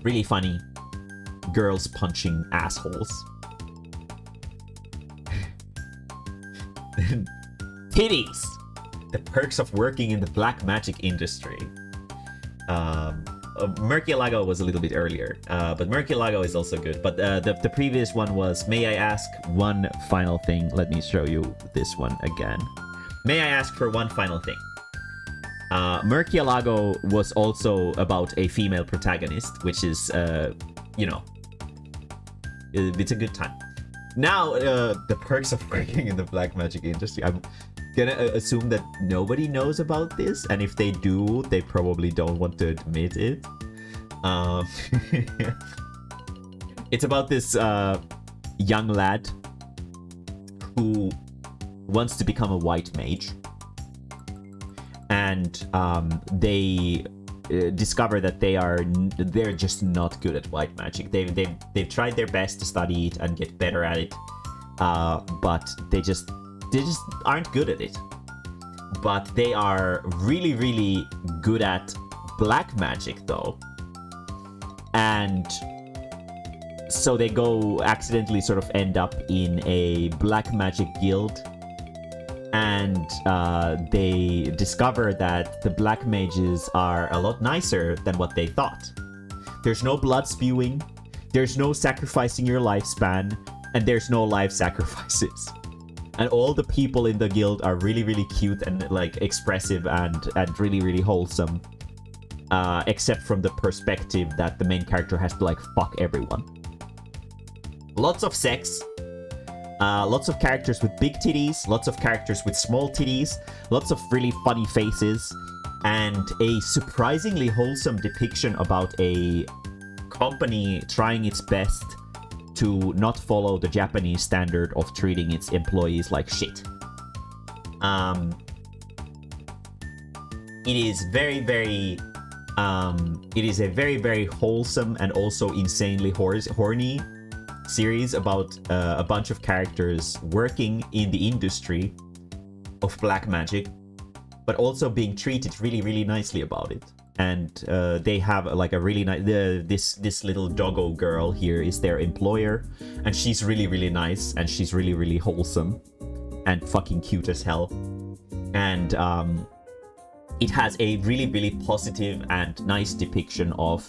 really funny. Girls punching assholes. Titties! The perks of working in the black magic industry. Murcielago was a little bit earlier, but Murcielago is also good. But the previous one was, may I ask one final thing? Let me show you this one again. May I ask for one final thing? Murcielago was also about a female protagonist, which is, you know, it's a good time. Now, the perks of working in the black magic industry. I'm gonna assume that nobody knows about this, and if they do, they probably don't want to admit it. It's about this young lad who wants to become a white mage, and they discover that they're just not good at white magic. They've tried their best to study it and get better at it, but they just aren't good at it. But they are really, really good at black magic though, and so they go accidentally sort of end up in a black magic guild. And they discover that the black mages are a lot nicer than what they thought. There's no blood spewing, there's no sacrificing your lifespan, and there's no life sacrifices. And all the people in the guild are really, really cute and like expressive and really, really wholesome. Except from the perspective that the main character has to like fuck everyone. Lots of sex. Lots of characters with big titties, lots of characters with small titties, lots of really funny faces, and a surprisingly wholesome depiction about a company trying its best to not follow the Japanese standard of treating its employees like shit. It is very, very... it is a very, very wholesome and also insanely horny series about a bunch of characters working in the industry of black magic, but also being treated really, really nicely about it. And they have like a really nice... this little doggo girl here is their employer, and she's really, really nice, and she's really, really wholesome and fucking cute as hell. And it has a really, really positive and nice depiction of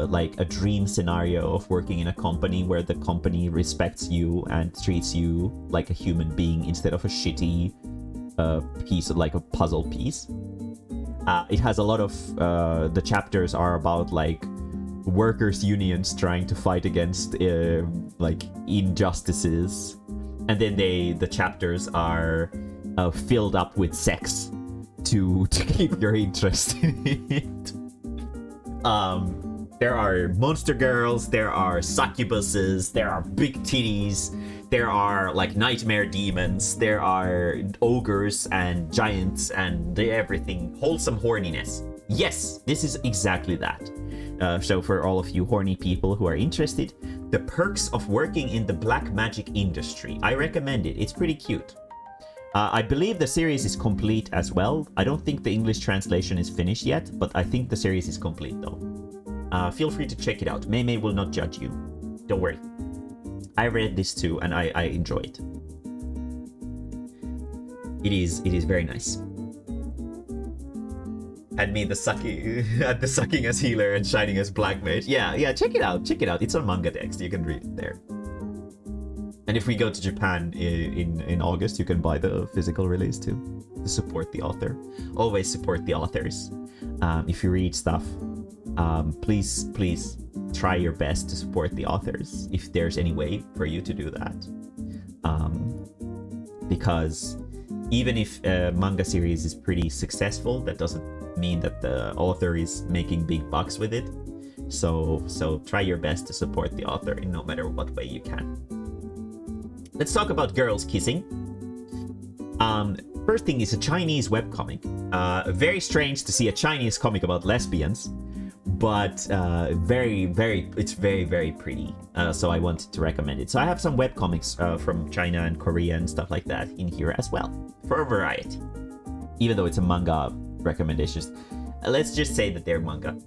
like a dream scenario of working in a company where the company respects you and treats you like a human being instead of a shitty piece of like a puzzle piece. It has a lot of the chapters are about like workers' unions trying to fight against like injustices, and then the chapters are filled up with sex to keep your interest in it. There are monster girls, there are succubuses, there are big titties, there are like nightmare demons, there are ogres and giants and everything. Wholesome horniness. Yes, this is exactly that. So for all of you horny people who are interested, the perks of working in the black magic industry. I recommend it. It's pretty cute. I believe the series is complete as well. I don't think the English translation is finished yet, but I think the series is complete though. Feel free to check it out. Mae-mae will not judge you. Don't worry. I read this too, and I enjoy it. It is very nice. Had me the sucking as healer and shining as black mage. Yeah, check it out. It's on Manga Text. You can read it there. And if we go to Japan in August, you can buy the physical release too to support the author. Always support the authors. If you read stuff, please try your best to support the authors if there's any way for you to do that. Because even if a manga series is pretty successful, that doesn't mean that the author is making big bucks with it. So try your best to support the author in no matter what way you can. Let's talk about girls kissing. First thing is a Chinese webcomic. Very strange to see a Chinese comic about lesbians, but it's very pretty. So I wanted to recommend it. So I have some webcomics from China and Korea and stuff like that in here as well, for a variety. Even though it's a manga recommendations, let's just say that they're manga.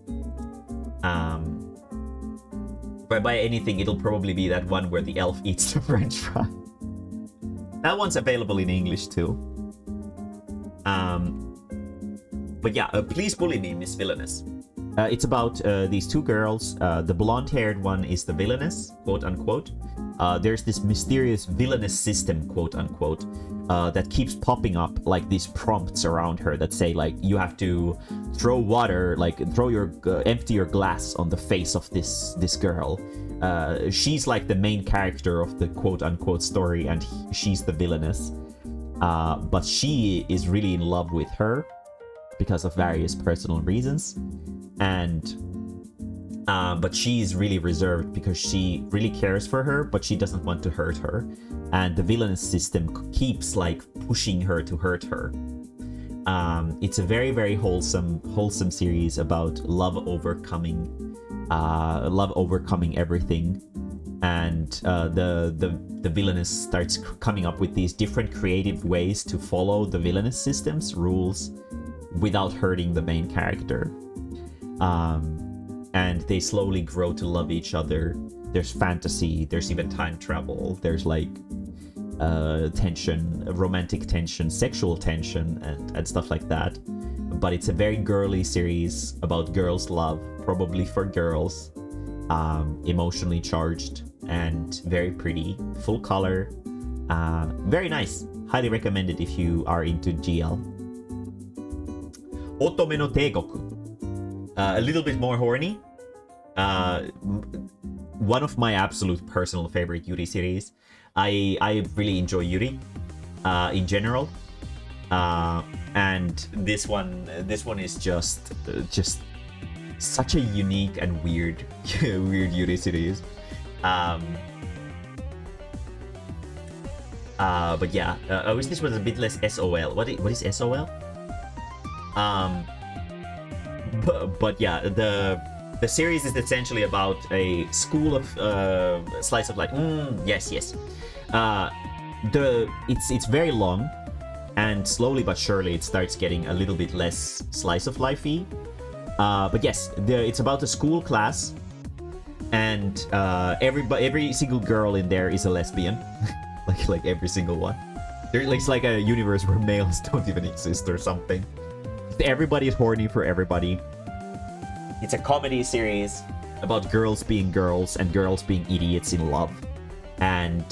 But by anything, it'll probably be that one where the elf eats the French fry. That one's available in English too. But yeah, please bully me, Miss Villainous. It's about these two girls. The blonde-haired one is the villainess, quote unquote. There's this mysterious villainous system, quote unquote, that keeps popping up like these prompts around her that say like you have to throw water, like empty your glass on the face of this girl. She's like the main character of the quote unquote story, and she's the villainess. But she is really in love with her because of various personal reasons, and but she's really reserved because she really cares for her, but she doesn't want to hurt her, and the villainous system keeps like pushing her to hurt her. It's a very wholesome series about love overcoming everything, and the villainess starts coming up with these different creative ways to follow the villainous system's rules without hurting the main character. And they slowly grow to love each other. There's fantasy, there's even time travel, there's like tension, romantic tension, sexual tension, and stuff like that. But it's a very girly series about girls' love, probably for girls, emotionally charged and very pretty, full color, very nice. Highly recommended if you are into GL. Otome no Teigoku. A little bit more horny. One of my absolute personal favorite Yuri series. I really enjoy Yuri in general. And this one is just such a unique and weird Yuri series. But yeah, I wish this was a bit less SOL. What is SOL? But yeah, the series is essentially about a school of slice of life. Yes. It's very long, and slowly but surely it starts getting a little bit less slice of lifey. But yes, it's about a school class, and every single girl in there is a lesbian, like every single one. It's like a universe where males don't even exist or something. Everybody is horny for everybody. It's a comedy series about girls being girls and girls being idiots in love, and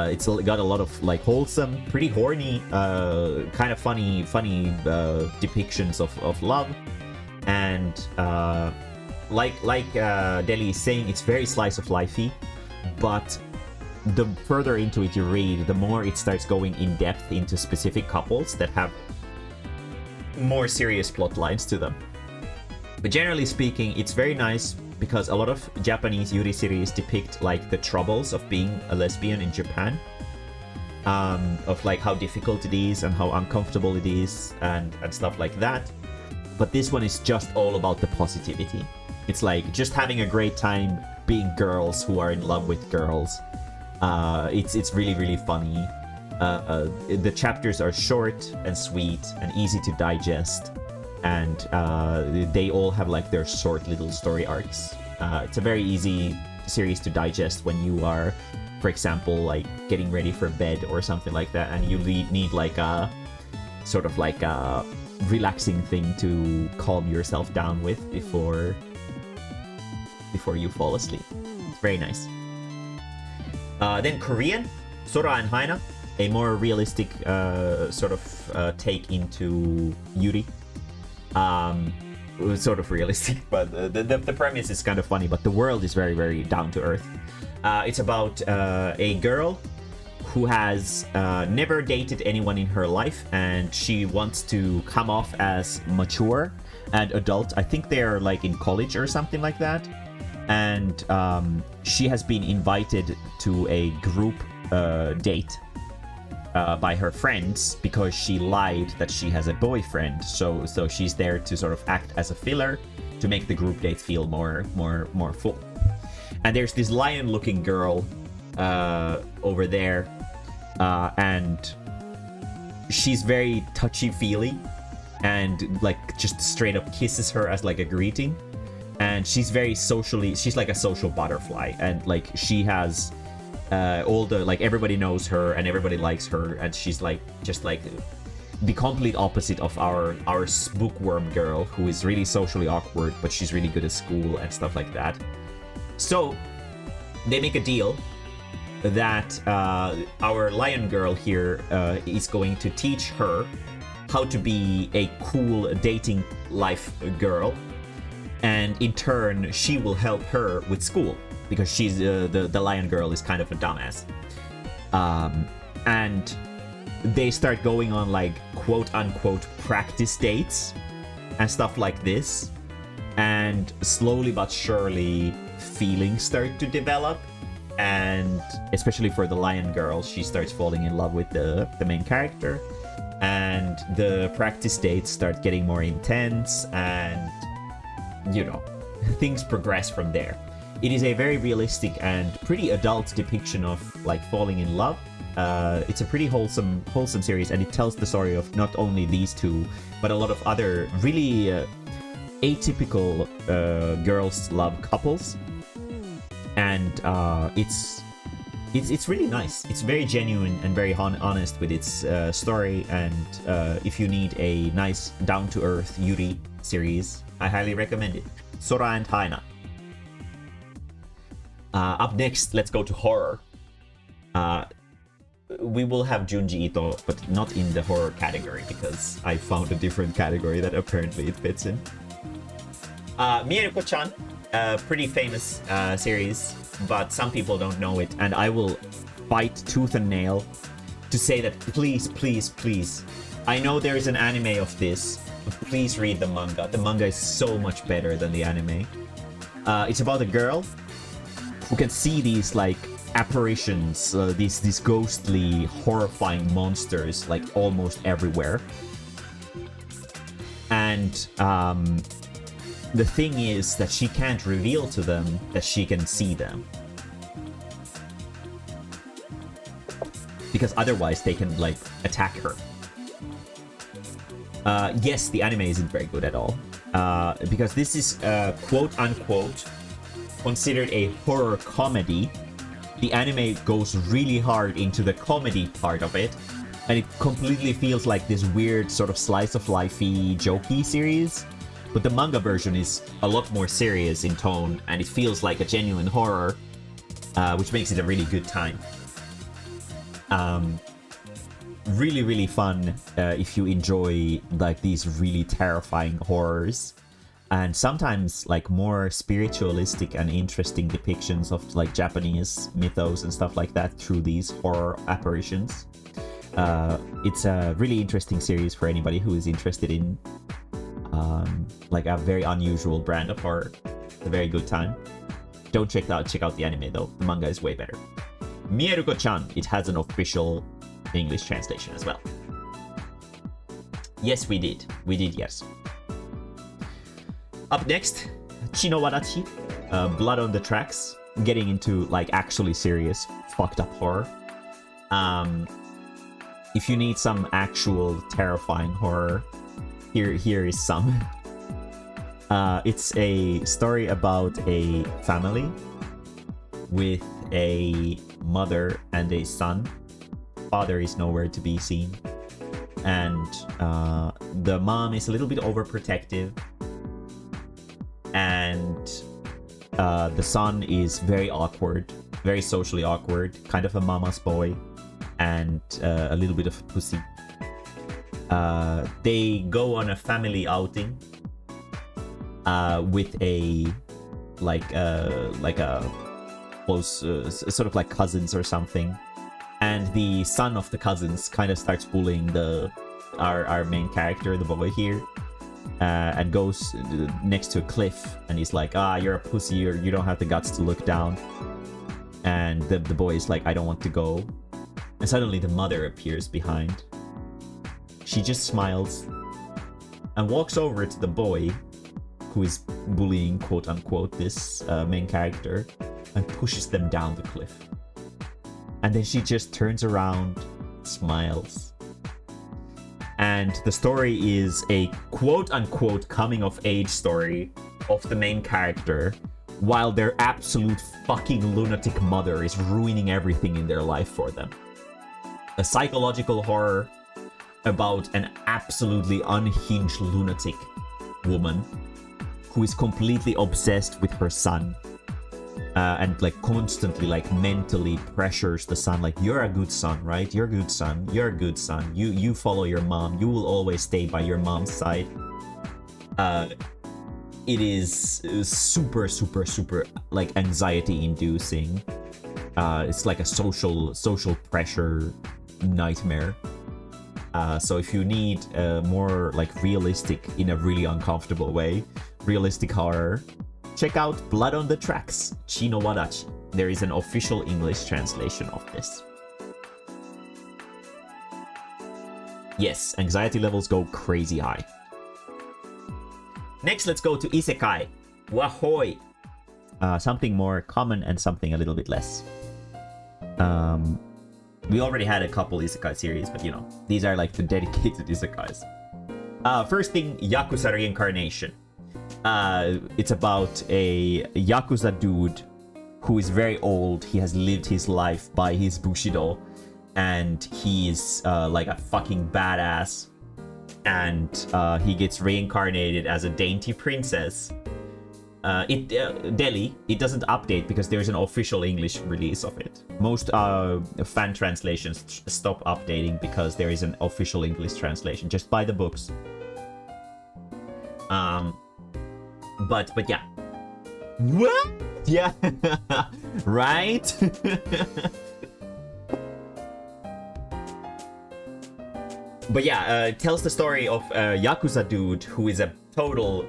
it's got a lot of like wholesome, pretty horny, kind of funny depictions of love, and like Deli is saying, it's very slice of lifey, but the further into it you read, the more it starts going in depth into specific couples that have more serious plot lines to them. But generally speaking, it's very nice because a lot of Japanese Yuri series depict like the troubles of being a lesbian in Japan, of like how difficult it is and how uncomfortable it is and stuff like that. But this one is just all about the positivity. It's like just having a great time being girls who are in love with girls. It's really funny. The chapters are short and sweet and easy to digest, and they all have like their short little story arcs. It's a very easy series to digest when you are, for example, like getting ready for bed or something like that, and you need like a sort of like a relaxing thing to calm yourself down with before you fall asleep. It's very nice. Then Korean, Sora and Haina, a more realistic sort of take into Yuri. Sort of realistic, but the premise is kind of funny, but the world is very, very down to earth. It's about a girl who has never dated anyone in her life, and she wants to come off as mature and adult. I think they're like in college or something like that. And she has been invited to a group date by her friends because she lied that she has a boyfriend. So she's there to sort of act as a filler to make the group date feel more full. And there's this lion-looking girl over there, and she's very touchy-feely and like just straight up kisses her as like a greeting. And she's like a social butterfly, and like she has all the, like, everybody knows her and everybody likes her, and she's like just like the complete opposite of our bookworm girl, who is really socially awkward, but she's really good at school and stuff like that. So they make a deal that our lion girl here is going to teach her how to be a cool dating life girl, and in turn she will help her with school because she's the lion girl is kind of a dumbass. And they start going on like quote unquote practice dates and stuff like this, and slowly but surely feelings start to develop, and especially for the lion girl, she starts falling in love with the main character, and the practice dates start getting more intense, and you know, things progress from there. It is a very realistic and pretty adult depiction of like falling in love. It's a pretty wholesome series, and it tells the story of not only these two, but a lot of other really atypical girls love couples. And it's really nice. It's very genuine and very honest with its story. And if you need a nice down-to-earth Yuri series, I highly recommend it. Sora and Haina. Up next, let's go to horror. We will have Junji Ito, but not in the horror category because I found a different category that apparently it fits in. Mieruko-chan, a pretty famous series, but some people don't know it, and I will fight tooth and nail to say that please, please, please. I know there is an anime of this, but please read the manga. The manga is so much better than the anime. It's about a girl who can see these like apparitions, these ghostly, horrifying monsters like almost everywhere. And the thing is that she can't reveal to them that she can see them, because otherwise they can like attack her. Yes, the anime isn't very good at all, because this is quote unquote considered a horror comedy. The anime goes really hard into the comedy part of it, and it completely feels like this weird sort of slice of life-y, jokey series. But the manga version is a lot more serious in tone, and it feels like a genuine horror, which makes it a really good time. Really, really fun if you enjoy like these really terrifying horrors, and sometimes like more spiritualistic and interesting depictions of like Japanese mythos and stuff like that through these horror apparitions. It's a really interesting series for anybody who is interested in like a very unusual brand of horror. It's a very good time. Don't check out the anime though. The manga is way better. Mieruko-chan, it has an official English translation as well. Yes, we did. Yes. Up next, Chino Wadachi, Blood on the Tracks, getting into like actually serious, fucked up horror. if you need some actual terrifying horror, here is some. It's a story about a family with a mother and a son. Father is nowhere to be seen. And the mom is a little bit overprotective. And the son is very awkward, very socially awkward, kind of a mama's boy, and a little bit of a pussy. They go on a family outing with a close sort of like cousins or something, and the son of the cousins kind of starts bullying our main character, the boy here, and goes next to a cliff, and he's like, you're a pussy, or you don't have the guts to look down. And the boy is like, I don't want to go. And suddenly the mother appears behind. She just smiles and walks over to the boy who is bullying, quote unquote, this main character, and pushes them down the cliff. And then she just turns around, smiles. And the story is a quote unquote coming of age story of the main character, while their absolute fucking lunatic mother is ruining everything in their life for them. A psychological horror about an absolutely unhinged lunatic woman who is completely obsessed with her son, and like constantly like mentally pressures the son, like, you're a good son, right? You're a good son. You're a good son. You follow your mom. You will always stay by your mom's side. It is super like anxiety inducing. It's like a social pressure nightmare. So if you need more like realistic, in a really uncomfortable way, realistic horror, check out Blood on the Tracks, Chino Wadachi. There is an official English translation of this. Yes, anxiety levels go crazy high. Next, let's go to Isekai. Wahoy! Something more common and something a little bit less. We already had a couple Isekai series, but you know, these are like the dedicated Isekais. First thing, Yakuza Reincarnation. It's about a Yakuza dude who is very old. He has lived his life by his Bushido, and he's like a fucking badass. And he gets reincarnated as a dainty princess. Delhi, it doesn't update because there's an official English release of it. Most fan translations stop updating because there is an official English translation. Just buy the books. But yeah. What? Yeah. Right? But yeah, it tells the story of a Yakuza dude who is a total...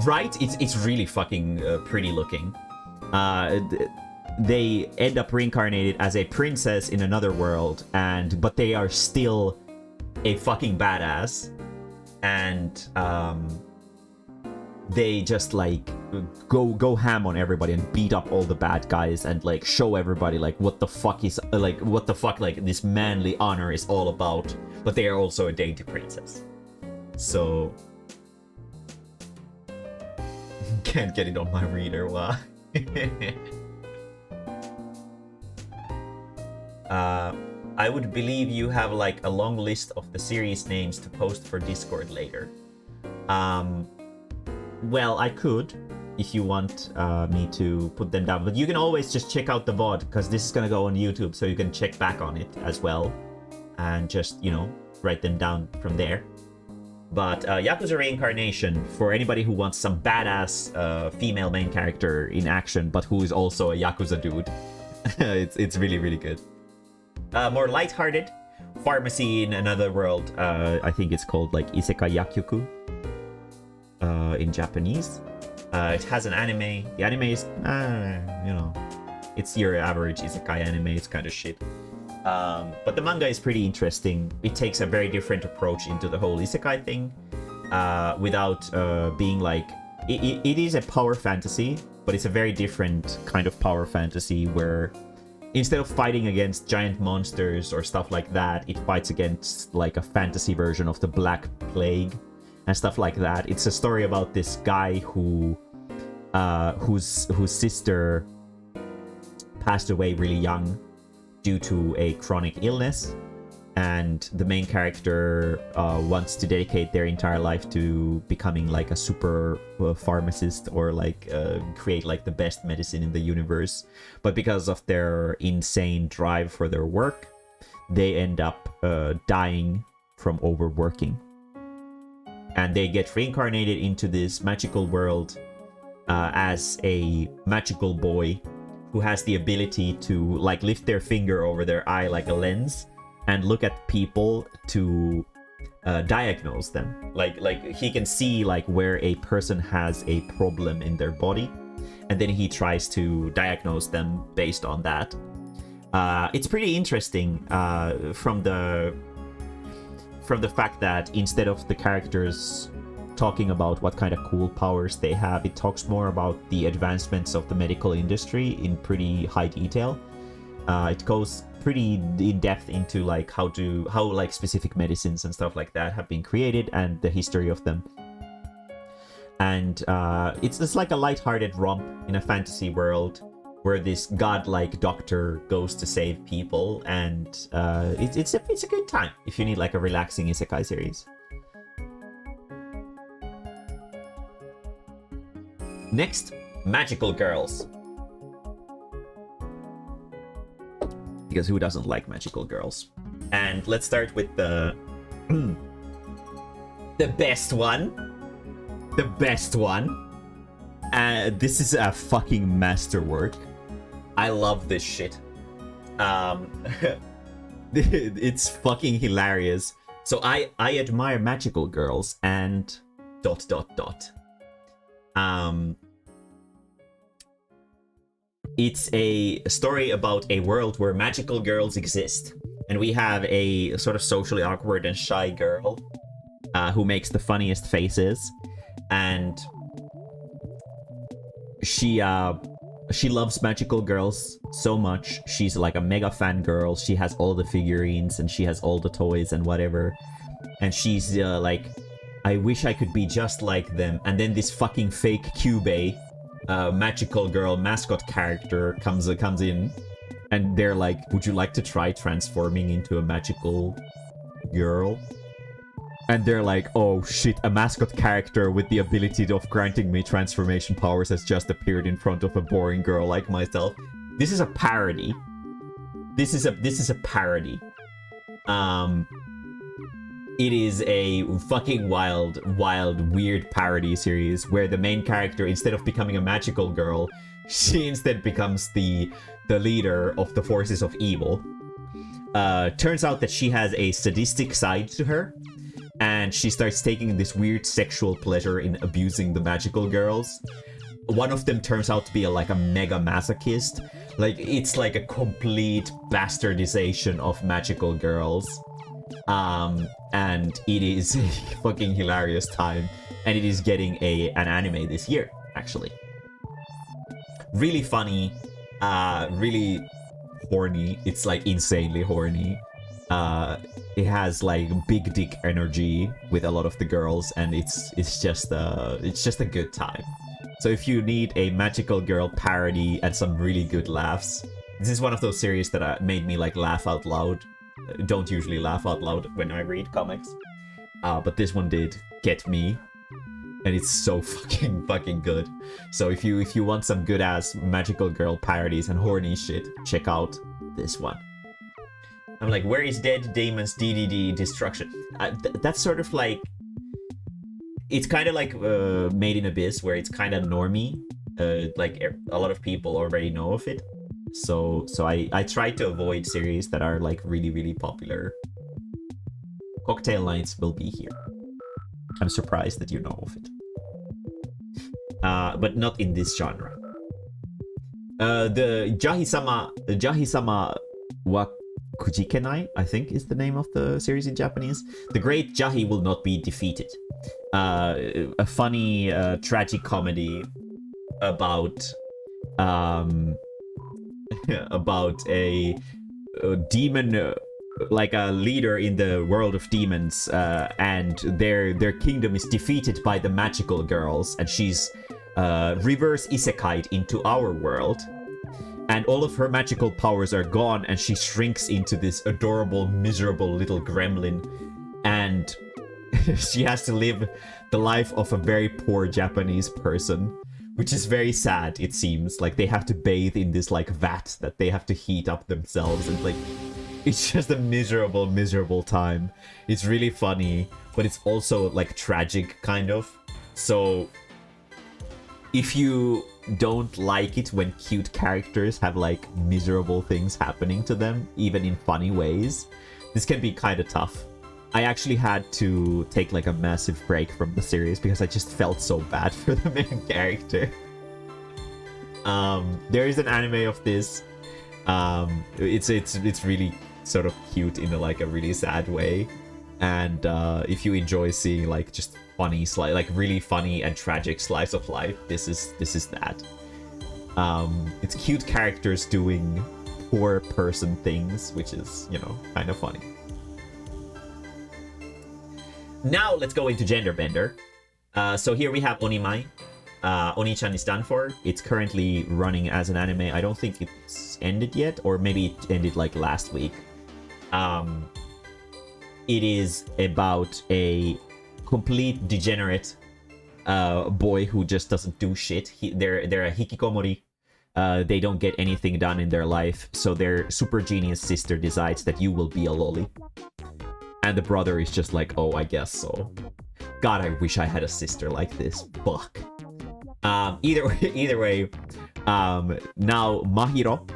Right? It's really fucking pretty looking. They end up reincarnated as a princess in another world, but they are still a fucking badass. And they just like go ham on everybody and beat up all the bad guys and like show everybody like what the fuck this manly honor is all about. But they are also a dainty princess. So can't get it on my reader. Why? I would believe you have like a long list of the series names to post for Discord later. Well, I could, if you want me to put them down. But you can always just check out the VOD, because this is gonna go on YouTube, so you can check back on it as well. And just, you know, write them down from there. But Yakuza Reincarnation, for anybody who wants some badass female main character in action, but who is also a Yakuza dude, it's really, really good. More lighthearted, Pharmacy in Another World, I think it's called like Isekai Yakyuku in Japanese. It has an anime. The anime is, you know, it's your average Isekai anime. It's kind of shit. But the manga is pretty interesting. It takes a very different approach into the whole Isekai thing, without being like... It is a power fantasy, but it's a very different kind of power fantasy where instead of fighting against giant monsters or stuff like that, it fights against like a fantasy version of the Black Plague and stuff like that. It's a story about this guy who whose sister passed away really young due to a chronic illness, and the main character wants to dedicate their entire life to becoming like a super pharmacist, or like create like the best medicine in the universe. But because of their insane drive for their work, they end up dying from overworking, and they get reincarnated into this magical world as a magical boy who has the ability to like lift their finger over their eye like a lens and look at people to diagnose them. Like he can see like where a person has a problem in their body, and then he tries to diagnose them based on that. It's pretty interesting from the fact that instead of the characters talking about what kind of cool powers they have, it talks more about the advancements of the medical industry in pretty high detail. It goes pretty in depth into like how like specific medicines and stuff like that have been created and the history of them. And it's just like a lighthearted romp in a fantasy world where this godlike doctor goes to save people, and it's a good time if you need like a relaxing isekai series. Next, Magical Girls. Because who doesn't like magical girls? And let's start with the best one. The best one. This is a fucking masterwork. I love this shit. It's fucking hilarious. So I admire magical girls and ... It's a story about a world where magical girls exist, and we have a sort of socially awkward and shy girl who makes the funniest faces, and she loves magical girls so much. She's like a mega fan girl. She has all the figurines and she has all the toys and whatever, and she's like, I wish I could be just like them. And then this fucking fake Cube magical girl mascot character comes in, and they're like, would you like to try transforming into a magical girl? And they're like, oh shit, a mascot character with the ability of granting me transformation powers has just appeared in front of a boring girl like myself. This is a parody. This is a parody. It is a fucking wild, weird parody series where the main character, instead of becoming a magical girl, she instead becomes the leader of the forces of evil. Turns out that she has a sadistic side to her, and she starts taking this weird sexual pleasure in abusing the magical girls. One of them turns out to be like a mega masochist. Like, it's like a complete bastardization of magical girls. And it is a fucking hilarious time, and it is getting an anime this year, actually. Really funny, really horny. It's like insanely horny. It has like big dick energy with a lot of the girls, and it's just a good time. So if you need a magical girl parody and some really good laughs, this is one of those series that made me like laugh out loud. Don't usually laugh out loud when I read comics, but this one did get me, and it's so fucking good. So if you want some good ass magical girl parodies and horny shit, check out this one. I'm like, where is Dead Damon's DDD Destruction? That's sort of like, it's kind of like Made in Abyss, where it's kind of normie. Like a lot of people already know of it. So I try to avoid series that are like really popular. Cocktail Nights will be here. I'm surprised that you know of it. But not in this genre. The Jahi-sama wa Kujikenai, I think is the name of the series in Japanese. The Great Jahi Will Not Be Defeated. A funny tragic comedy about about a demon, like a leader in the world of demons, and their kingdom is defeated by the magical girls, and she's reverse isekai'd into our world, and all of her magical powers are gone, and she shrinks into this adorable, miserable little gremlin, and she has to live the life of a very poor Japanese person, which is very sad. It seems like they have to bathe in this like vat that they have to heat up themselves, and like it's just a miserable time. It's really funny, but it's also like tragic kind of. So if you don't like it when cute characters have like miserable things happening to them, even in funny ways, this can be kind of tough. I actually had to take like a massive break from the series because I just felt so bad for the main character. There is an anime of this. It's really sort of cute in a really sad way, and if you enjoy seeing like just funny like really funny and tragic slice of life, this is that. It's cute characters doing poor person things, which is, you know, kind of funny. Now let's go into gender bender. So here we have Oni-mae. Oni-chan is done for. It's currently running as an anime. I don't think it's ended yet, or maybe it ended like last week. It is about a complete degenerate boy who just doesn't do shit. They're a hikikomori. They don't get anything done in their life, so their super genius sister decides that you will be a loli. And the brother is just like, oh, I guess so. God, I wish I had a sister like this. Fuck. Either way, now Mahiro,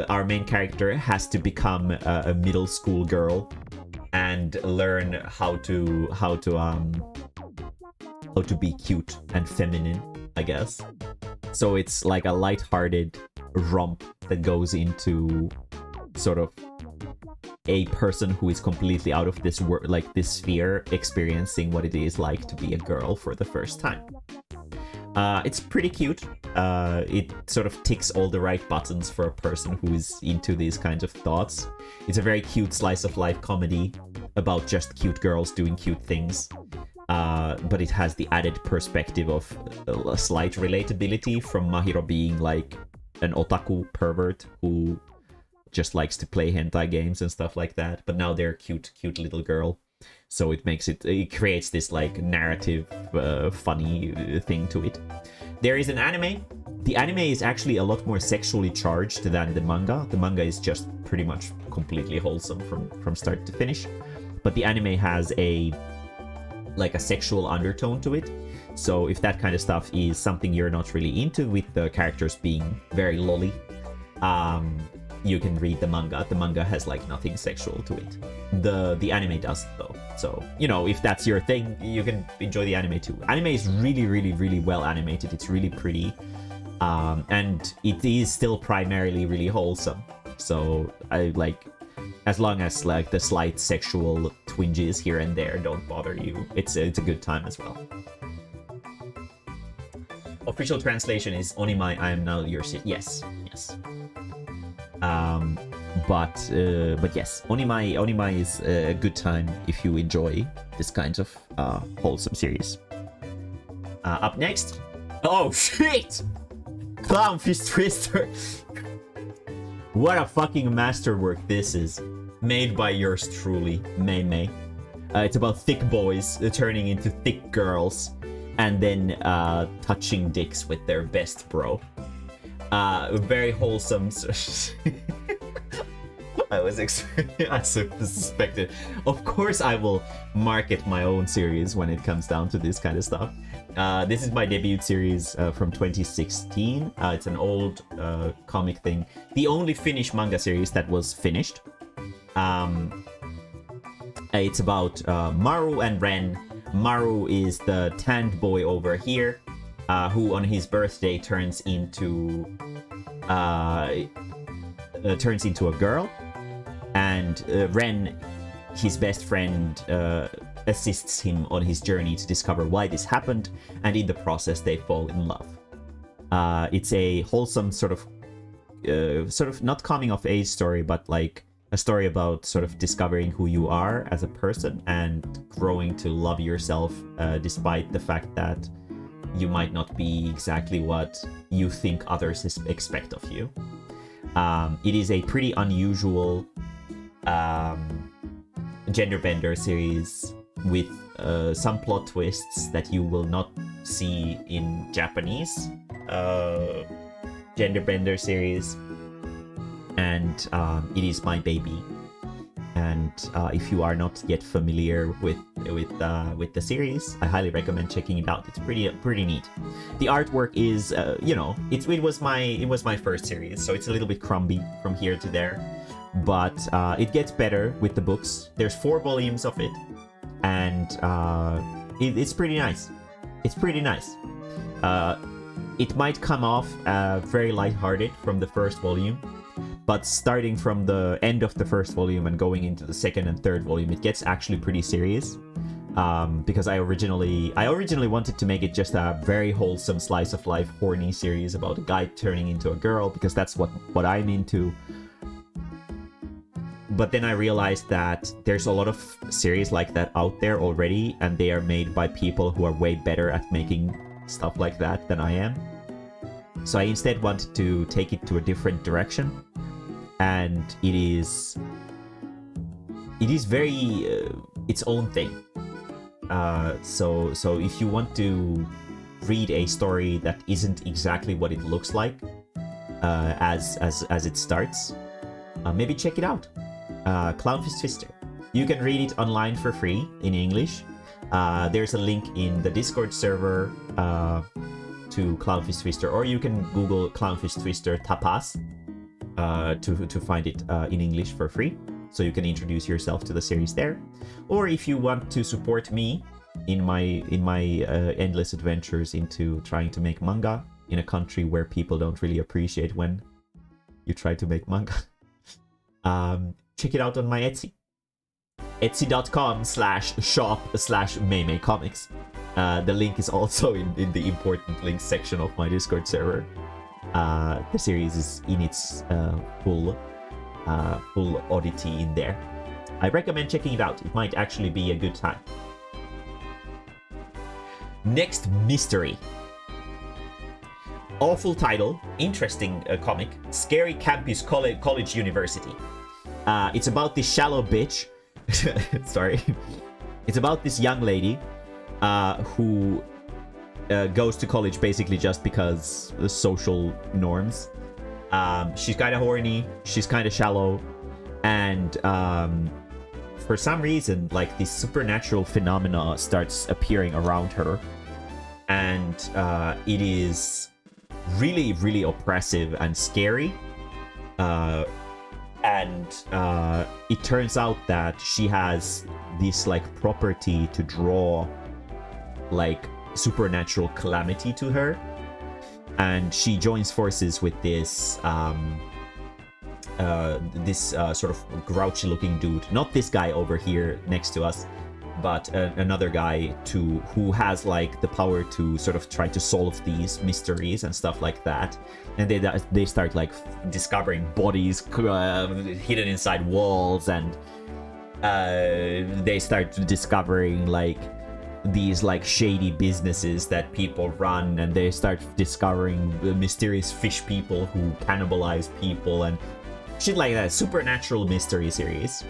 our main character, has to become a middle school girl and learn how to be cute and feminine, I guess. So it's like a lighthearted romp that goes into sort of a person who is completely out of this world, like this sphere, experiencing what it is like to be a girl for the first time. It's pretty cute. It sort of ticks all the right buttons for a person who is into these kinds of thoughts. It's a very cute slice of life comedy about just cute girls doing cute things. But it has the added perspective of a slight relatability from Mahiro being like an otaku pervert who just likes to play hentai games and stuff like that. But now they're a cute little girl. So it creates this like narrative, funny thing to it. There is an anime. The anime is actually a lot more sexually charged than the manga. The manga is just pretty much completely wholesome from start to finish. But the anime has a sexual undertone to it. So if that kind of stuff is something you're not really into, with the characters being very lolly, you can read the manga. The manga has like nothing sexual to it. The anime does though. So, you know, if that's your thing, you can enjoy the anime too. Anime is really well animated. It's really pretty. And it is still primarily really wholesome. So I like, as long as like the slight sexual twinges here and there don't bother you, it's a good time as well. Official translation is Oni-mae, I am now your shit. Yes. But yes, Oni-mae is a good time if you enjoy this kind of wholesome series. Up next, oh shit, Clownfish Twister. What a fucking masterwork this is, made by yours truly, Mae-mae. It's about thick boys turning into thick girls and then touching dicks with their best bro. Very wholesome. I suspected. Of course I will market my own series when it comes down to this kind of stuff. This is my debut series from 2016. It's an old comic thing. The only Finnish manga series that was finished. It's about Maru and Ren. Maru is the tanned boy over here, who on his birthday turns into a girl, and Ren, his best friend, assists him on his journey to discover why this happened, and in the process they fall in love. It's a wholesome sort of sort of not coming of age story, but like a story about sort of discovering who you are as a person and growing to love yourself, despite the fact that you might not be exactly what you think others expect of you. It is a pretty unusual gender bender series with some plot twists that you will not see in Japanese gender bender series, and it is my baby. And if you are not yet familiar with the series, I highly recommend checking it out. It's pretty neat. The artwork is it was my first series, so it's a little bit crumby from here to there, but it gets better with the books. There's 4 volumes of it, and it's pretty nice. It's pretty nice. It might come off very lighthearted from the first volume, but starting from the end of the first volume and going into the second and third volume, it gets actually pretty serious. Because I originally wanted to make it just a very wholesome slice of life horny series about a guy turning into a girl, because that's what I'm into. But then I realized that there's a lot of series like that out there already, and they are made by people who are way better at making stuff like that than I am. So I instead wanted to take it to a different direction, and it is very its own thing. So if you want to read a story that isn't exactly what it looks like as it starts, maybe check it out. Clownfish Twister. You can read it online for free in English. There's a link in the Discord server to Clownfish Twister, or you can Google Clownfish Twister tapas to find it in English for free, so you can introduce yourself to the series there. Or if you want to support me in my endless adventures into trying to make manga in a country where people don't really appreciate when you try to make manga, check it out on my Etsy. Etsy.com/shop/Mae-mae comics. The link is also in the important links section of my Discord server. The series is in its full oddity in there. I recommend checking it out. It might actually be a good time. Next, mystery. Awful title, interesting comic. Scary Campus College University. It's about this shallow bitch. Sorry. It's about this young lady who goes to college basically just because the social norms. She's kind of horny, she's kind of shallow, and for some reason, like, this supernatural phenomena starts appearing around her, and it is really, really oppressive and scary. And it turns out that she has this like property to draw like supernatural calamity to her, and she joins forces with this sort of grouchy looking dude, not this guy over here next to us, but another guy who has like the power to sort of try to solve these mysteries and stuff like that. And they start like discovering bodies hidden inside walls, and they start discovering like these like shady businesses that people run, and they start discovering the mysterious fish people who cannibalize people and shit like that. Supernatural mystery series.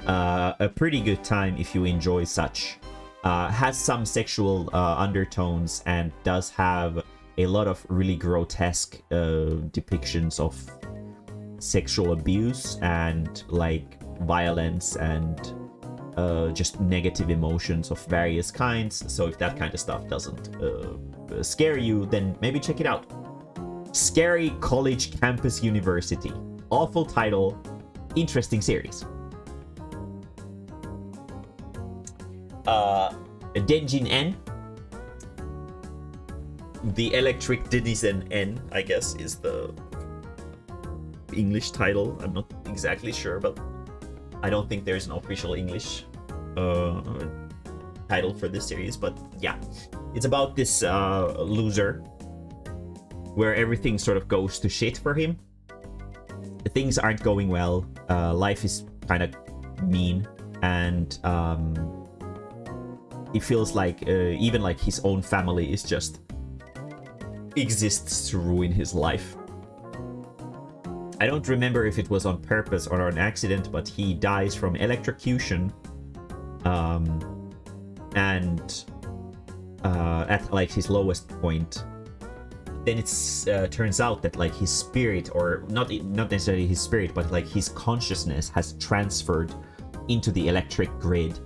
A pretty good time if you enjoy such. Has some sexual undertones and does have a lot of really grotesque depictions of sexual abuse and like violence and just negative emotions of various kinds. So if that kind of stuff doesn't scare you, then maybe check it out. Scary College Campus University. Awful title, interesting series. Denjin N. The Electric Denizen N, I guess, is the English title. I'm not exactly sure, but I don't think there's an official English title for this series. But yeah, it's about this loser where everything sort of goes to shit for him. things aren't going well. Life is kind of mean, and it feels like even like his own family is just exists to ruin his life. I don't remember if it was on purpose or an accident, but he dies from electrocution, and at like his lowest point. Then it's turns out that like his spirit, or not necessarily his spirit, but like his consciousness has transferred into the electric grid.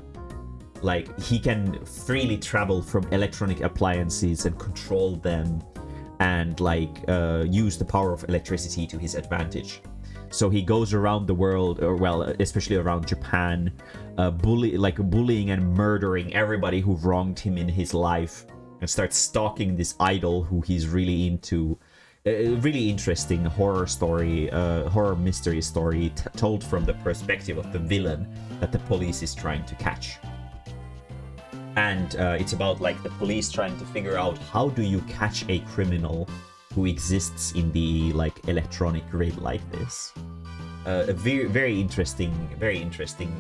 Like he can freely travel from electronic appliances and control them, and like use the power of electricity to his advantage. So he goes around the world, or well, especially around Japan, bullying and murdering everybody who wronged him in his life, and starts stalking this idol who he's really into. A really interesting horror story, horror mystery story told from the perspective of the villain that the police is trying to catch. And it's about like the police trying to figure out how do you catch a criminal who exists in the like electronic grid like this. A very interesting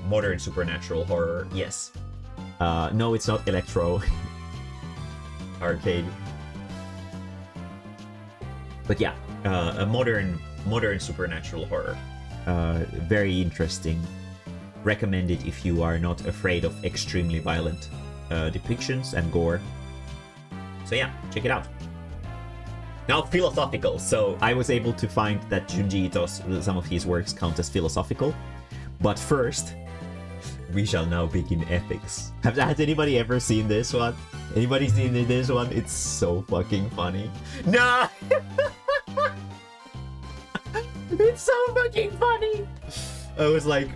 modern supernatural horror. Yes. No, it's not Electro Arcade. But yeah, a modern supernatural horror. Very interesting. Recommend it if you are not afraid of extremely violent depictions and gore. So yeah, check it out. Now philosophical. So I was able to find that Junji Ito's some of his works count as philosophical. But first, we shall now begin ethics. Has anybody ever seen this one? Anybody seen this one? It's so fucking funny. No! It's so fucking funny! I was like,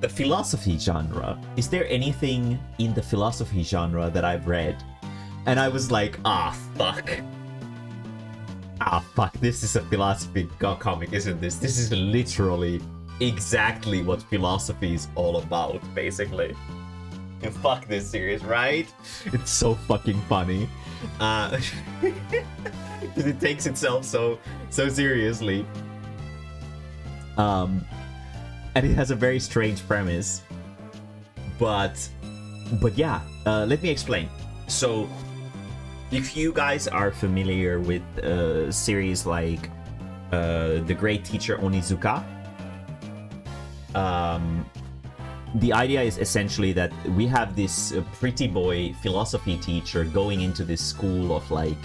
the philosophy genre. Is there anything in the philosophy genre that I've read? And I was like, fuck. Fuck, this is a philosophy comic, isn't this? This is literally exactly what philosophy is all about, basically. You fuck this series, right? It's so fucking funny. Because it takes itself so seriously. And it has a very strange premise. But yeah, let me explain. So, if you guys are familiar with series like The Great Teacher Onizuka, the idea is essentially that we have this pretty boy philosophy teacher going into this school of like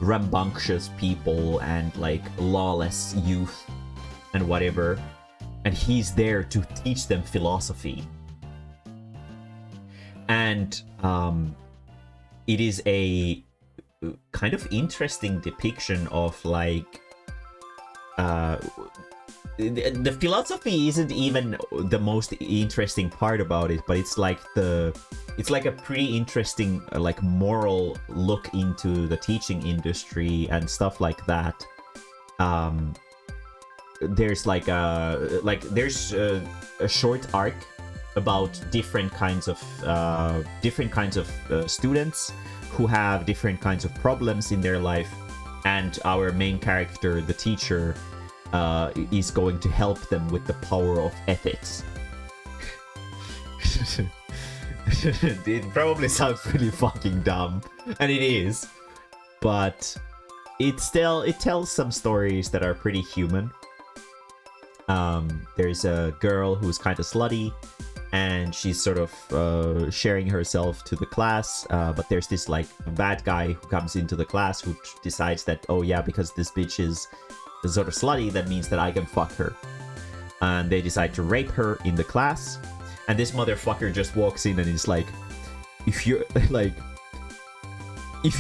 rambunctious people and like lawless youth and whatever, and he's there to teach them philosophy. And it is a kind of interesting depiction of like the philosophy isn't even the most interesting part about it, but it's like a pretty interesting like moral look into the teaching industry and stuff like that. There's there's a short arc about different kinds of students who have different kinds of problems in their life, and our main character, the teacher, is going to help them with the power of ethics. It probably sounds pretty fucking dumb, and it is, but it tells some stories that are pretty human. There's a girl who's kind of slutty, and she's sort of sharing herself to the class, but there's this like bad guy who comes into the class who decides that, oh yeah, because this bitch is sort of slutty, that means that I can fuck her. And they decide to rape her in the class, and this motherfucker just walks in and is like, if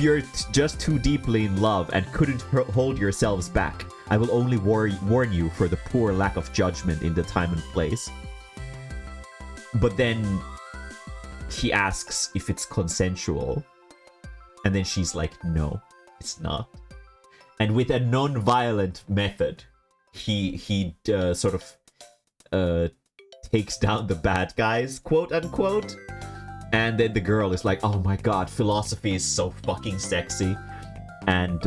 you're just too deeply in love and couldn't hold yourselves back, I will only warn you for the poor lack of judgment in the time and place. But then he asks if it's consensual, and then she's like, no, it's not. And with a non-violent method, he sort of takes down the bad guys, quote unquote. And then the girl is like, oh my god, philosophy is so fucking sexy. And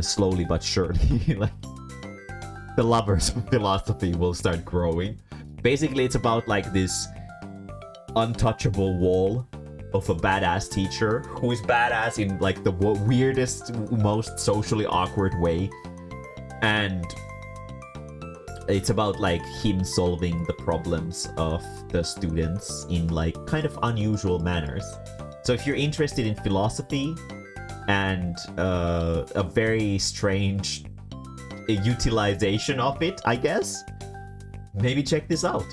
slowly but surely, like, the lovers of philosophy will start growing. Basically, it's about like this untouchable wall of a badass teacher who is badass in like the weirdest, most socially awkward way, and it's about like him solving the problems of the students in like kind of unusual manners. So if you're interested in philosophy and a very strange utilization of it, I guess, maybe check this out.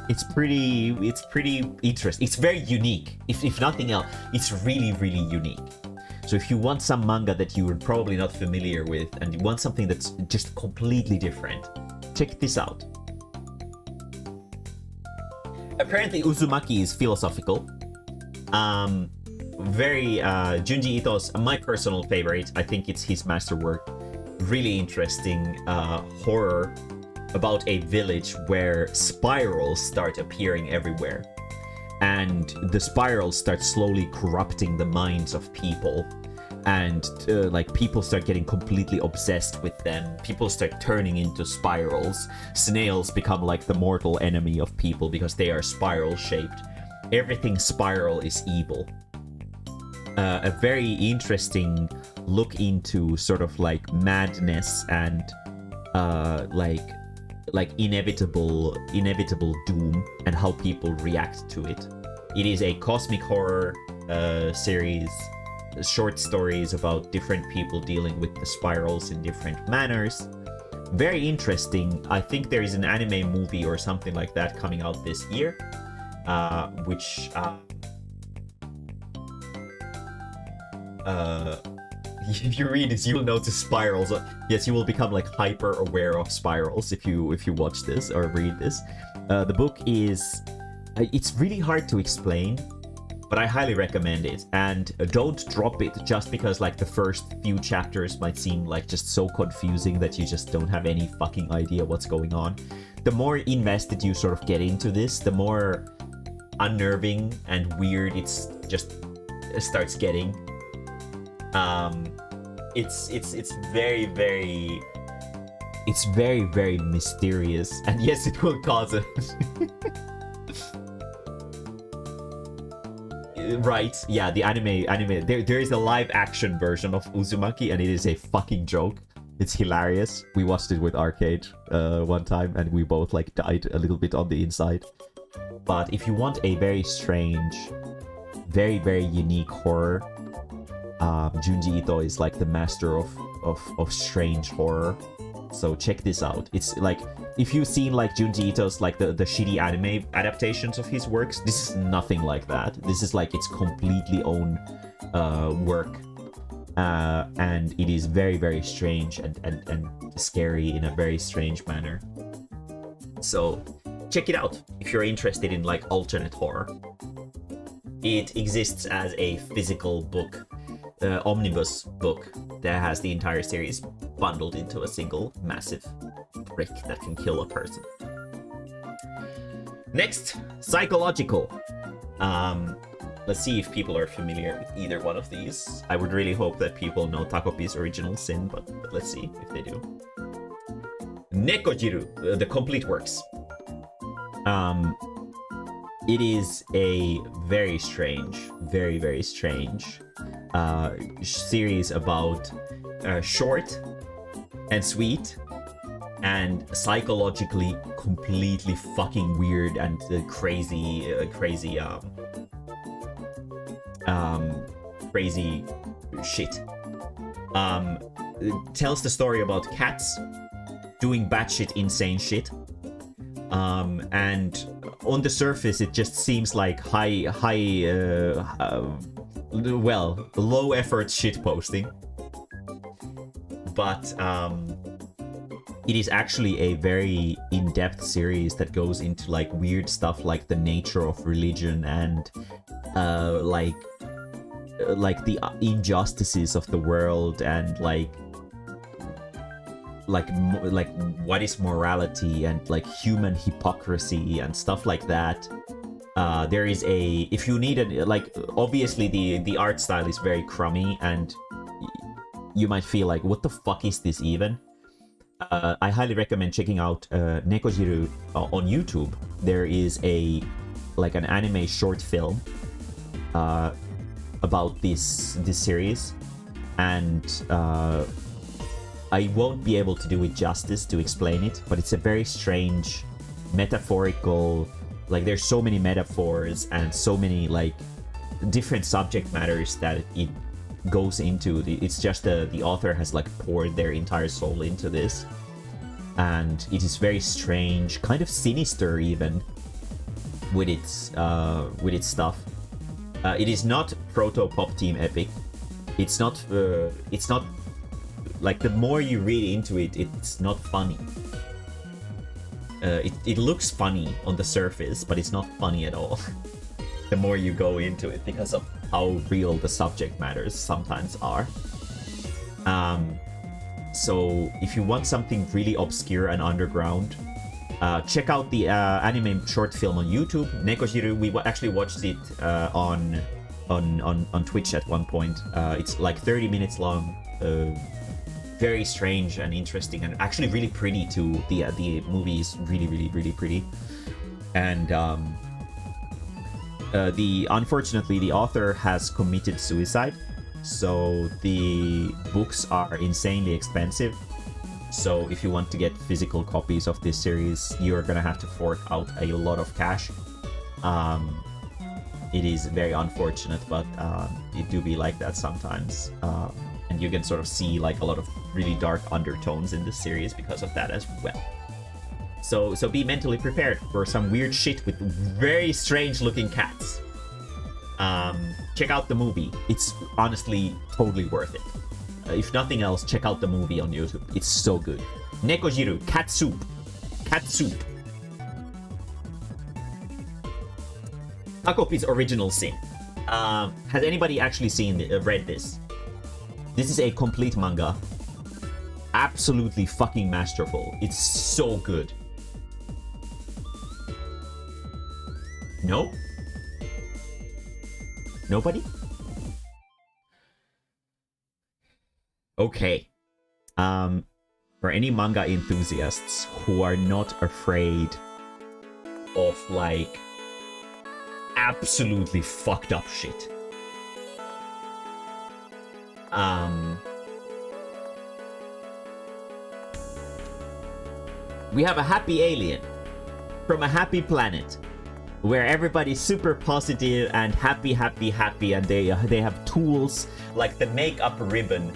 It's pretty interesting. It's very unique. If nothing else, it's really unique. So if you want some manga that you are probably not familiar with and you want something that's just completely different, check this out. Apparently Uzumaki is philosophical. Very Junji Ito's my personal favorite. I think it's his masterwork. Really interesting horror about a village where spirals start appearing everywhere, and the spirals start slowly corrupting the minds of people, and like people start getting completely obsessed with them. People start turning into spirals. Snails become like the mortal enemy of people because they are spiral shaped. Everything spiral is evil. A very interesting look into sort of like madness and like inevitable doom and how people react to it. It is a cosmic horror series, short stories about different people dealing with the spirals in different manners. Very interesting. I think there is an anime movie or something like that coming out this year, which if you read it, you will notice spirals. Yes, you will become like hyper aware of spirals if you watch this or read this. The book is it's really hard to explain, but I highly recommend it. And don't drop it just because like the first few chapters might seem like just so confusing that you just don't have any fucking idea what's going on. The more invested you sort of get into this, the more unnerving and weird it's just starts getting. It's very mysterious, and yes, it will cause a right, yeah, the anime there is a live action version of Uzumaki and it is a fucking joke. It's hilarious. We watched it with Arcade one time and we both like died a little bit on the inside. But if you want a very strange, very unique horror, Junji Ito is like the master of strange horror. So check this out. It's like, if you've seen like Junji Ito's like the shitty anime adaptations of his works, this is nothing like that. This is like its completely own work. And it is very strange and scary in a very strange manner. So check it out if you're interested in like alternate horror. It exists as a physical book, omnibus book that has the entire series bundled into a single massive brick that can kill a person. Next, psychological. Let's see if people are familiar with either one of these. I would really hope that people know Takopi's Original Sin, but let's see if they do. Nekojiru, the complete works. It is a very strange, very strange series about short and sweet and psychologically completely fucking weird and crazy shit. It tells the story about cats doing batshit insane shit. And on the surface, it just seems like low effort shit posting. But it is actually a very in-depth series that goes into like weird stuff like the nature of religion and like the injustices of the world and like what is morality and like human hypocrisy and stuff like that. There is a, if you need a, like, obviously the art style is very crummy and you might feel like, what the fuck is this even? I highly recommend checking out Nekojiru on YouTube. There is an anime short film about this series, and I won't be able to do it justice to explain it, but it's a very strange, metaphorical, like there's so many metaphors and so many like different subject matters that it goes into. It's just the author has like poured their entire soul into this, and it is very strange, kind of sinister even with its stuff. It is not proto pop team epic. It's not like, the more you read into it, it's not funny. It looks funny on the surface, but it's not funny at all. The more you go into it, because of how real the subject matters sometimes are. So if you want something really obscure and underground, check out the anime short film on YouTube, Nekojiru. We actually watched it on Twitch at one point. It's like 30 minutes long. Very strange and interesting, and actually really pretty too. The movie is really pretty. And unfortunately the author has committed suicide, so the books are insanely expensive. So if you want to get physical copies of this series, you're gonna have to fork out a lot of cash. It is very unfortunate, but it do be like that sometimes. And you can sort of see like a lot of really dark undertones in this series because of that as well. So be mentally prepared for some weird shit with very strange looking cats. Check out the movie. It's honestly totally worth it. If nothing else, check out the movie on YouTube. It's so good. Nekojiru, cat soup. Cat soup. Takopi's original sin. Has anybody actually read this? This is a complete manga. Absolutely fucking masterful. It's so good. No? Nobody? Okay. For any manga enthusiasts who are not afraid of like absolutely fucked up shit. We have a happy alien from a happy planet where everybody's super positive and happy, and they have tools like the makeup ribbon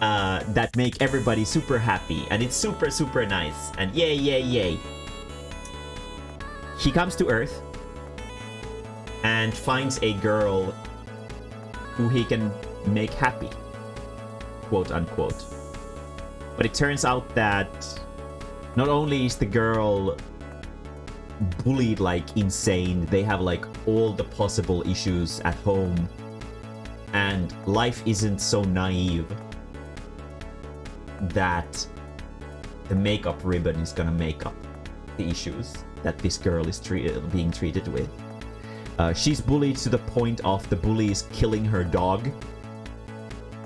that make everybody super happy, and it's super nice, and yay. He comes to Earth and finds a girl who he can make happy, quote unquote. But it turns out that not only is the girl bullied like insane, they have like all the possible issues at home, and life isn't so naive that the makeup ribbon is gonna make up the issues that this girl is being treated with. She's bullied to the point of the bullies killing her dog.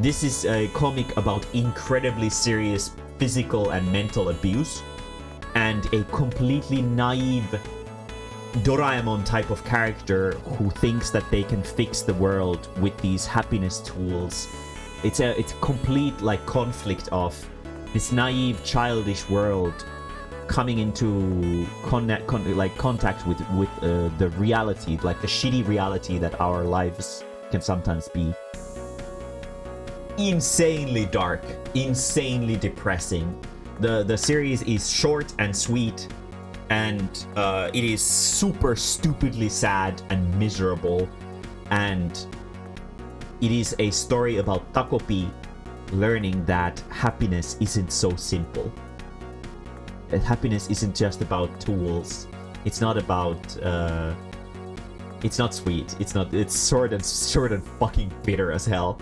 This is a comic about incredibly serious physical and mental abuse, and a completely naive Doraemon type of character who thinks that they can fix the world with these happiness tools. It's a complete like conflict of this naive childish world coming into contact with the reality, like the shitty reality that our lives can sometimes be. Insanely dark, insanely depressing. The series is short and sweet, and it is super stupidly sad and miserable, and it is a story about Takopi learning that happiness isn't so simple. That happiness isn't just about tools. It's not about it's not sweet. It's short and fucking bitter as hell.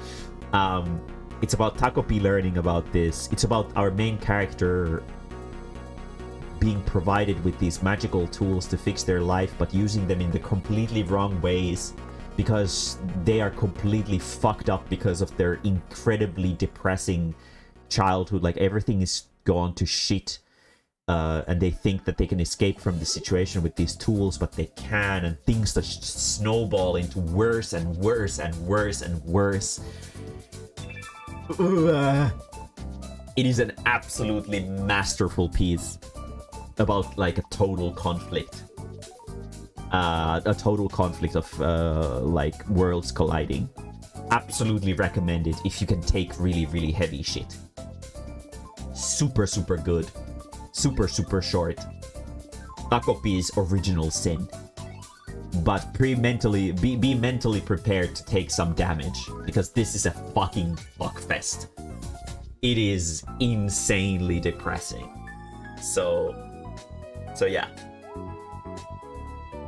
It's about Takopi learning about this. It's about our main character being provided with these magical tools to fix their life, but using them in the completely wrong ways because they are completely fucked up because of their incredibly depressing childhood. Like everything is gone to shit, and they think that they can escape from the situation with these tools, but they can, and things just snowball into worse and worse and worse and worse. It is an absolutely masterful piece about like a total conflict. A total conflict of like worlds colliding. Absolutely recommend it if you can take really, really heavy shit. Super, super good. Super, super short. Takopi's Original Sin. But be mentally prepared to take some damage, because this is a fucking fuckfest. It is insanely depressing. So yeah.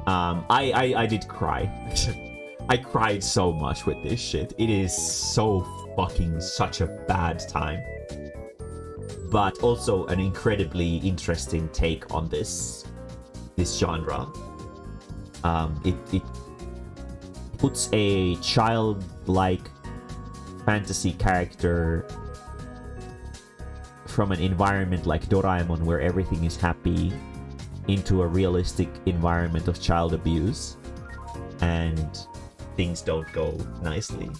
I did cry. I cried so much with this shit. It is so fucking such a bad time. But also an incredibly interesting take on this genre. It puts a childlike fantasy character from an environment like Doraemon, where everything is happy, into a realistic environment of child abuse, and things don't go nicely.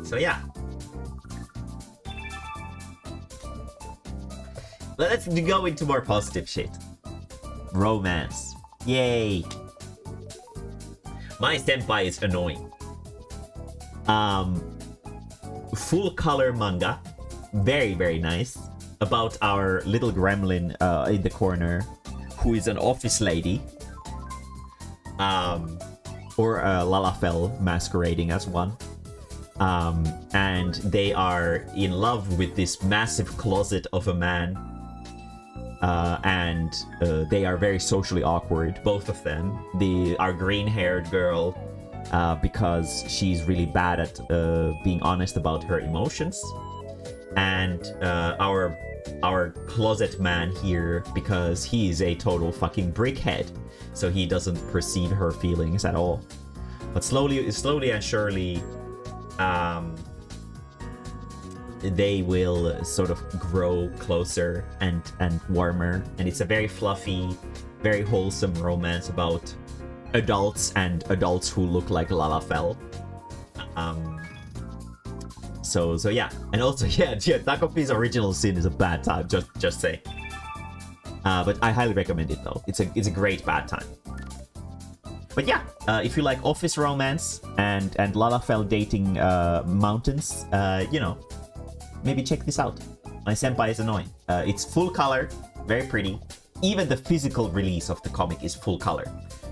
So yeah. Let's go into more positive shit. Romance. Yay! My senpai is annoying. Full color manga. Very, very nice. About our little gremlin in the corner, who is an office lady. Or a Lalafell masquerading as one. And they are in love with this massive closet of a man. And they are very socially awkward, both of them. Our green-haired girl, because she's really bad at being honest about her emotions, and our closet man here, because he is a total fucking brickhead, so he doesn't perceive her feelings at all. But slowly and surely, they will sort of grow closer and warmer, and it's a very fluffy, very wholesome romance about adults and adults who look like Lalafell. So yeah, and also yeah, Takopi's Original Sin is a bad time. Just say. But I highly recommend it though. It's a great bad time. But yeah, if you like office romance and Lalafell dating mountains, you know, maybe check this out. My senpai is annoying. It's full color, very pretty. Even the physical release of the comic is full color,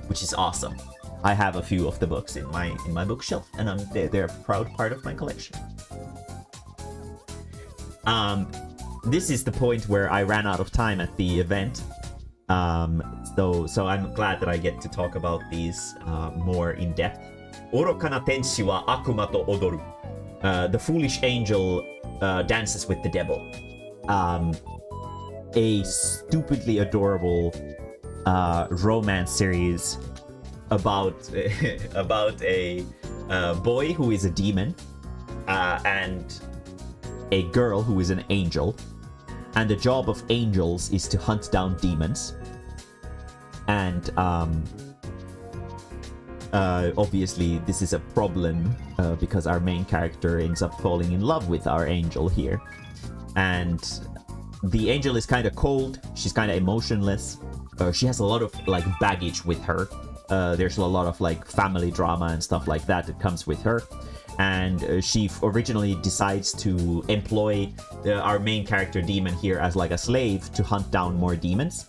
which is awesome. I have a few of the books in my bookshelf, and they're a proud part of my collection. This is the point where I ran out of time at the event. So I'm glad that I get to talk about these more in depth. Orokana tenshi wa akuma to odoru. The foolish angel dances with the devil. A stupidly adorable romance series about a boy who is a demon and a girl who is an angel, and the job of angels is to hunt down demons. And obviously this is a problem because our main character ends up falling in love with our angel here, and the angel is kind of cold, she's kind of emotionless, she has a lot of like baggage with her. There's a lot of like family drama and stuff like that comes with her, and she originally decides to employ our main character demon here as like a slave to hunt down more demons.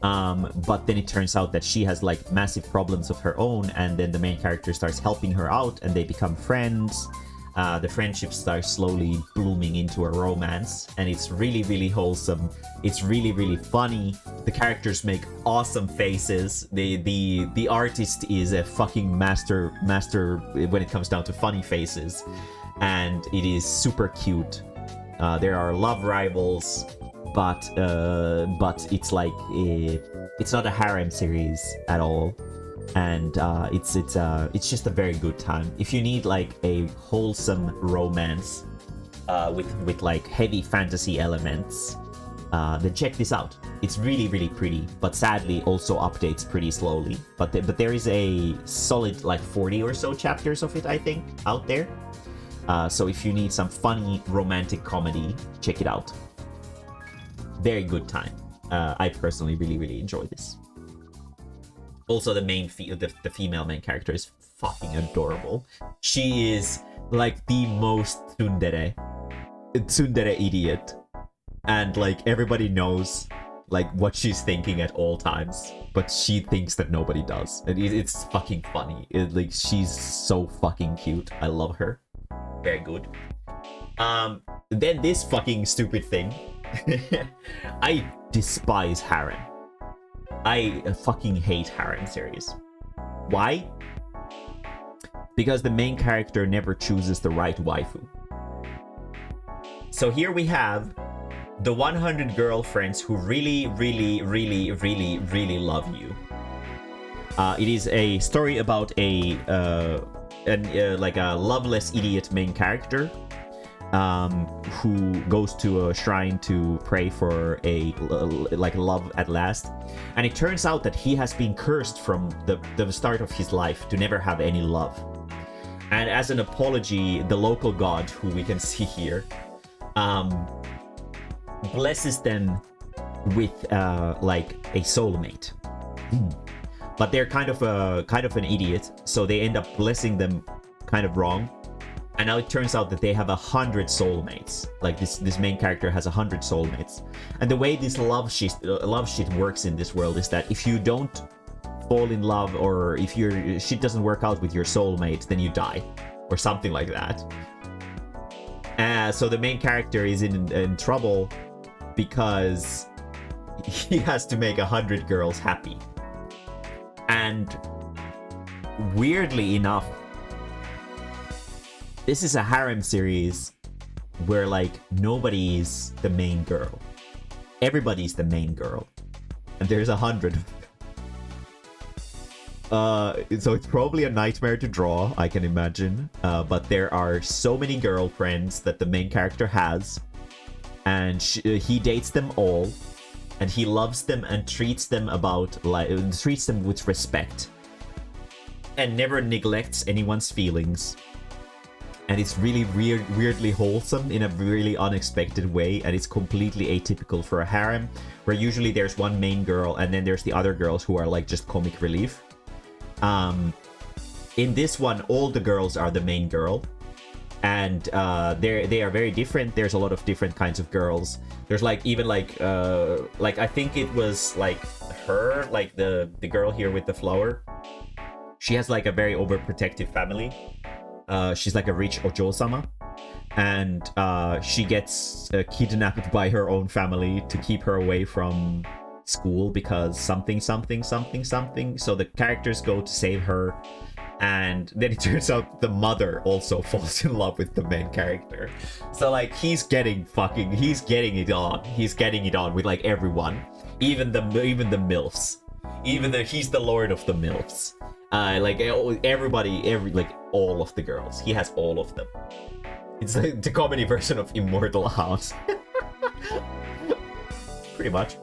But then it turns out that she has like massive problems of her own, and then the main character starts helping her out and they become friends. The friendship starts slowly blooming into a romance, and it's really, really wholesome. It's really, really funny. The characters make awesome faces. The artist is a fucking master when it comes down to funny faces, and it is super cute. There are love rivals, but it's like it's not a harem series at all, and it's just a very good time. If you need like a wholesome romance, with like heavy fantasy elements, then check this out. It's really, really pretty, but sadly also updates pretty slowly. But there is a solid like 40 or so chapters of it, I think, out there. So if you need some funny romantic comedy, check it out. Very good time. I personally really, really enjoy this. Also, the the female main character is fucking adorable. She is like the most tsundere idiot, and like everybody knows like what she's thinking at all times, but she thinks that nobody does, and it's fucking funny. Like she's so fucking cute. I love her. Very good. Then this fucking stupid thing. I despise harem. I fucking hate harem series. Why? Because the main character never chooses the right waifu. So here we have the 100 girlfriends who really, really, really, really, really love you. It is a story about like a loveless idiot main character who goes to a shrine to pray for like love at last, and it turns out that he has been cursed from the start of his life to never have any love. And as an apology, the local god, who we can see here, blesses them with like a soulmate. But they're kind of an idiot, so they end up blessing them kind of wrong. And now it turns out that they have 100 soulmates. Like this main character has 100 soulmates. And the way this love shit works in this world is that if you don't fall in love, or if your shit doesn't work out with your soulmate, then you die, or something like that. So the main character is in trouble because he has to make 100 girls happy. And weirdly enough, this is a harem series where like nobody's the main girl. Everybody's the main girl. And there's 100 of them. So it's probably a nightmare to draw, I can imagine. But there are so many girlfriends that the main character has. And he dates them all. And he loves them and treats them with respect. And never neglects anyone's feelings. And it's really weirdly wholesome in a really unexpected way, and it's completely atypical for a harem, where usually there's one main girl and then there's the other girls who are like just comic relief. In this one, all the girls are the main girl, and they are very different. There's a lot of different kinds of girls. There's like even like I think it was like her, like the girl here with the flower. She has like a very overprotective family. She's like a rich Ojo-sama, and she gets kidnapped by her own family to keep her away from school because something. So the characters go to save her, and then it turns out the mother also falls in love with the main character. So like he's getting it on with like everyone, even the MILFs, he's the lord of the MILFs. Like everybody, all of the girls. He has all of them. It's like the comedy version of Immortal House. Pretty much.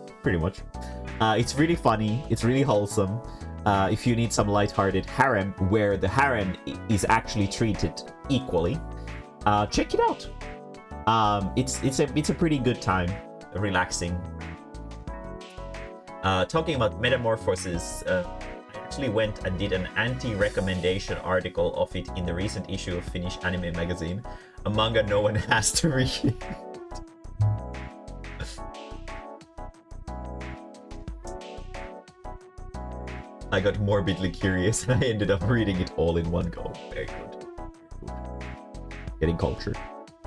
It's really funny. It's really wholesome. If you need some lighthearted harem, where the harem is actually treated equally, check it out. It's a pretty good time. Relaxing. Talking about Metamorphosis, actually went and did an anti-recommendation article of it in the recent issue of Finnish Anime magazine, a manga no one has to read. I got morbidly curious and I ended up reading it all in one go. Very good. Getting cultured.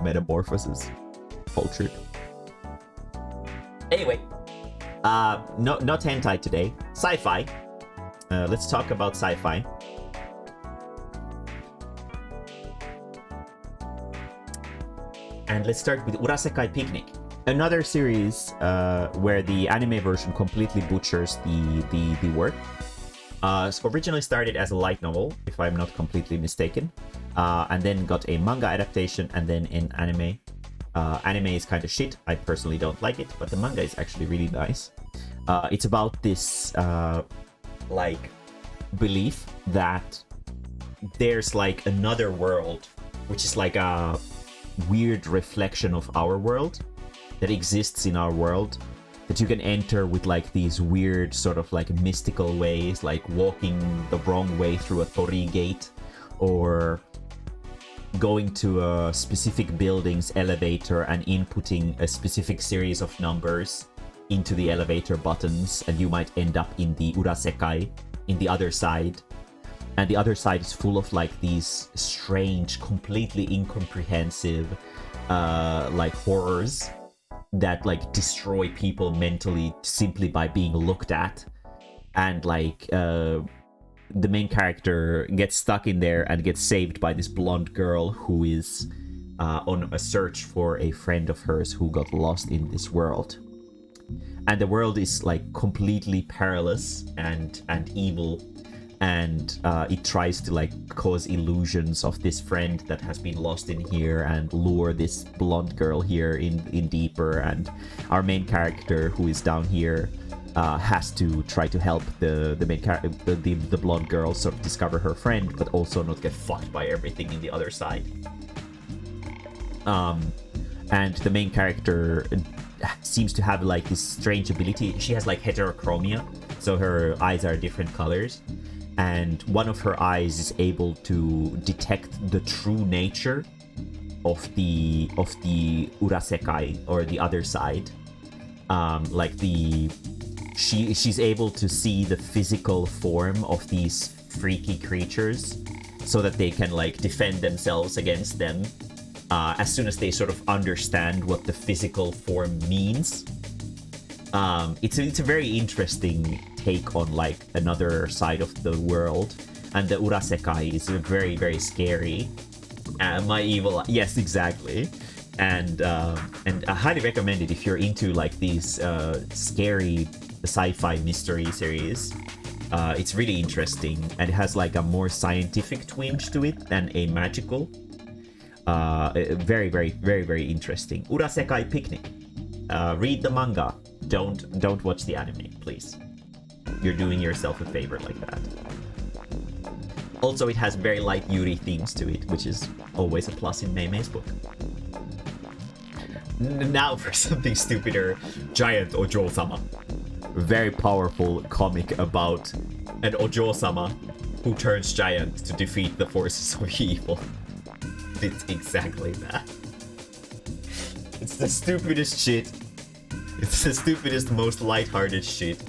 Metamorphosis. Cultured. Anyway, not hentai today. Sci-fi. Let's talk about sci-fi. And let's start with Urasekai Picnic, another series where the anime version completely butchers the work. So originally started as a light novel, if I'm not completely mistaken, and then got a manga adaptation and then an anime. Anime is kind of shit. I personally don't like it, but the manga is actually really nice. It's about this like belief that there's like another world, which is like a weird reflection of our world that exists in our world, that you can enter with like these weird sort of like mystical ways, like walking the wrong way through a torii gate, or going to a specific building's elevator and inputting a specific series of numbers into the elevator buttons, and you might end up in the urasekai, in the other side. And the other side is full of like these strange, completely incomprehensive like horrors that like destroy people mentally simply by being looked at. And like the main character gets stuck in there and gets saved by this blonde girl who is on a search for a friend of hers who got lost in this world. And the world is like completely perilous and evil, and it tries to like cause illusions of this friend that has been lost in here and lure this blonde girl here in deeper. And our main character, who is down here, has to try to help the main character, the blonde girl, sort of discover her friend, but also not get fucked by everything in the other side. And the main character seems to have like this strange ability. She has like heterochromia, so her eyes are different colors, and one of her eyes is able to detect the true nature of the urasekai, or the other side. Like she's able to see the physical form of these freaky creatures so that they can like defend themselves against them as soon as they sort of understand what the physical form means. It's a very interesting take on like another side of the world, and the urasekai is very, very scary. My evil, yes, exactly. And I highly recommend it if you're into like these scary sci-fi mystery series. It's really interesting, and it has like a more scientific twinge to it than a magical. Very, very, very, very interesting. Urasekai Picnic. Read the manga. Don't watch the anime, please. You're doing yourself a favor like that. Also, it has very light Yuri themes to it, which is always a plus in Mae-mae's book. Now for something stupider, Giant Ojo-sama. Very powerful comic about an Ojo-sama who turns giant to defeat the forces of evil. It's exactly that. It's the stupidest shit. It's the stupidest, most lighthearted shit.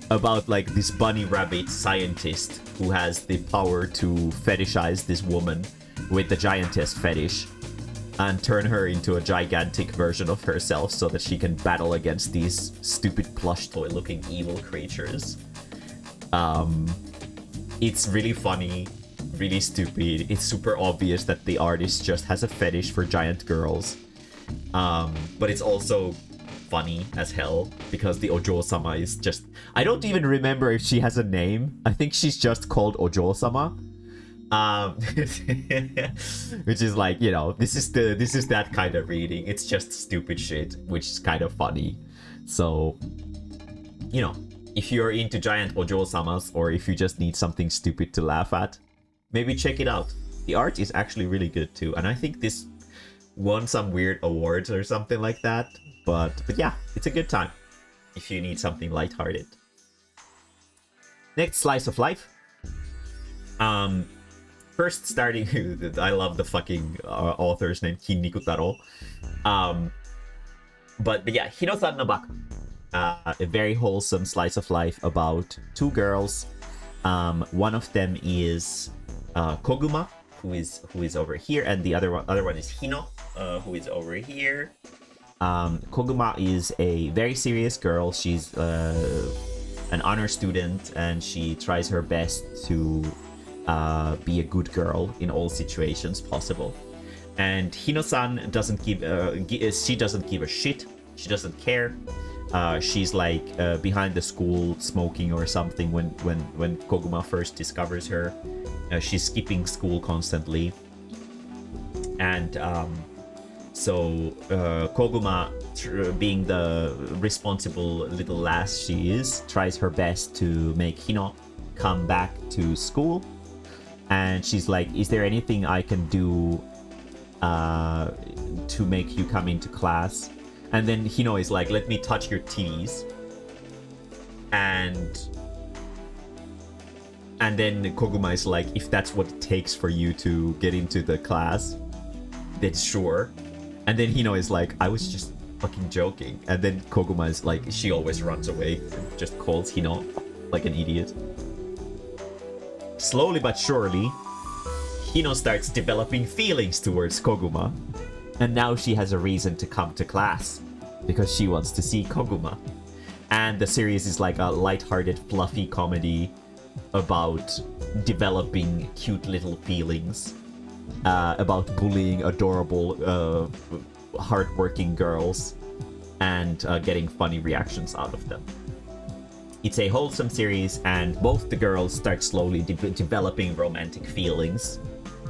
About like this bunny rabbit scientist who has the power to fetishize this woman with the giantess fetish and turn her into a gigantic version of herself so that she can battle against these stupid plush toy looking evil creatures. It's really funny, really stupid. It's super obvious that the artist just has a fetish for giant girls. But it's also funny as hell because the Ojo-sama is just... I don't even remember if she has a name. I think she's just called Ojo-sama. Which is like, you know, this is that kind of reading. It's just stupid shit, which is kind of funny. So, you know, if you're into giant Ojo-samas, or if you just need something stupid to laugh at, maybe check it out. The art is actually really good too, and I think this won some weird awards or something like that. But yeah, it's a good time if you need something lighthearted. Next, Slice of Life. First starting, I love the fucking author's name, Kinniku Taro. But yeah, Hinosan no Baku. A very wholesome slice of life about two girls. One of them is Koguma, who is over here, and the other one is Hino, who is over here. Koguma is a very serious girl. She's an honor student, and she tries her best to be a good girl in all situations possible. And Hino-san doesn't give she doesn't give a shit. She doesn't care. She's like behind the school smoking or something when Koguma first discovers her. She's skipping school constantly, and So Koguma, being the responsible little lass she is, tries her best to make Hino come back to school. And she's like, is there anything I can do to make you come into class? And then Hino is like, let me touch your titties. And then Koguma is like, if that's what it takes for you to get into the class, then sure. And then Hino is like, I was just fucking joking. And then Koguma is like, she always runs away and just calls Hino like an idiot. Slowly but surely, Hino starts developing feelings towards Koguma. And now she has a reason to come to class because she wants to see Koguma. And the series is like a lighthearted, fluffy comedy about developing cute little feelings. About bullying adorable, hardworking girls and getting funny reactions out of them. It's a wholesome series, and both the girls start slowly developing romantic feelings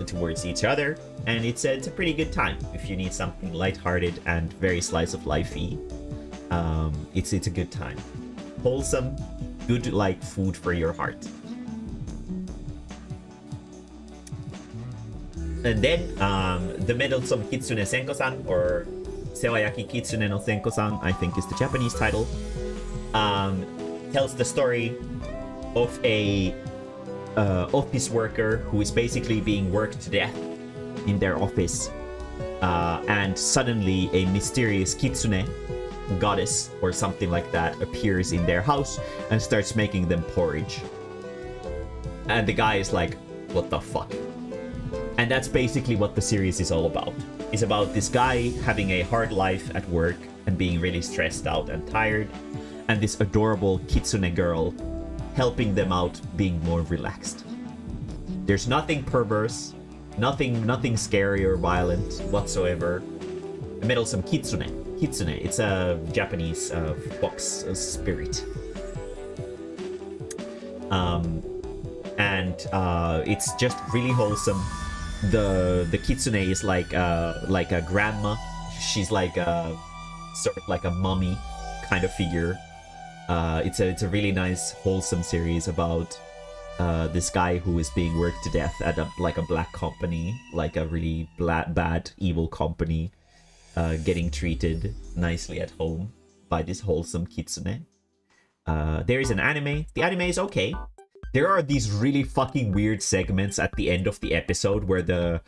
towards each other, and it's a pretty good time if you need something lighthearted and very slice of lifey. It's a good time. Wholesome, good like food for your heart. And then the meddlesome Kitsune Senko-san, or Sewayaki Kitsune no Senko-san, I think is the Japanese title, tells the story of a office worker who is basically being worked to death in their office, and suddenly a mysterious kitsune goddess or something like that appears in their house and starts making them porridge. And the guy is like, what the fuck? And that's basically what the series is all about. It's about this guy having a hard life at work and being really stressed out and tired, and this adorable kitsune girl helping them out, being more relaxed. There's nothing perverse, nothing scary or violent whatsoever. A meddlesome kitsune. Kitsune, it's a Japanese fox spirit. And it's just really wholesome. The kitsune is like a grandma. She's like sort of like a mummy kind of figure. It's a really nice wholesome series about this guy who is being worked to death at a black company, like a really bad evil company, getting treated nicely at home by this wholesome kitsune. There is an anime. The anime is okay. There are these really fucking weird segments at the end of the episode where the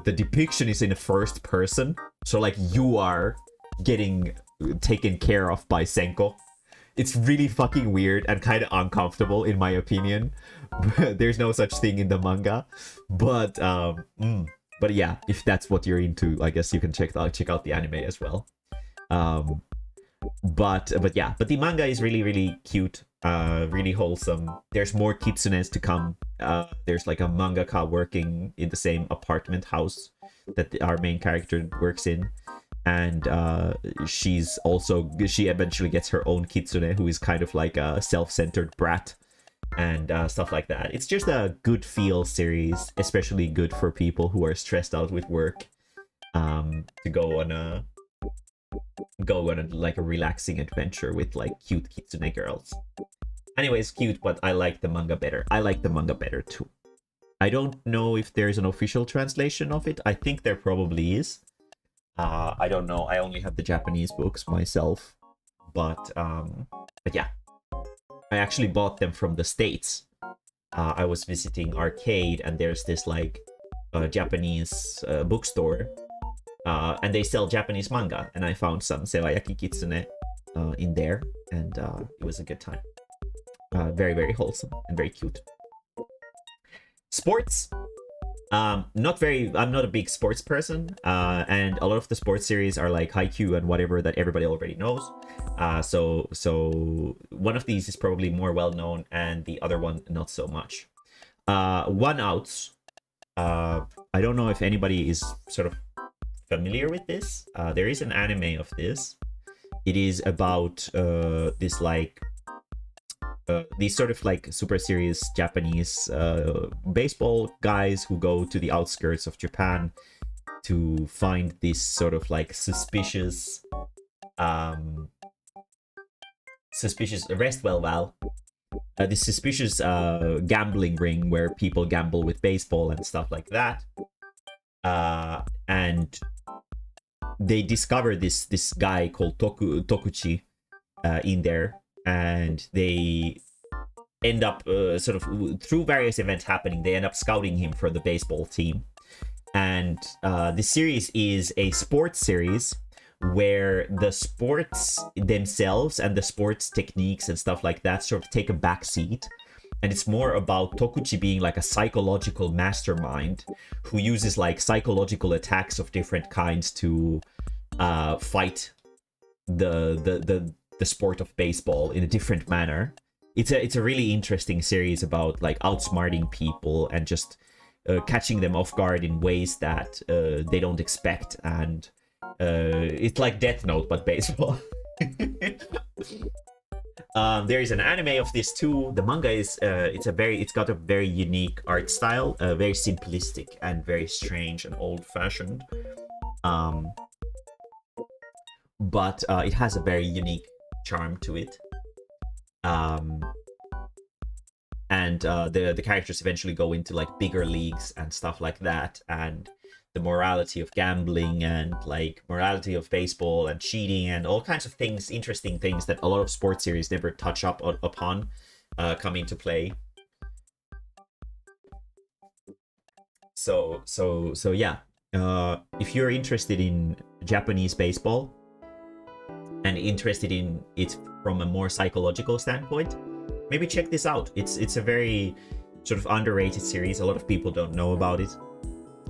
depiction is in the first person. So like you are getting taken care of by Senko. It's really fucking weird and kind of uncomfortable in my opinion. There's no such thing in the manga. But yeah, if that's what you're into, I guess you can check out the anime as well. But the manga is really cute, really wholesome. There's more kitsunes to come. There's like a mangaka working in the same apartment house that our main character works in, and she eventually gets her own kitsune who is kind of like a self-centered brat and stuff like that. It's just a good feel series, especially good for people who are stressed out with work, to go on a like a relaxing adventure with like cute kitsune girls. Anyways, cute, but I like the manga better. I like the manga better too. I don't know if there's an official translation of it. I think there probably is. I don't know. I only have the Japanese books myself. But yeah. I actually bought them from the States. I was visiting Arcade and there's this like Japanese bookstore. And they sell Japanese manga. And I found some Sewayaki Kitsune in there. And it was a good time. Very wholesome and very cute. Sports. I'm not a big sports person, and a lot of the sports series are like Haikyuu and whatever that everybody already knows. So one of these is probably more well known, and the other one not so much. One Outs. I don't know if anybody is sort of familiar with this. There is an anime of this. It is about this like. These sort of like super serious Japanese baseball guys who go to the outskirts of Japan to find this sort of like suspicious rest well, Val. This suspicious gambling ring where people gamble with baseball and stuff like that. And they discover this guy called Tokuchi in there, and they end up sort of through various events happening, they end up scouting him for the baseball team. And this series is a sports series where the sports themselves and the sports techniques and stuff like that sort of take a backseat. And it's more about Tokuchi being like a psychological mastermind who uses like psychological attacks of different kinds to fight the sport of baseball in a different manner. It's a really interesting series about like outsmarting people and just catching them off guard in ways that they don't expect. And it's like Death Note but baseball. There is an anime of this too. The manga is it's got a very unique art style, very simplistic and very strange and old-fashioned. But it has a very unique charm to it. And the characters eventually go into like bigger leagues and stuff like that, and the morality of gambling and like morality of baseball and cheating and all kinds of things, interesting things that a lot of sports series never touch upon come into play. So yeah, if you're interested in Japanese baseball and interested in it from a more psychological standpoint, maybe check this out. It's a very sort of underrated series. A lot of people don't know about it.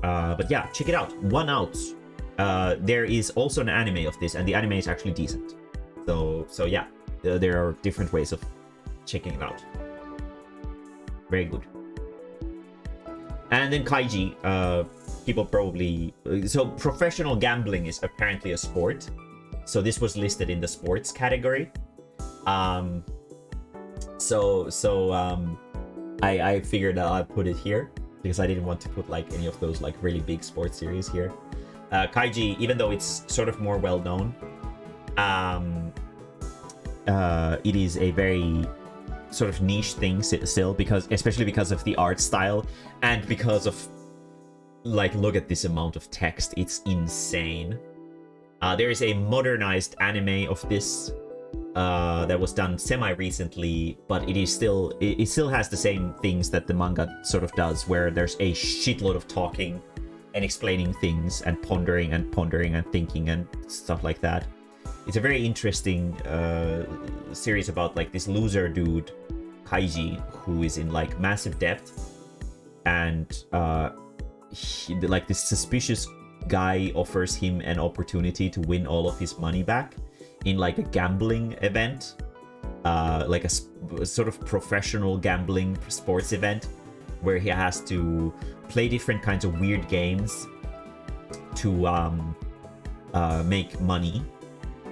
But yeah, check it out. 1 out. There is also an anime of this, and the anime is actually decent. So yeah, there are different ways of checking it out. Very good. And then Kaiji, people probably... So professional gambling is apparently a sport. So this was listed in the sports category. I figured I'd put it here because I didn't want to put like any of those like really big sports series here. Kaiji, even though it's sort of more well known, it is a very sort of niche thing still, because especially because of the art style and because of like, look at this amount of text. It's insane. There is a modernized anime of this that was done semi-recently, but it still has the same things that the manga sort of does, where there's a shitload of talking and explaining things and pondering and thinking and stuff like that. It's a very interesting series about like this loser dude, Kaiji, who is in like massive debt, and like this suspicious guy offers him an opportunity to win all of his money back in like a gambling event, like a sort of professional gambling sports event, where he has to play different kinds of weird games to make money.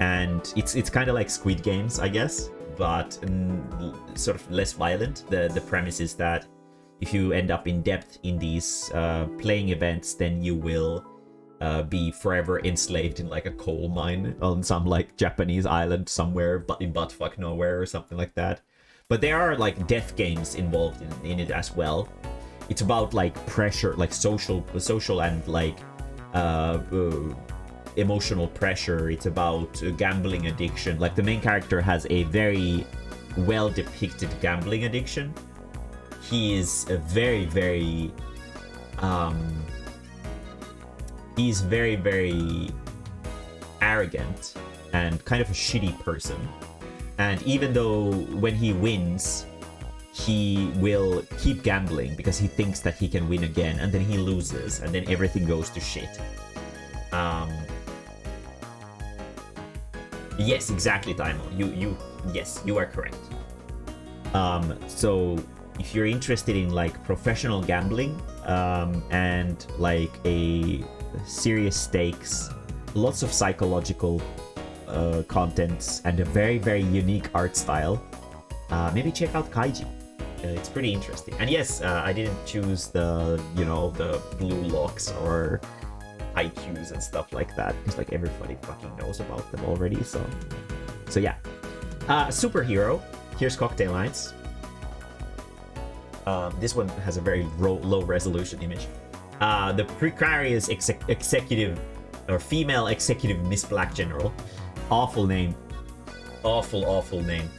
And it's kind of like Squid Games, I guess, but sort of less violent. The premise is that if you end up in debt in these playing events, then you will be forever enslaved in like a coal mine on some like Japanese island somewhere, but in buttfuck nowhere or something like that. But there are like death games involved in it as well. It's about like pressure, like social and like emotional pressure. It's about gambling addiction. Like the main character has a very well depicted gambling addiction. He is a very he's very arrogant and kind of a shitty person. And even though when he wins, he will keep gambling because he thinks that he can win again, and then he loses, and then everything goes to shit. Yes, exactly, Daimo. Yes, you are correct. So if you're interested in like professional gambling, and like a serious stakes, lots of psychological contents, and a very unique art style, maybe check out Kaiji. It's pretty interesting. And yes, I didn't choose the blue locks or IQs and stuff like that, because like everybody fucking knows about them already. So yeah. Superhero. Here's Cocktail Nights. This one has a very low resolution image. The precarious executive or female executive Miss Black General. Awful name. Awful name.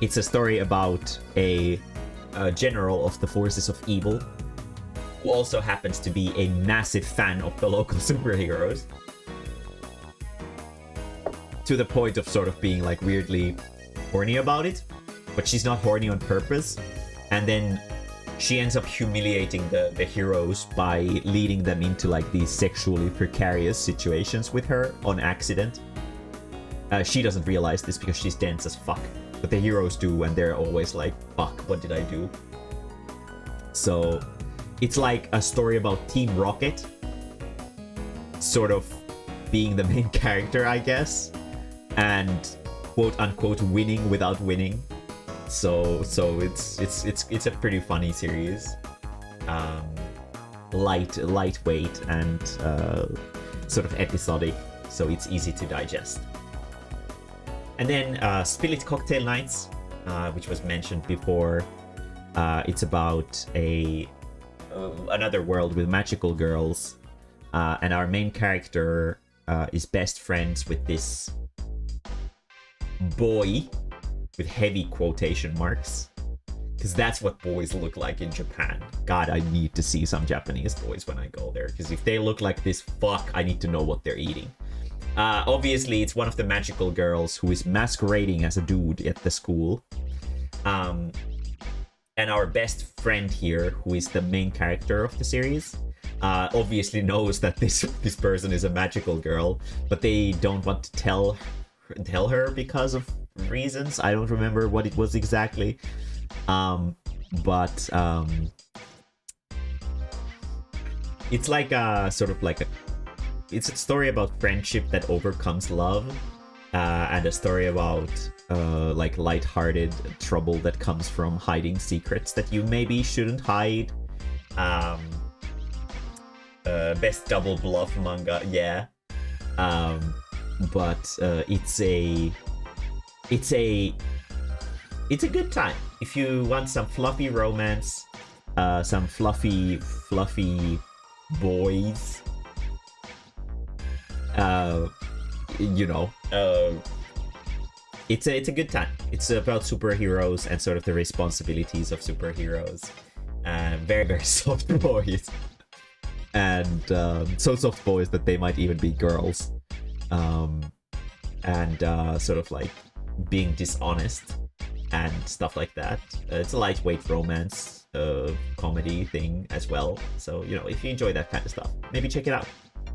It's a story about a general of the forces of evil who also happens to be a massive fan of the local superheroes, to the point of sort of being like weirdly horny about it, but she's not horny on purpose. And then she ends up humiliating the heroes by leading them into like these sexually precarious situations with her on accident. She doesn't realize this because she's dense as fuck, but the heroes do, and they're always like, fuck, what did I do? So it's like a story about Team Rocket sort of being the main character, I guess, and quote unquote winning without winning. So it's a pretty funny series. Lightweight and sort of episodic, so it's easy to digest. And then Spillit Cocktail Nights, which was mentioned before. It's about another world with magical girls, and our main character is best friends with this boy with heavy quotation marks, because that's what boys look like in Japan. God, I need to see some Japanese boys when I go there, because if they look like this, fuck, I need to know what they're eating. Obviously, it's one of the magical girls who is masquerading as a dude at the school. And our best friend here, who is the main character of the series, obviously knows that this person is a magical girl, but they don't want to tell her because of reasons. I don't remember what it was exactly. But it's like a sort of like it's a story about friendship that overcomes love, and a story about like lighthearted trouble that comes from hiding secrets that you maybe shouldn't hide. Best double bluff manga, yeah. But it's a good time if you want some fluffy romance, some fluffy boys. It's a good time. It's about superheroes and sort of the responsibilities of superheroes. Very, very soft boys. And so soft boys that they might even be girls. And sort of like being dishonest and stuff like that. It's a lightweight romance comedy thing as well. So, if you enjoy that kind of stuff, maybe check it out.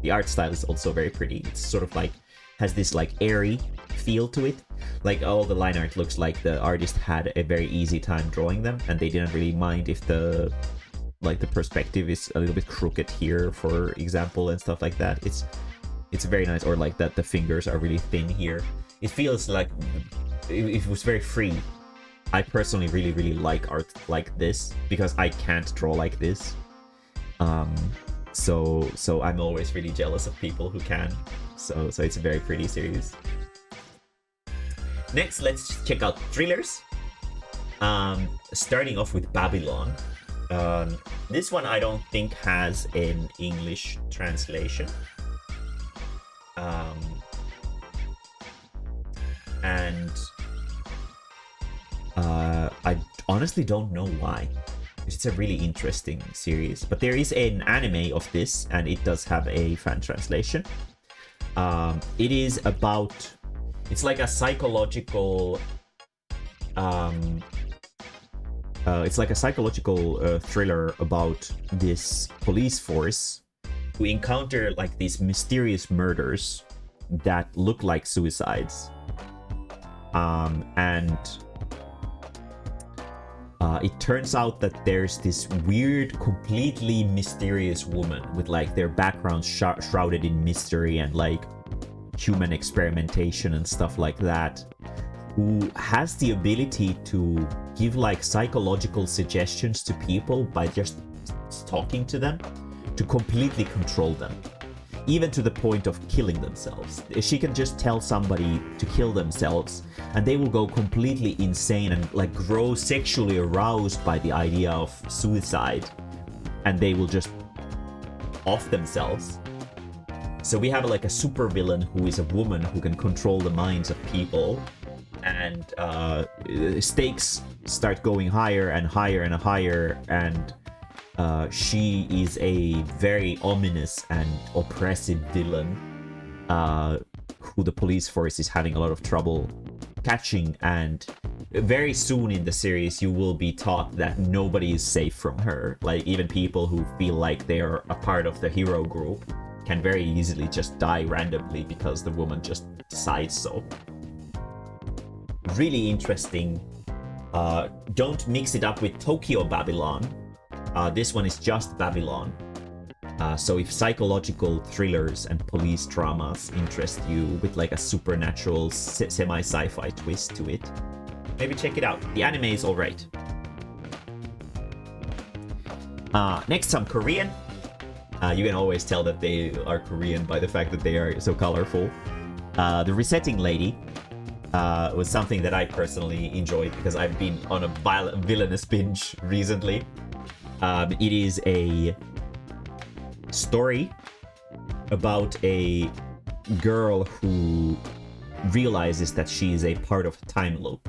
The art style is also very pretty. It's sort of like has this like airy feel to it. Like all the line art looks like the artist had a very easy time drawing them, and they didn't really mind if the perspective is a little bit crooked here, for example, and stuff like that. It's very nice. Or like that the fingers are really thin here. It feels like it was very free. I personally really, really like art like this because I can't draw like this. So I'm always really jealous of people who can. So it's a very pretty series. Next, let's check out thrillers. Starting off with Babylon. This one I don't think has an English translation. And I honestly don't know why. It's a really interesting series, but there is an anime of this, and it does have a fan translation. It is about, it's like a psychological, thriller about this police force who encounter like these mysterious murders that look like suicides, and it turns out that there's this weird, completely mysterious woman with like their background shrouded in mystery and like human experimentation and stuff like that, who has the ability to give like psychological suggestions to people by just talking to them, to completely control them, even to the point of killing themselves. She can just tell somebody to kill themselves and they will go completely insane and like grow sexually aroused by the idea of suicide, and they will just off themselves. So we have like a supervillain who is a woman who can control the minds of people, and stakes start going higher and higher and higher, and she is a very ominous and oppressive villain who the police force is having a lot of trouble catching, and very soon in the series you will be taught that nobody is safe from her. Like, even people who feel like they're a part of the hero group can very easily just die randomly because the woman just decides so. Really interesting. Don't mix it up with Tokyo Babylon. This one is just Babylon. So if psychological thrillers and police dramas interest you with like a supernatural semi-sci-fi twist to it, maybe check it out. The anime is alright. Next, some Korean. You can always tell that they are Korean by the fact that they are so colorful. The Resetting Lady was something that I personally enjoyed because I've been on a villainous binge recently. It is a story about a girl who realizes that she is a part of a time loop.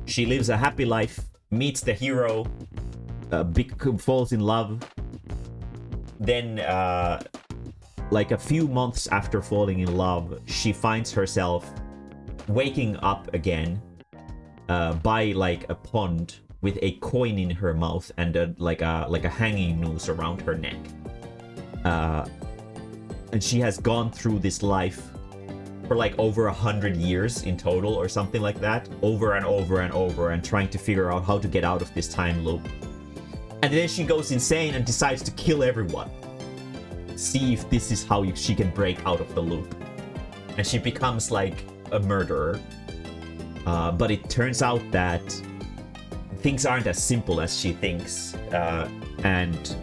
She lives a happy life, meets the hero, falls in love. Then, like a few months after falling in love, she finds herself waking up again by like a pond with a coin in her mouth and like a hanging noose around her neck. And she has gone through this life for like over 100 years in total or something like that, over and over and over, and trying to figure out how to get out of this time loop. And then she goes insane and decides to kill everyone. See if this is how she can break out of the loop. And she becomes like a murderer. But it turns out that things aren't as simple as she thinks. And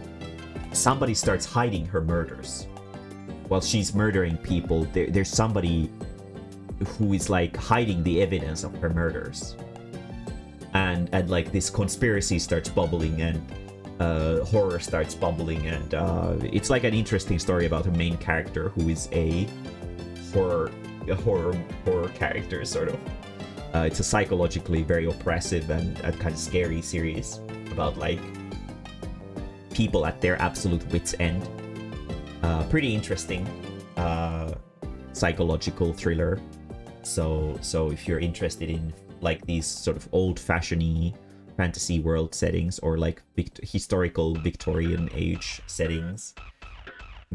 somebody starts hiding her murders. While she's murdering people, there's somebody who is like hiding the evidence of her murders. And like this conspiracy starts bubbling, and horror starts bubbling, and it's like an interesting story about a main character who is a horror character, sort of. It's a psychologically very oppressive and kind of scary series about like people at their absolute wits' end. Pretty interesting psychological thriller. So if you're interested in like these sort of old-fashioned fantasy world settings, or like historical Victorian age settings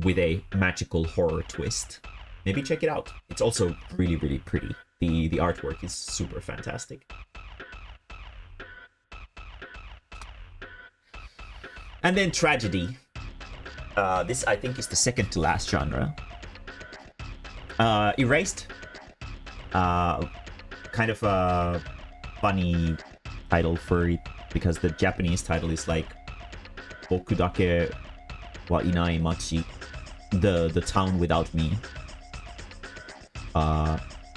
with a magical horror twist, maybe check it out. It's also really, really pretty. The artwork is super fantastic. And then tragedy. This I think is the second to last genre. Erased. Kind of a funny title for it, because the Japanese title is like Boku dake wa inai machi, the town without me,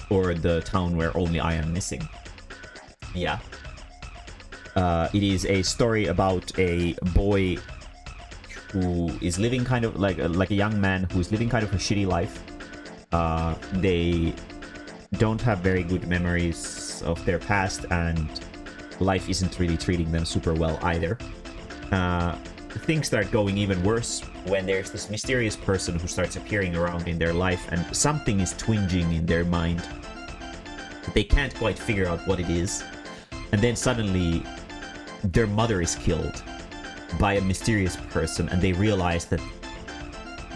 or the town where only I am missing. Yeah. It is a story about a boy who is living kind of like a young man who is living kind of a shitty life. They don't have very good memories of their past, and life isn't really treating them super well either. Things start going even worse when there's this mysterious person who starts appearing around in their life, and something is twinging in their mind. They can't quite figure out what it is. And then suddenly their mother is killed by a mysterious person, and they realize that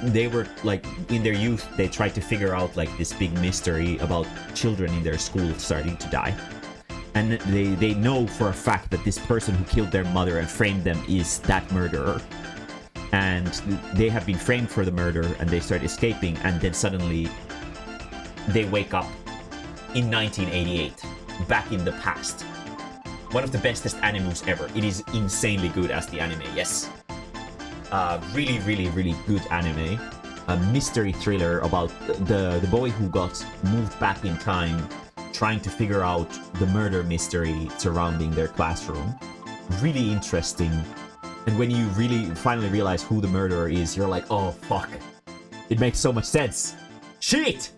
they were like, in their youth, they tried to figure out like this big mystery about children in their school starting to die. And they know for a fact that this person who killed their mother and framed them is that murderer. And they have been framed for the murder, and they start escaping, and then suddenly they wake up in 1988, back in the past. One of the bestest animes ever. It is insanely good as the anime, yes. Really, really, really good anime. A mystery thriller about the boy who got moved back in time, trying to figure out the murder mystery surrounding their classroom. Really interesting. And when you really finally realize who the murderer is, you're like, oh fuck. It makes so much sense. Shit!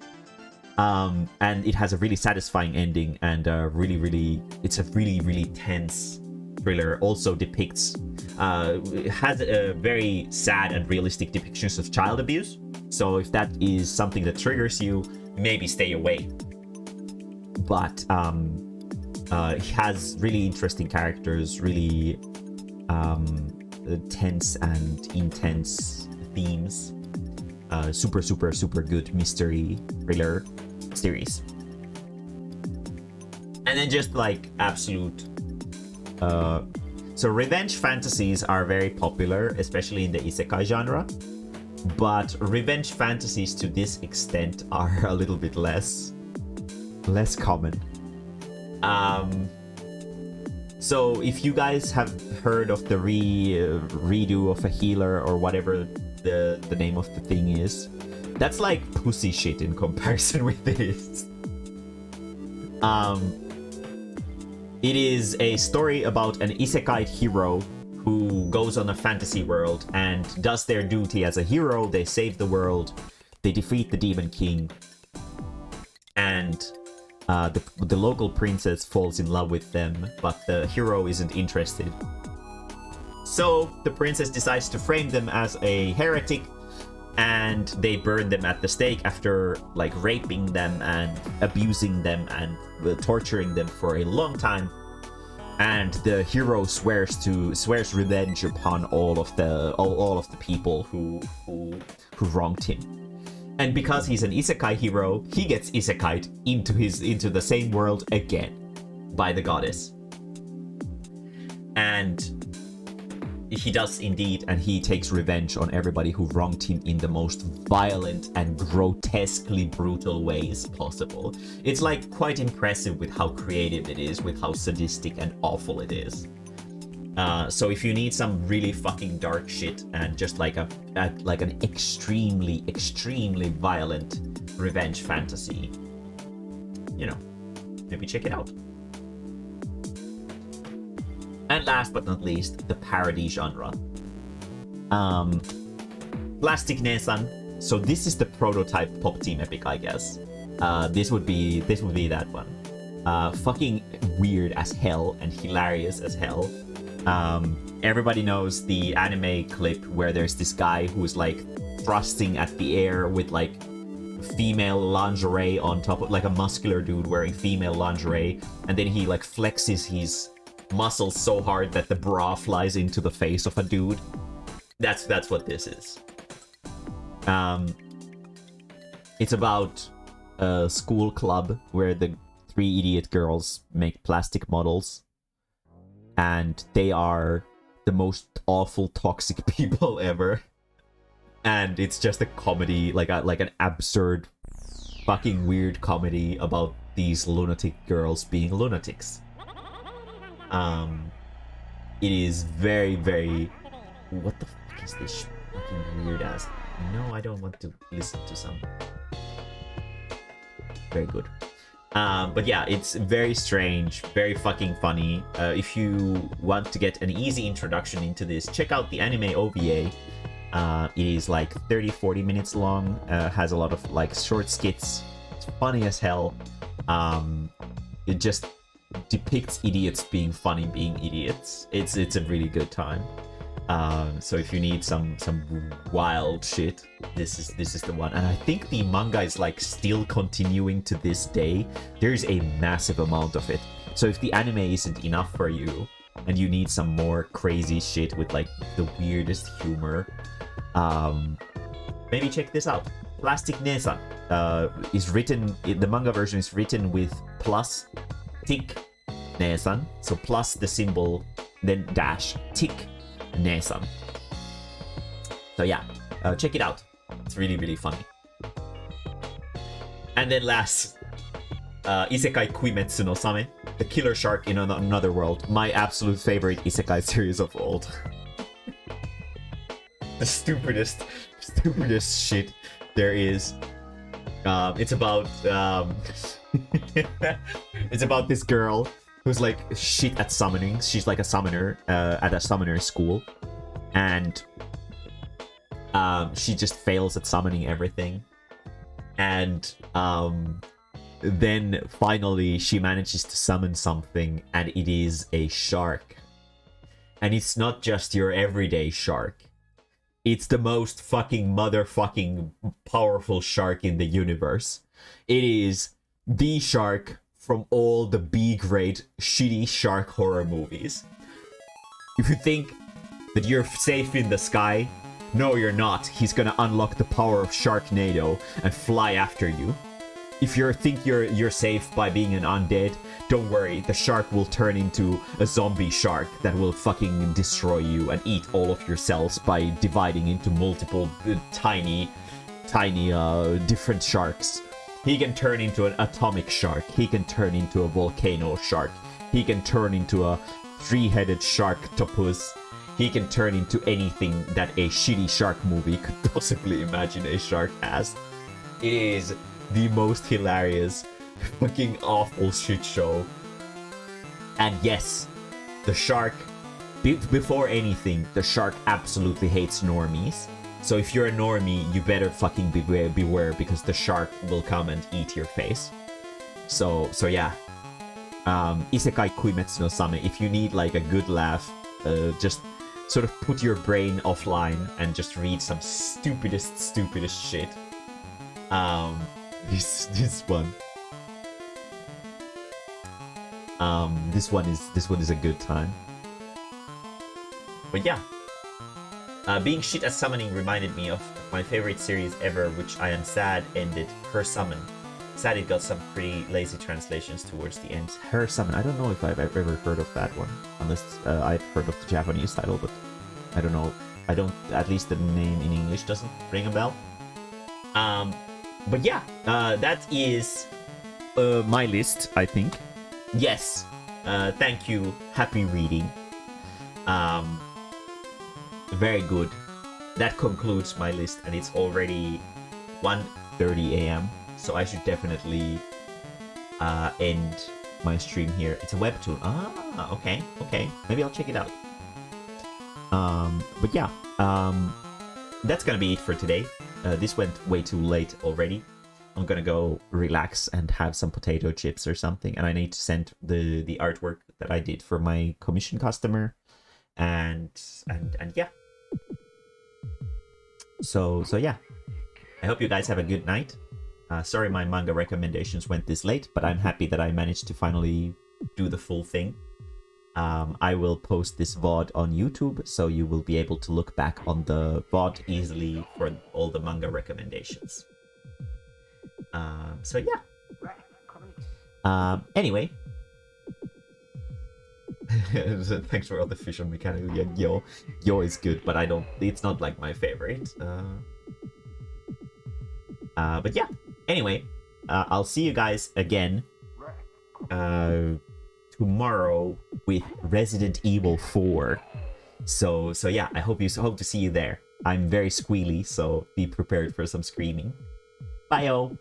And it has a really satisfying ending, and it's a really tense thriller. Also depicts, it has a very sad and realistic depictions of child abuse. So if that is something that triggers you, maybe stay away. But it has really interesting characters, really tense and intense themes. Super good mystery thriller series. And then just like absolute so revenge fantasies are very popular, especially in the isekai genre, but revenge fantasies to this extent are a little bit less common. So if you guys have heard of the redo of a healer or whatever the name of the thing is, that's like pussy shit in comparison with this. It is a story about an isekai hero who goes on a fantasy world and does their duty as a hero. They save the world, they defeat the Demon King, and the local princess falls in love with them, but the hero isn't interested. So the princess decides to frame them as a heretic, and they burn them at the stake after like raping them and abusing them and torturing them for a long time. And the hero swears revenge upon all of the people who wronged him. And because he's an isekai hero, he gets isekai'd into the same world again by the goddess. And he does indeed, and he takes revenge on everybody who wronged him in the most violent and grotesquely brutal ways possible. It's like quite impressive with how creative it is, with how sadistic and awful it is. So if you need some really fucking dark shit and just like an extremely violent revenge fantasy, you know, maybe check it out. And last but not least, the parody genre. Plastic Nesan. So this is the prototype pop team epic, I guess. This would be that one. Fucking weird as hell and hilarious as hell. Everybody knows the anime clip where there's this guy who's like thrusting at the air with like female lingerie on top of, like a muscular dude wearing female lingerie, and then he like flexes his muscles so hard that the bra flies into the face of a dude. That's what this is. It's about a school club where the 3 idiot girls make plastic models, and they are the most awful toxic people ever. And it's just a comedy, like an absurd fucking weird comedy about these lunatic girls being lunatics. It is very what the fuck is this fucking weird ass? No, I don't want to listen to some. Very good. But yeah, it's very strange, very fucking funny. If you want to get an easy introduction into this, check out the anime OVA. It is like 30-40 minutes long, has a lot of like short skits. It's funny as hell. It just depicts idiots being funny being idiots. It's a really good time. So if you need some wild shit, this is the one. And I think the manga is like still continuing to this day. There's a massive amount of it. So if the anime isn't enough for you and you need some more crazy shit with like the weirdest humor, maybe check this out. Plastic Nesan is written, the manga version is written with plus tick Nesan, so plus the symbol, then dash tick Nesan. So yeah, check it out. It's really funny. And then last, Isekai Kuimetsu no Same, the killer shark in another world. My absolute favorite isekai series of old. the stupidest shit there is. It's about it's about this girl who's like shit at summoning. She's like a summoner at a summoner school, and she just fails at summoning everything. And then finally she manages to summon something, and it is a shark. And it's not just your everyday shark. It's the most fucking motherfucking powerful shark in the universe. It is the shark from all the B-grade shitty shark horror movies. If you think that you're safe in the sky, no you're not. He's gonna unlock the power of Sharknado and fly after you. If you think you're safe by being an undead, don't worry, the shark will turn into a zombie shark that will fucking destroy you and eat all of your cells by dividing into multiple tiny different sharks. He can turn into an atomic shark. He can turn into a volcano shark. He can turn into a three-headed sharktopus. He can turn into anything that a shitty shark movie could possibly imagine a shark as. It is the most hilarious, fucking awful shit show. And yes, the shark, before anything, the shark absolutely hates normies. So if you're a normie, you better fucking beware because the shark will come and eat your face. So yeah. Isekai Kuimetsu no Same, if you need like a good laugh, just sort of put your brain offline and just read some stupidest shit. This one is a good time. But yeah, being shit at summoning reminded me of my favorite series ever, which I am sad ended, Her Summon. Sad it got some pretty lazy translations towards the end. Her Summon, I don't know if I've ever heard of that one, unless I've heard of the Japanese title, but I don't know. At least the name in English doesn't ring a bell. But yeah, that is my list, I think. Yes. Thank you. Happy reading. Very good. That concludes my list, and it's already 1:30 a.m. So I should definitely end my stream here. It's a webtoon. Ah, okay. Maybe I'll check it out. But yeah, that's gonna be it for today. This went way too late already. I'm gonna go relax and have some potato chips or something, and I need to send the artwork that I did for my commission customer, and yeah. So yeah, I hope you guys have a good night. Sorry my manga recommendations went this late, but I'm happy that I managed to finally do the full thing. I will post this VOD on YouTube, so you will be able to look back on the VOD easily for all the manga recommendations. So yeah. Anyway. Thanks for all the fish on mechanical. Yeah, yo is good, but it's not like my favorite. But yeah. Anyway, I'll see you guys again tomorrow with Resident Evil 4. So yeah, I hope to see you there. I'm very squealy, so be prepared for some screaming. Bye-o!